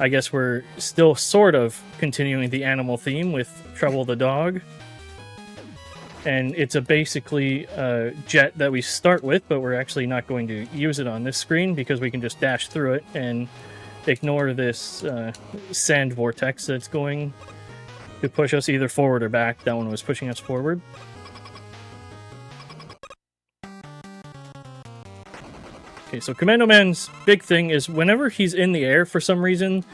I guess we're still sort of continuing the animal theme with Treble the dog. And it's basically a jet that we start with, but we're actually not going to use it on this screen because we can just dash through it and ignore this sand vortex that's going to push us either forward or back. That one was pushing us forward. Okay, so Commando Man's big thing is whenever he's in the air for some reason,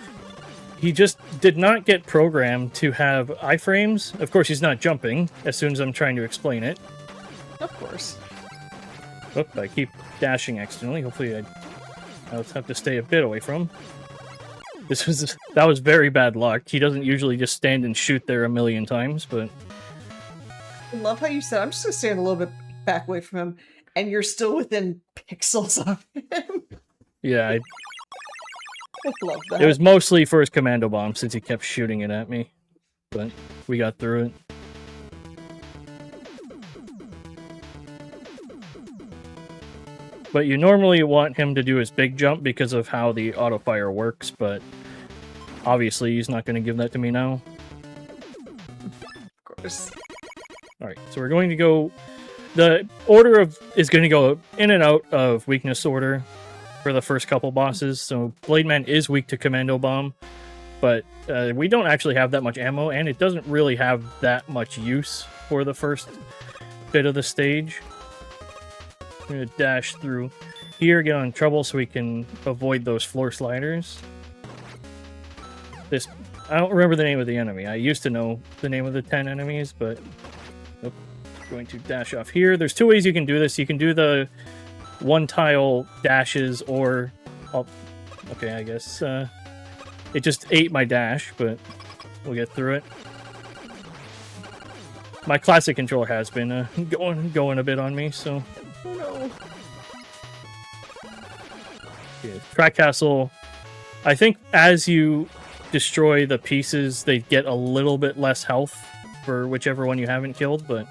he just did not get programmed to have iframes. Of course, he's not jumping as soon as I'm trying to explain it. Of course. Oop, I keep dashing accidentally. Hopefully I'll have to stay a bit away from. That was very bad luck. He doesn't usually just stand and shoot there a million times, but... I love how you said, I'm just going to stand a little bit back away from him, and you're still within pixels of him. Yeah, I love that. it was mostly for his commando bomb since he kept shooting it at me. But we got through it. But you normally want him to do his big jump because of how the auto fire works, but obviously he's not going to give that to me now. Of course. Alright, so we're going to go... The order is going to go in and out of weakness order for the first couple bosses. So Blade Man is weak to Commando Bomb, but we don't actually have that much ammo, and it doesn't really have that much use for the first bit of the stage. I'm going to dash through here, get on trouble so we can avoid those floor sliders. I don't remember the name of the enemy. I used to know the name of the 10 enemies, but... Nope. Going to dash off here. There's 2 ways you can do this. You can do the 1-tile dashes, or... okay, I guess it just ate my dash, but we'll get through it. My classic controller has been going a bit on me, so. Oh no. Yeah, Track Castle, I think as you destroy the pieces, they get a little bit less health for whichever one you haven't killed, but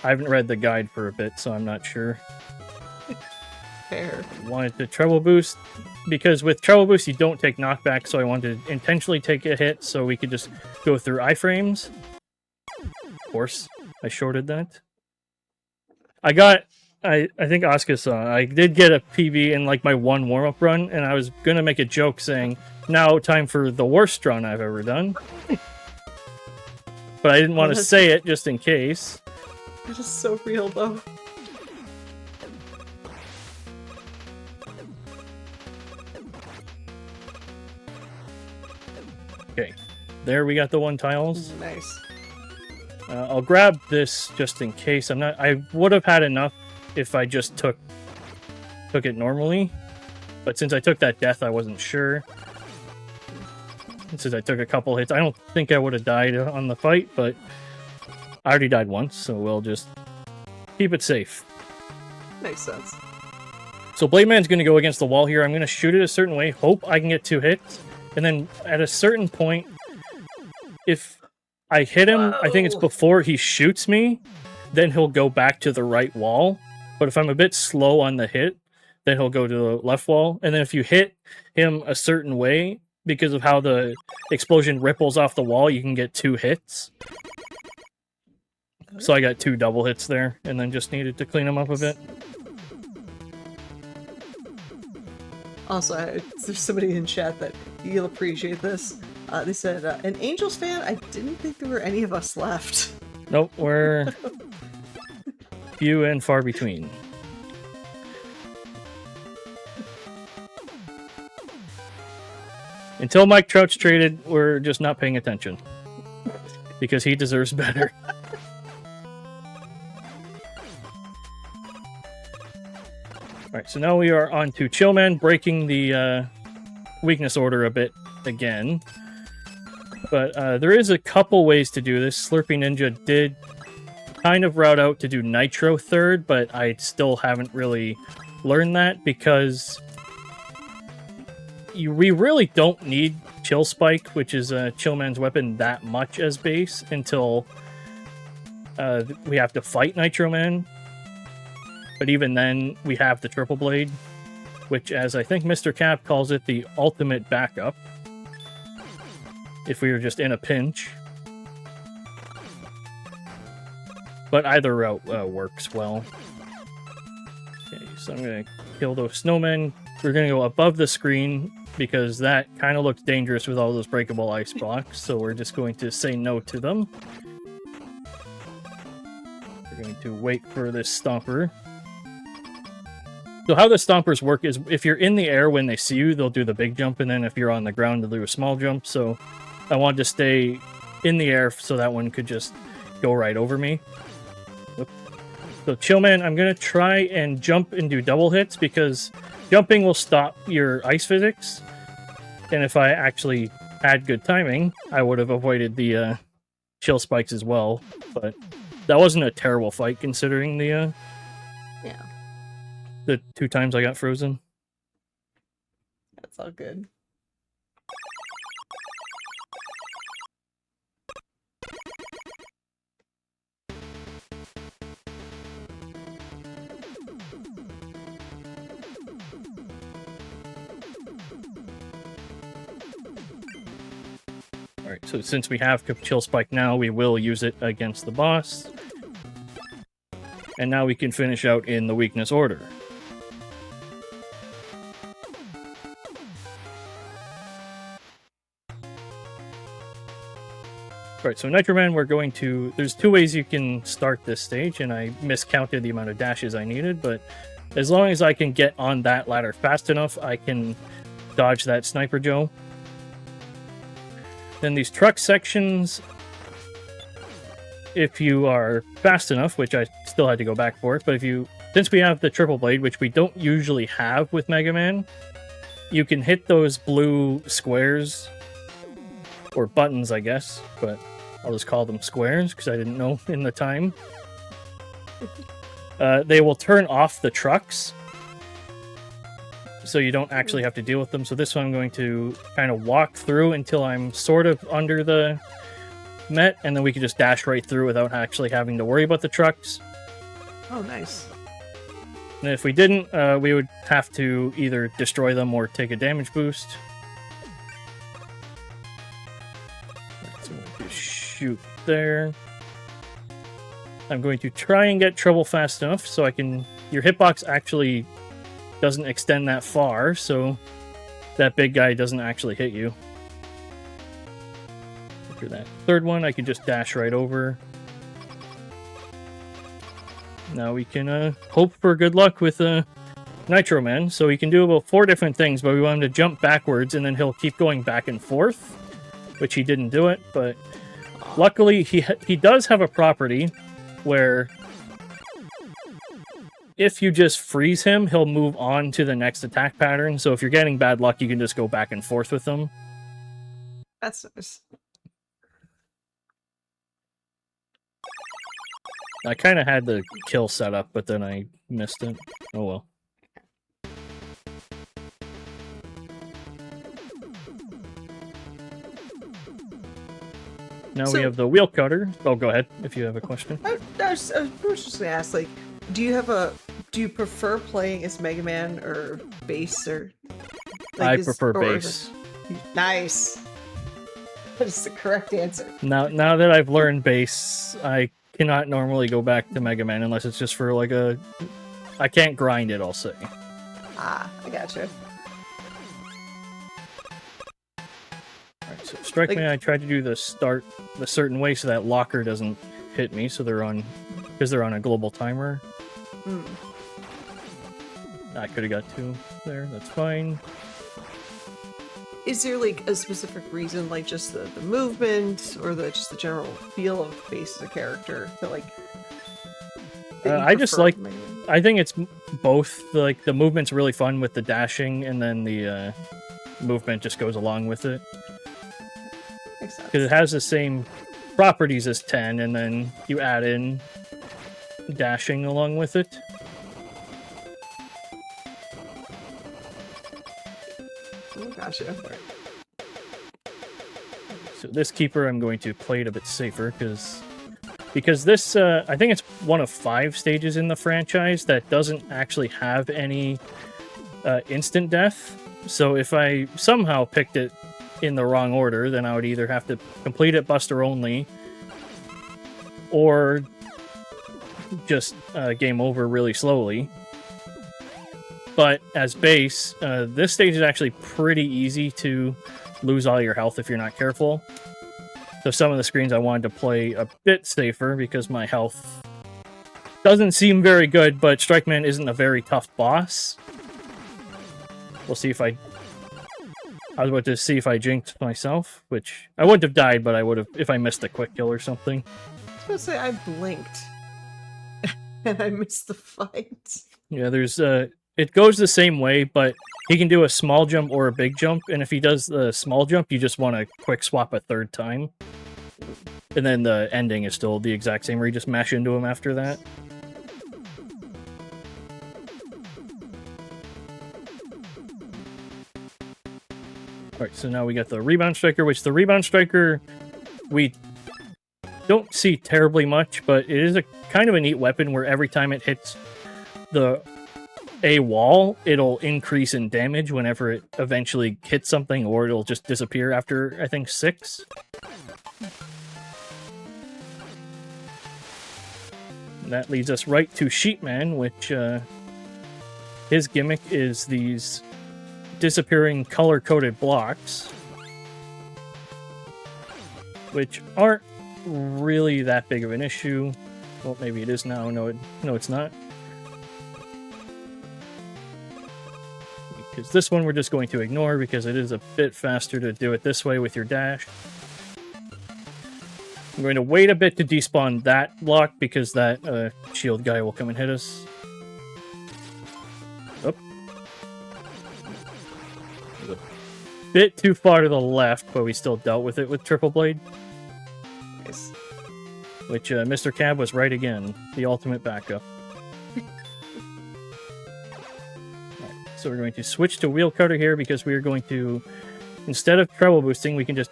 I haven't read the guide for a bit, so I'm not sure. Fair. Wanted the treble boost, because with treble boost you don't take knockback, so I wanted to intentionally take a hit so we could just go through iframes. Of course, I shorted that. I think Asuka saw, I did get a PB in like my one warm-up run, and I was gonna make a joke saying, now time for the worst run I've ever done. But I didn't want to say it just in case. That is so real though. Okay, there we got the one tiles. Nice. I'll grab this just in case. I would have had enough if I just took it normally, but since I took that death, I wasn't sure. And since I took a couple hits, I don't think I would have died on the fight, but I already died once, so we'll just keep it safe. Makes sense. So Blade Man's going to go against the wall here. I'm going to shoot it a certain way, hope I can get 2 hits, and then at a certain point, if I hit him, I think it's before he shoots me, then he'll go back to the right wall. But if I'm a bit slow on the hit, then he'll go to the left wall. And then if you hit him a certain way, because of how the explosion ripples off the wall, you can get 2 hits. So I got 2 double hits there, and then just needed to clean him up a bit. Also, there's somebody in chat that you'll appreciate this. They said, an Angels fan? I didn't think there were any of us left. Nope, we're few and far between. Until Mike Trout's traded, we're just not paying attention. Because he deserves better. Alright, so now we are on to Chillman, breaking the weakness order a bit again. But there is a couple ways to do this. Slurpy Ninja did kind of route out to do Nitro third, but I still haven't really learned that because we really don't need Chill Spike, which is Chillman's weapon, that much as base until we have to fight Nitro Man. But even then, we have the Triple Blade, which, as I think Mr. Cap calls it, the ultimate backup. If we were just in a pinch. But either route works well. Okay, so I'm going to kill those snowmen. We're going to go above the screen because that kind of looks dangerous with all those breakable ice blocks. So we're just going to say no to them. We're going to wait for this Stomper. So how the Stompers work is if you're in the air when they see you, they'll do the big jump. And then if you're on the ground, they'll do a small jump. So I wanted to stay in the air so that one could just go right over me. So Chillman, I'm going to try and jump and do double hits because jumping will stop your ice physics. And if I actually had good timing, I would have avoided the chill spikes as well. But that wasn't a terrible fight considering the Yeah, the 2 times I got frozen. that's all good. Alright, so since we have Chill Spike now, we will use it against the boss. And now we can finish out in the weakness order. Alright, so Nitro Man, we're going to... There's 2 ways you can start this stage, and I miscounted the amount of dashes I needed, but as long as I can get on that ladder fast enough, I can dodge that Sniper Joe. Then these truck sections, if you are fast enough, which I still had to go back for it, but if you, since we have the Triple Blade, which we don't usually have with Mega Man, you can hit those blue squares, or buttons, I guess, but I'll just call them squares because I didn't know in the time. They will turn off the trucks, so you don't actually have to deal with them. So this one I'm going to kind of walk through until I'm sort of under the Met, and then we can just dash right through without actually having to worry about the trucks. Oh, nice. And if we didn't, we would have to either destroy them or take a damage boost. Right, so we'll just shoot there. I'm going to try and get trouble fast enough so I can... Your hitbox actually doesn't extend that far, so that big guy doesn't actually hit you. After that third one, I can just dash right over. Now we can hope for good luck with Nitro Man. So he can do about 4 different things, but we want him to jump backwards, and then he'll keep going back and forth, which he didn't do it, but luckily he does have a property where if you just freeze him, he'll move on to the next attack pattern. So if you're getting bad luck, you can just go back and forth with him. That's nice. I kind of had the kill set up, but then I missed it. Oh well. Now So- we have the wheel cutter. Oh, go ahead if you have a question. I was just gonna ask, like, do you prefer playing as Mega Man or Bass or? I Like, prefer or- bass. Nice. That is the correct answer. Now that I've learned bass, I cannot normally go back to Mega Man unless it's just for like a... I can't grind it, I'll say. Ah, I gotcha. Alright, so Strike Like- Man, I tried to do the start a certain way so that locker doesn't hit me, so they're on... Because they're on a global timer. Mm. I could have got 2 there, that's fine. Is there like a specific reason, like just the movement or just the general feel of Bass as a character that like? that you I just prefer like- Mega Man? I think it's both. Like, the movement's really fun with the dashing, and then the movement just goes along with it. Makes sense. Because it has the same properties as 10, and then you add in dashing along with it. Oh, gotcha. So this keeper, I'm going to play it a bit safer, because this, I think it's one of 5 stages in the franchise that doesn't actually have any instant death. So if I somehow picked it in the wrong order, then I would either have to complete it Buster only, or just game over really slowly. But as base, this stage is actually pretty easy to lose all your health if you're not careful. So some of the screens I wanted to play a bit safer because my health doesn't seem very good, but Strike Man isn't a very tough boss. We'll see if I was about to see if I jinxed myself, which I wouldn't have died, but I would have if I missed a quick kill or something. I was gonna say I blinked and I missed the fight. Yeah, there's it goes the same way, but he can do a small jump or a big jump, and if he does the small jump, you just want to quick swap a third time. And then the ending is still the exact same, where you just mash into him after that. Alright, so now we got the Rebound Striker, which the Rebound Striker we don't see terribly much, but it is a kind of a neat weapon where every time it hits a wall, it'll increase in damage whenever it eventually hits something, or it'll just disappear after, I think, 6. And that leads us right to Sheepman, which his gimmick is these disappearing color-coded blocks, which aren't really that big of an issue. Well, maybe it is now. No, it's not. Because this one we're just going to ignore because it is a bit faster to do it this way with your dash. I'm going to wait a bit to despawn that block because that shield guy will come and hit us. Oh. A bit too far to the left, but we still dealt with it with Triple Blade. Nice. Which Mr. Cab was right again. The ultimate backup. Alright, so we're going to switch to wheel cutter here because we are going to, instead of treble boosting, we can just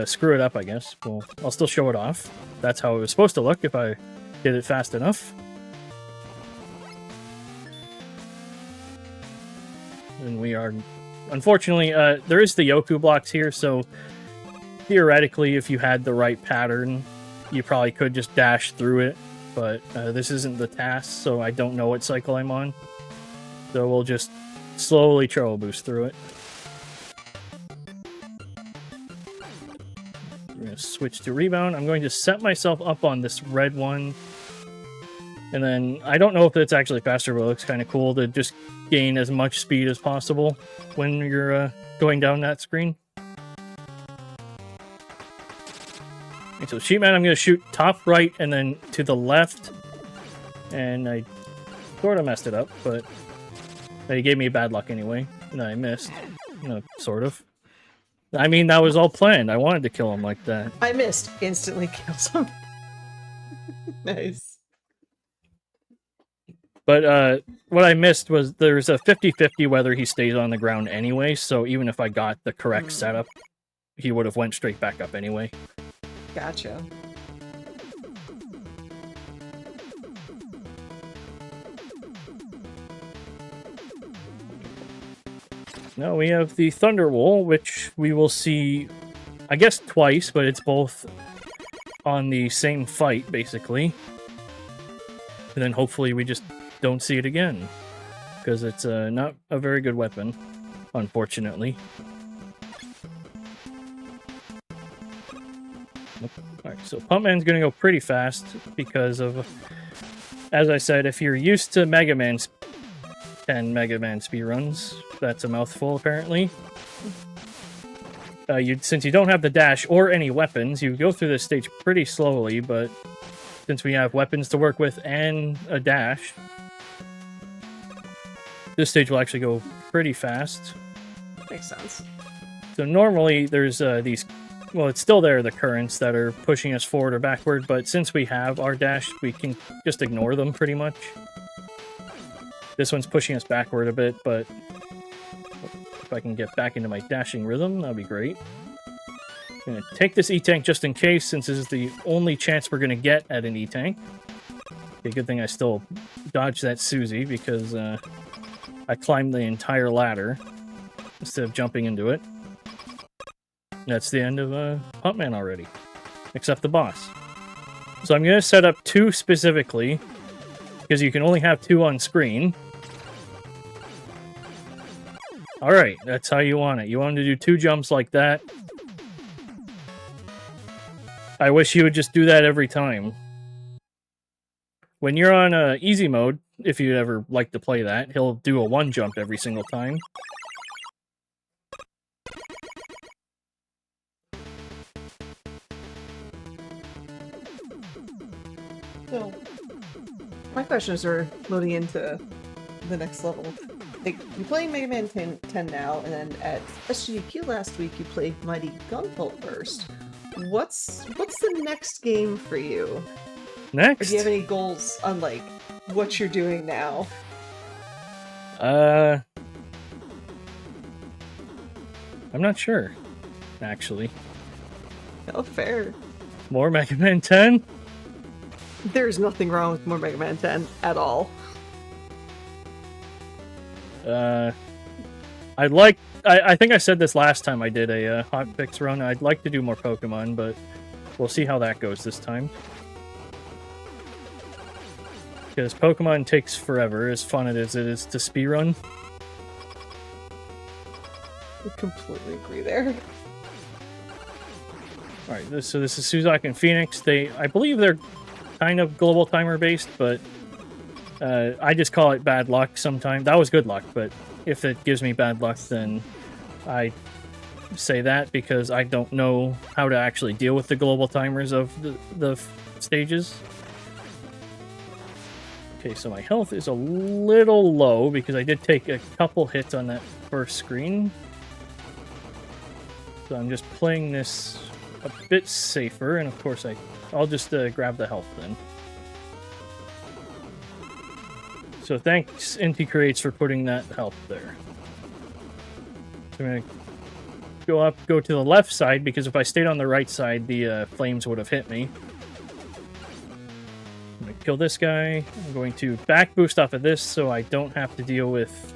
screw it up, I guess. Well, I'll still show it off. That's how it was supposed to look if I did it fast enough. And we are... Unfortunately, there is the Yoku blocks here, so theoretically, if you had the right pattern, you probably could just dash through it, but this isn't the task, so I don't know what cycle I'm on. So we'll just slowly treble boost through it. We're going to switch to rebound. I'm going to set myself up on this red one. And then, I don't know if it's actually faster, but it looks kind of cool to just gain as much speed as possible when you're going down that screen. Okay, so Sheepman, I'm going to shoot top right and then to the left. And I sort of messed it up, but he gave me bad luck anyway. And I missed. You know, sort of. I mean, that was all planned. I wanted to kill him like that. I missed. Instantly kills him. Nice. But what I missed was there's a 50-50 whether he stays on the ground anyway, so even if I got the correct setup, he would have went straight back up anyway. Gotcha. Now we have the Thunderwool, which we will see, I guess, twice, but it's both on the same fight, basically. And then hopefully we just don't see it again, because it's not a very good weapon, unfortunately. Alright, so Pumpman's going to go pretty fast because of, as I said, if you're used to Mega Man 10 Mega Man speedruns, that's a mouthful apparently. Since you don't have the dash or any weapons, you go through this stage pretty slowly, but since we have weapons to work with and a dash, this stage will actually go pretty fast. Makes sense. So normally there's these, well, it's still there, the currents that are pushing us forward or backward, but since we have our dash, we can just ignore them pretty much. This one's pushing us backward a bit, but if I can get back into my dashing rhythm, that'd be great. I'm going to take this E-Tank just in case, since this is the only chance we're going to get at an E-Tank. Okay, good thing I still dodged that Susie, because I climbed the entire ladder instead of jumping into it. That's the end of Pumpman already, except the boss. So I'm going to set up two specifically, because you can only have two on screen. Alright, that's how you want it. You want to do two jumps like that. I wish you would just do that every time. When you're on easy mode, if you'd ever like to play that, he'll do a one jump every single time. So, my question is, we're loading into the next level. Like, you're playing Mega Man 10 now, and then at SGDQ last week you played Mighty Gunvolt first. What's the next game for you? Next? Or do you have any goals on, like, what you're doing now? I'm not sure, actually. Oh, fair. More Mega Man 10? There's nothing wrong with more Mega Man 10 at all. I think I said this last time I did a hotfix run. I'd like to do more Pokemon, but we'll see how that goes this time. Because Pokemon takes forever, as fun as it is to speedrun. I completely agree there. Alright, so this is Suzak and Phoenix. I believe they're kind of global timer based, but I just call it bad luck sometimes. That was good luck, but if it gives me bad luck, then I say that because I don't know how to actually deal with the global timers of the stages. Okay, so my health is a little low because I did take a couple hits on that first screen. So I'm just playing this a bit safer, and of course I'll just grab the health then. So thanks Inti Creates for putting that health there. So I'm gonna go to the left side, because if I stayed on the right side, the flames would have hit me. I'm gonna kill this guy. I'm going to back boost off of this so I don't have to deal with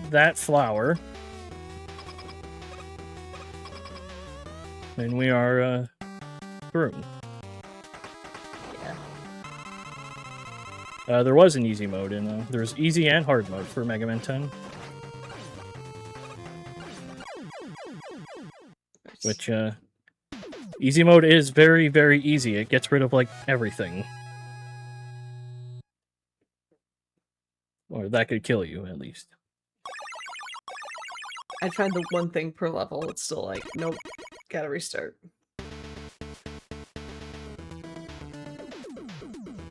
that flower. And we are through. There was an easy mode, and there's easy and hard mode for Mega Man 10. Which, easy mode is very, very easy. It gets rid of, like, everything. Or that could kill you, at least. I'd find the one thing per level. It's still like, nope, gotta restart.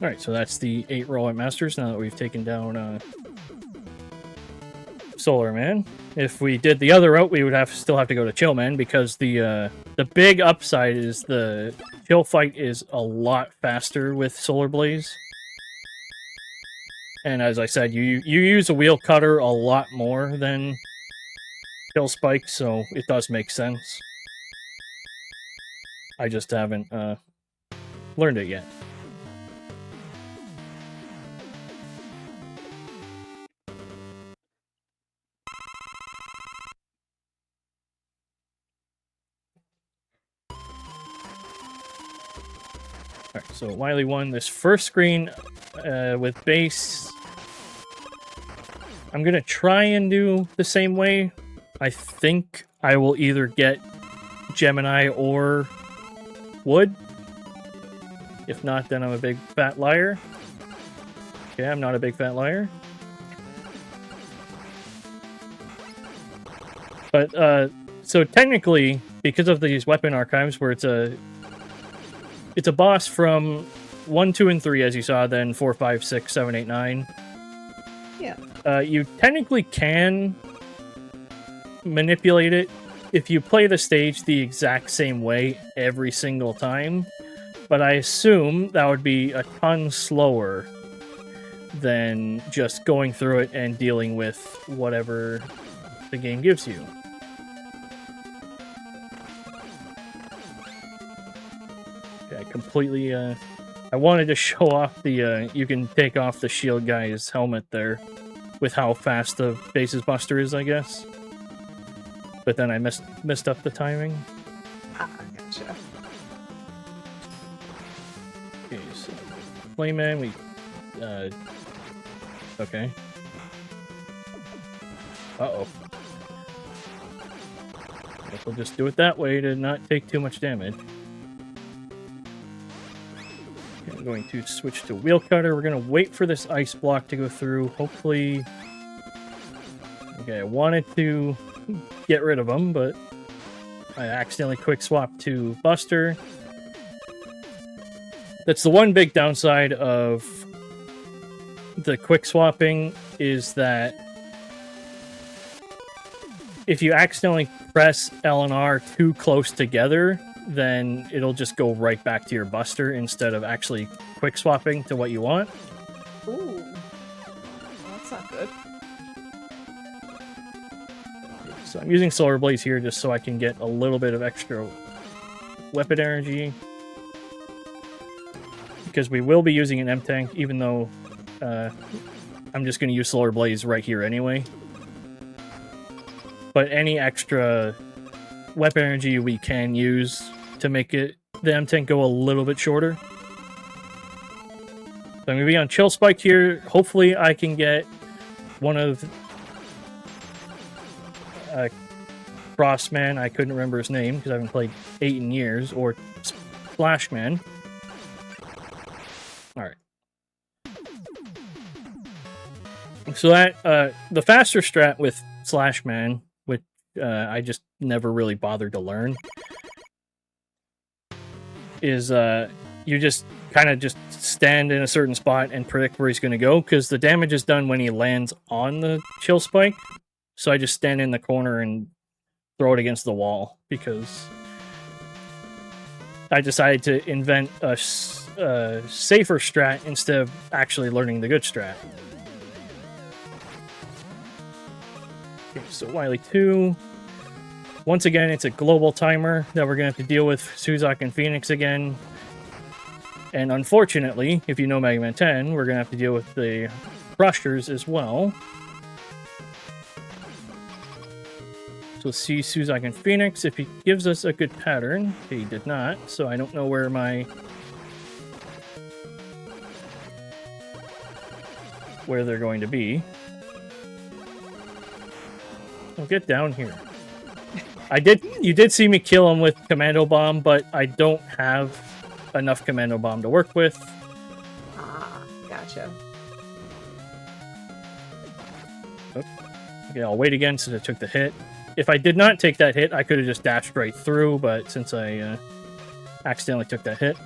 Alright, so that's the 8 Rollout Masters, now that we've taken down Solar Man. If we did the other route, we would still have to go to Chill Man, because the big upside is the Chill fight is a lot faster with Solar Blaze. And as I said, you use a wheel cutter a lot more than Chill Spike, so it does make sense. I just haven't learned it yet. Alright, so Wily won this first screen with base. I'm gonna try and do the same way. I think I will either get Gemini or Wood. If not, then I'm a big fat liar. Okay, I'm not a big fat liar. But, so technically, because of these weapon archives where it's a boss from 1, 2, and 3, as you saw, then 4, 5, 6, 7, 8, 9. Yeah. You technically can manipulate it if you play the stage the exact same way every single time, but I assume that would be a ton slower than just going through it and dealing with whatever the game gives you. I completely, I wanted to show off the, you can take off the shield guy's helmet there with how fast the base's buster is, I guess. But then I missed up the timing. Ah, gotcha. Okay, so Flayman, we, okay. Uh-oh. Guess we'll just do it that way to not take too much damage. I'm going to switch to Wheel Cutter. We're going to wait for this ice block to go through. Hopefully... Okay, I wanted to get rid of him, but I accidentally quick swapped to Buster. That's the one big downside of the quick swapping, is that if you accidentally press L and R too close together, then it'll just go right back to your Buster instead of actually quick swapping to what you want. Ooh. Well, that's not good. So I'm using Solar Blaze here just so I can get a little bit of extra weapon energy. Because we will be using an M-Tank, even though I'm just going to use Solar Blaze right here anyway. But any extra weapon energy we can use to make the M-Tank go a little bit shorter. So I'm going to be on Chill Spike here. Hopefully I can get one of Crossman, I couldn't remember his name because I haven't played 8 in years, or Splashman. Alright. So that, the faster strat with Slashman, which I just never really bothered to learn, is you just kind of just stand in a certain spot and predict where he's going to go, because the damage is done when he lands on the Chill Spike. So I just stand in the corner and throw it against the wall, because I decided to invent a safer strat instead of actually learning the good strat. Okay, so Wily 2. Once again, it's a global timer that we're going to have to deal with Suzak and Phoenix again. And unfortunately, if you know Mega Man 10, we're going to have to deal with the Crushers as well. So we'll see Suzak and Phoenix if he gives us a good pattern. He did not, so I don't know where they're going to be. Oh, get down here. You did see me kill him with Commando Bomb, but I don't have enough Commando Bomb to work with. Ah, gotcha. Okay, I'll wait again since I took the hit. If I did not take that hit, I could have just dashed right through, but since I accidentally took that hit.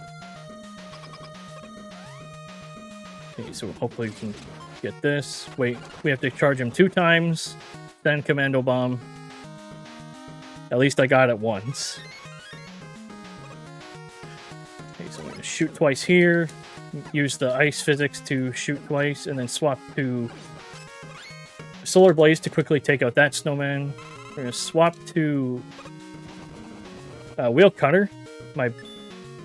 Okay, so hopefully we can get this. Wait, we have to charge him 2 times, then Commando Bomb. At least I got it once. Okay, so I'm going to shoot twice here, use the ice physics to shoot twice, and then swap to Solar Blaze to quickly take out that snowman. We're going to swap to Wheel Cutter.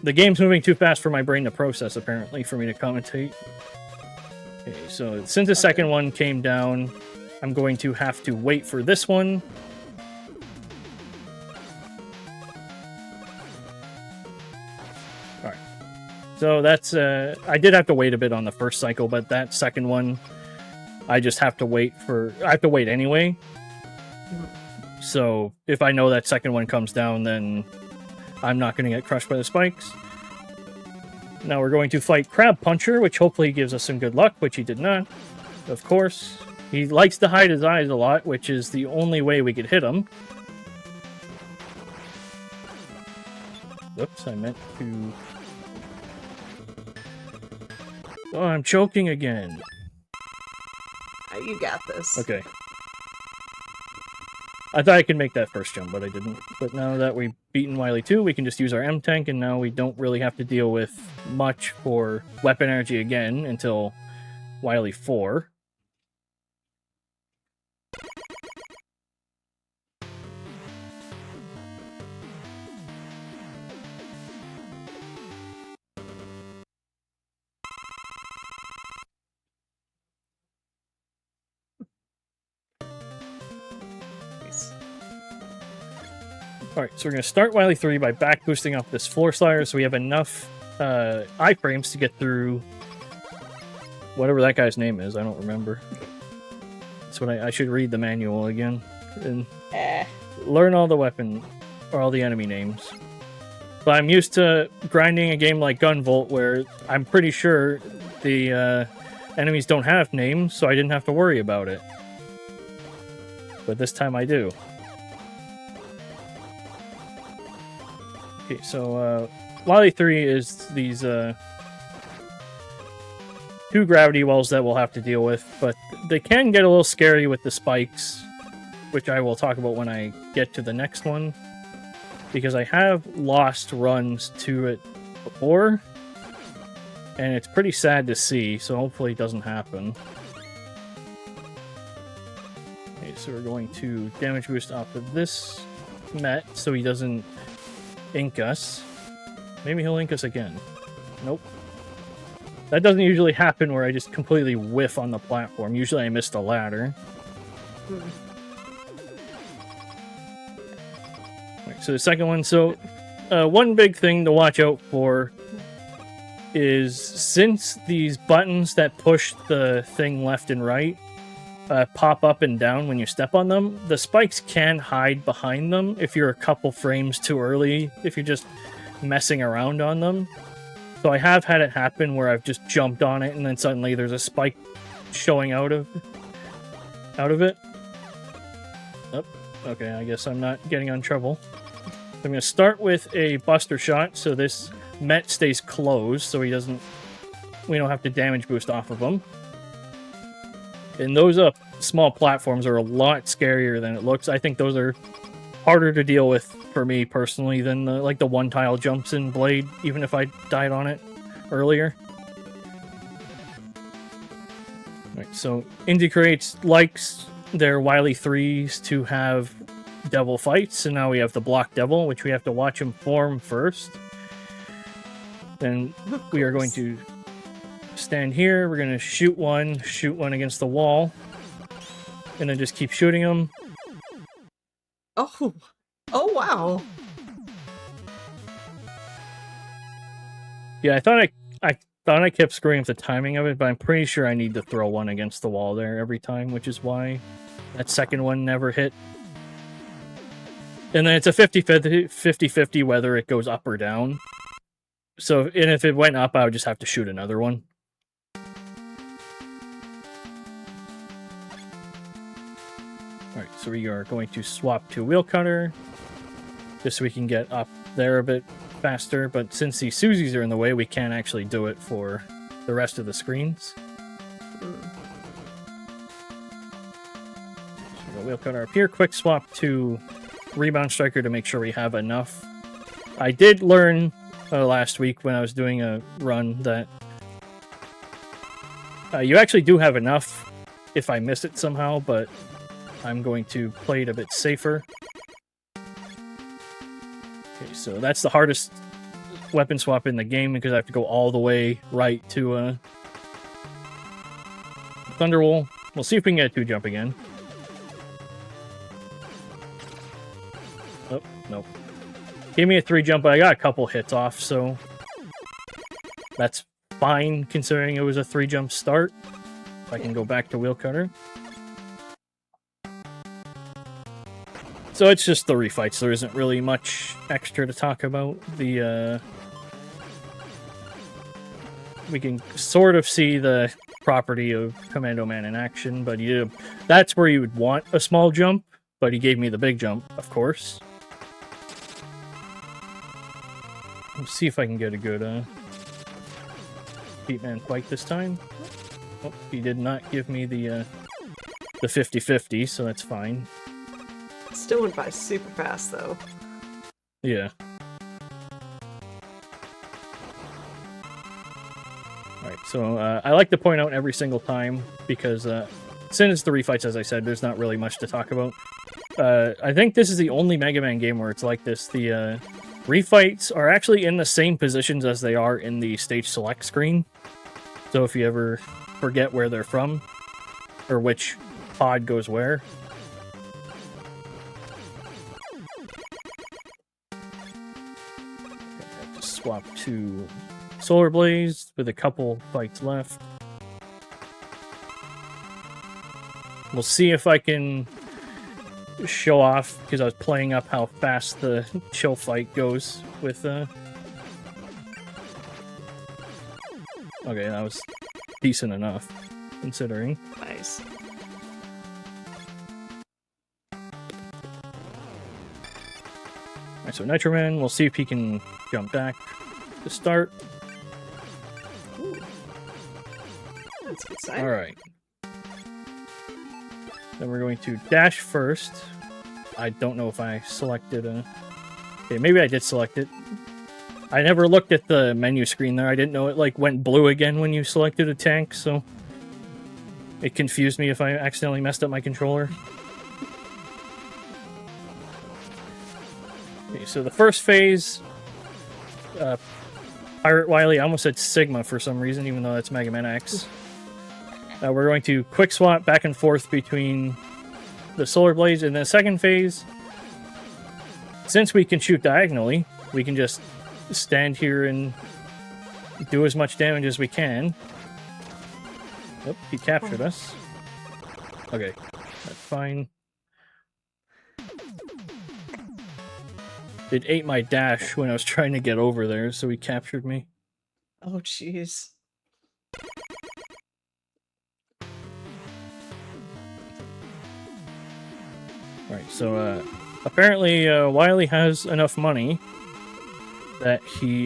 The game's moving too fast for my brain to process, apparently, for me to commentate. Okay, so since the second one came down, I'm going to have to wait for this one. Alright. So that's... I did have to wait a bit on the first cycle, but that second one, I just have to wait for... I have to wait anyway. So if I know that second one comes down, then I'm not going to get crushed by the spikes. Now we're going to fight Crab Puncher, which hopefully gives us some good luck, which he did not. Of course. He likes to hide his eyes a lot, which is the only way we could hit him. Whoops, I meant to... Oh, I'm choking again. You got this. Okay. I thought I could make that first jump, but I didn't. But now that we've beaten Wily 2, we can just use our M-Tank, and now we don't really have to deal with much for weapon energy again until Wily 4. Alright, so we're going to start Wily 3 by back boosting up this floor slider so we have enough iframes to get through whatever that guy's name is. I don't remember. That's what I should read the manual again and learn all the weapon or all the enemy names. But I'm used to grinding a game like Gunvolt where I'm pretty sure the enemies don't have names, so I didn't have to worry about it. But this time I do. Okay, so Wily 3 is these 2 gravity wells that we'll have to deal with, but they can get a little scary with the spikes, which I will talk about when I get to the next one, because I have lost runs to it before, and it's pretty sad to see, so hopefully it doesn't happen. Okay, so we're going to damage boost off of this Met so he doesn't ink us. Maybe he'll ink us again. Nope. That doesn't usually happen where I just completely whiff on the platform. Usually I miss the ladder. Right, so the second one. So one big thing to watch out for is since these buttons that push the thing left and right pop up and down when you step on them, the spikes can hide behind them if you're a couple frames too early, if you're just messing around on them. So I have had it happen where I've just jumped on it and then suddenly there's a spike showing out of it. Oh, okay, I guess I'm not getting on trouble. So I'm going to start with a Buster Shot, so this Met stays closed, so we don't have to damage boost off of him. And those small platforms are a lot scarier than it looks. I think those are harder to deal with for me personally than the one tile jumps in Blade, even if I died on it earlier. Right, so Indie Creates likes their Wily 3s to have devil fights, and now we have the Block Devil, which we have to watch him form first. Then we are going to stand here, we're going to shoot one against the wall, and then just keep shooting him. Oh. Oh, wow. Yeah, I thought I kept screwing up the timing of it, but I'm pretty sure I need to throw one against the wall there every time, which is why that second one never hit. And then it's a 50-50 whether it goes up or down. So, and if it went up, I would just have to shoot another one. Alright, so we are going to swap to Wheel Cutter, just so we can get up there a bit faster, but since these Susies are in the way, we can't actually do it for the rest of the screens. So the Wheel Cutter up here, quick swap to Rebound Striker to make sure we have enough. I did learn last week when I was doing a run that you actually do have enough if I miss it somehow, but I'm going to play it a bit safer. Okay, so that's the hardest weapon swap in the game because I have to go all the way right to Thunderwall. We'll see if we can get a 2-jump again. Oh, nope. Gave me a 3-jump, but I got a couple hits off, so that's fine considering it was a 3-jump start. If I can go back to Wheel Cutter. So it's just the refights. There isn't really much extra to talk about. We can sort of see the property of Commando Man in action, but that's where you would want a small jump, but he gave me the big jump, of course. Let's see if I can get a good Pete Man fight this time. Oh, he did not give me the 50-50, so that's fine. Still went by super fast, though. Yeah. Alright, so I like to point out every single time, because since the refights, as I said, there's not really much to talk about. I think this is the only Mega Man game where it's like this. The refights are actually in the same positions as they are in the stage select screen. So if you ever forget where they're from, or which pod goes where. Swap to Solar Blaze with a couple fights left. We'll see if I can show off, because I was playing up how fast the chill fight goes with Okay, that was decent enough, considering. Nice. Alright, so Nitro Man, we'll see if he can jump back to start. Ooh. That's a good sign. Alright. Then we're going to dash first. I don't know if I selected a... Okay, maybe I did select it. I never looked at the menu screen there. I didn't know it like went blue again when you selected a tank, so... It confused me if I accidentally messed up my controller. Okay, so the first phase... Pirate Wily, I almost said Sigma for some reason, even though that's Mega Man X. We're going to quick swap back and forth between the Solar Blaze. In the second phase, since we can shoot diagonally, we can just stand here and do as much damage as we can. Oh, he captured us. Okay, that's fine. It ate my dash when I was trying to get over there, so he captured me. Oh, jeez. Right, so apparently Wily has enough money that he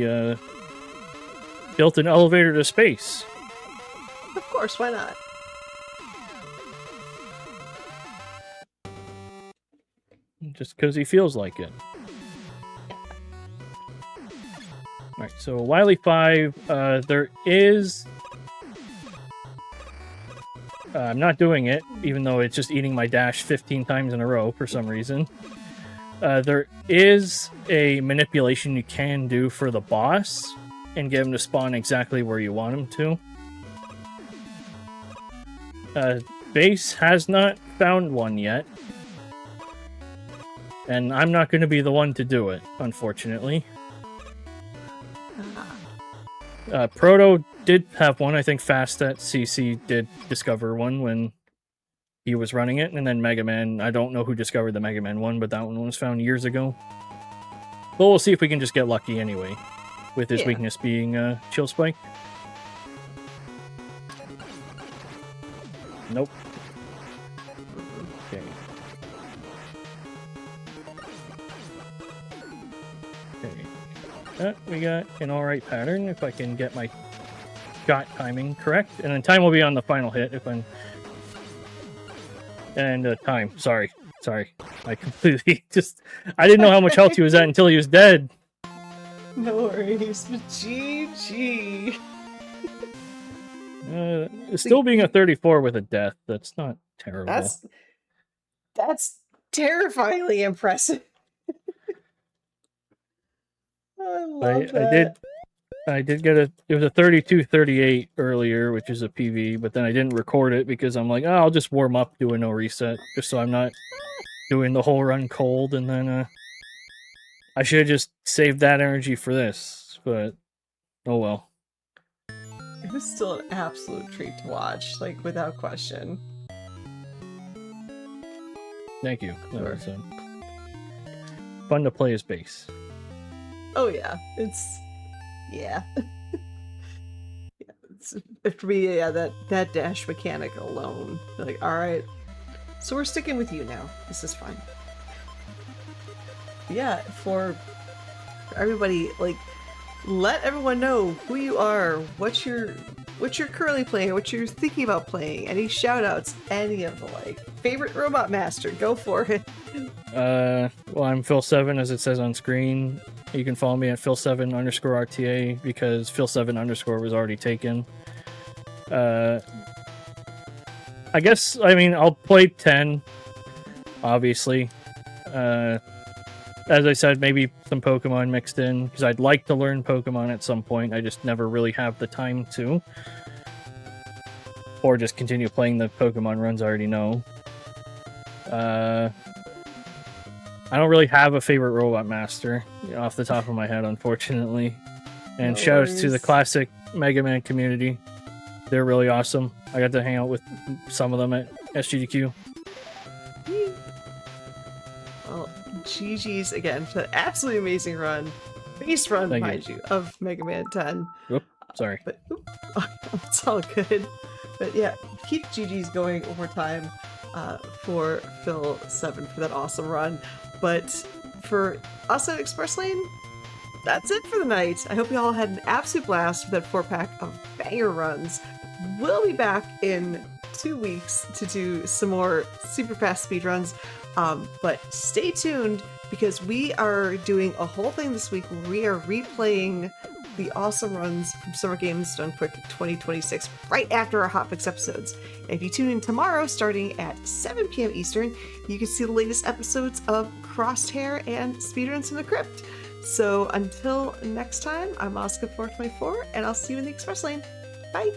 built an elevator to space. Of course, why not? Just because he feels like it. Alright, so Wily 5, there is... I'm not doing it, even though it's just eating my dash 15 times in a row for some reason. There is a manipulation you can do for the boss and get him to spawn exactly where you want him to. Base has not found one yet. And I'm not going to be the one to do it, unfortunately. Proto did have one. I think Fast at CC did discover one when he was running it. And then Mega Man, I don't know who discovered the Mega Man one, but that one was found years ago. But we'll see if we can just get lucky anyway, with his weakness being Chill Spike. Nope. Okay. Okay. We got an alright pattern if I can get my shot timing correct. And then time will be on the final hit if I'm... And time. Sorry. I completely just... I didn't know how much health he was at until he was dead. No worries, but GG. Still being a 34 with a death, that's not terrible. That's terrifyingly impressive. I love that. I did get it was a 32-38 earlier, which is a PV, but then I didn't record it because I'm like, oh, I'll just warm up doing no reset, just so I'm not doing the whole run cold, and then I should have just saved that energy for this, but oh well. It was still an absolute treat to watch, like, without question. Thank you. That Sure. was fun to play as base. Oh yeah, yeah. For me, yeah, that dash mechanic alone, like, all right, so we're sticking with you now. This is fine. Yeah, for everybody, like, let everyone know who you are, what you're currently playing, what you're thinking about playing, any shout-outs, any of the, like, favorite robot master. Go for it. Well, I'm Phil7, as it says on screen. You can follow me at Phil7_RTA because Phil7_ was already taken. I guess, I mean, I'll play 10, obviously. As I said, maybe some Pokemon mixed in, because I'd like to learn Pokemon at some point. I just never really have the time to. Or just continue playing the Pokemon runs I already know. I don't really have a favorite robot master off the top of my head, unfortunately. And No shoutouts to the worries. classic Mega Man community. They're really awesome. I got to hang out with some of them at SGDQ. Well, GG's again for the absolutely amazing run, base run, Thank mind you, of Mega Man 10. Whoop, sorry. But it's all good. But yeah, keep GG's going over time for Phil7 for that awesome run. But for us at Express Lane, that's it for the night. I hope you all had an absolute blast with that 4-pack of banger runs. We'll be back in 2 weeks to do some more super fast speedruns. But stay tuned because we are doing a whole thing this week where we are replaying the awesome runs from Summer Games Done Quick 2026 right after our Hotfix episodes. And if you tune in tomorrow starting at 7 p.m. Eastern, you can see the latest episodes of Crosshair and Speedruns in the Crypt. So until next time, I'm Oscar424 and I'll see you in the Express Lane. Bye!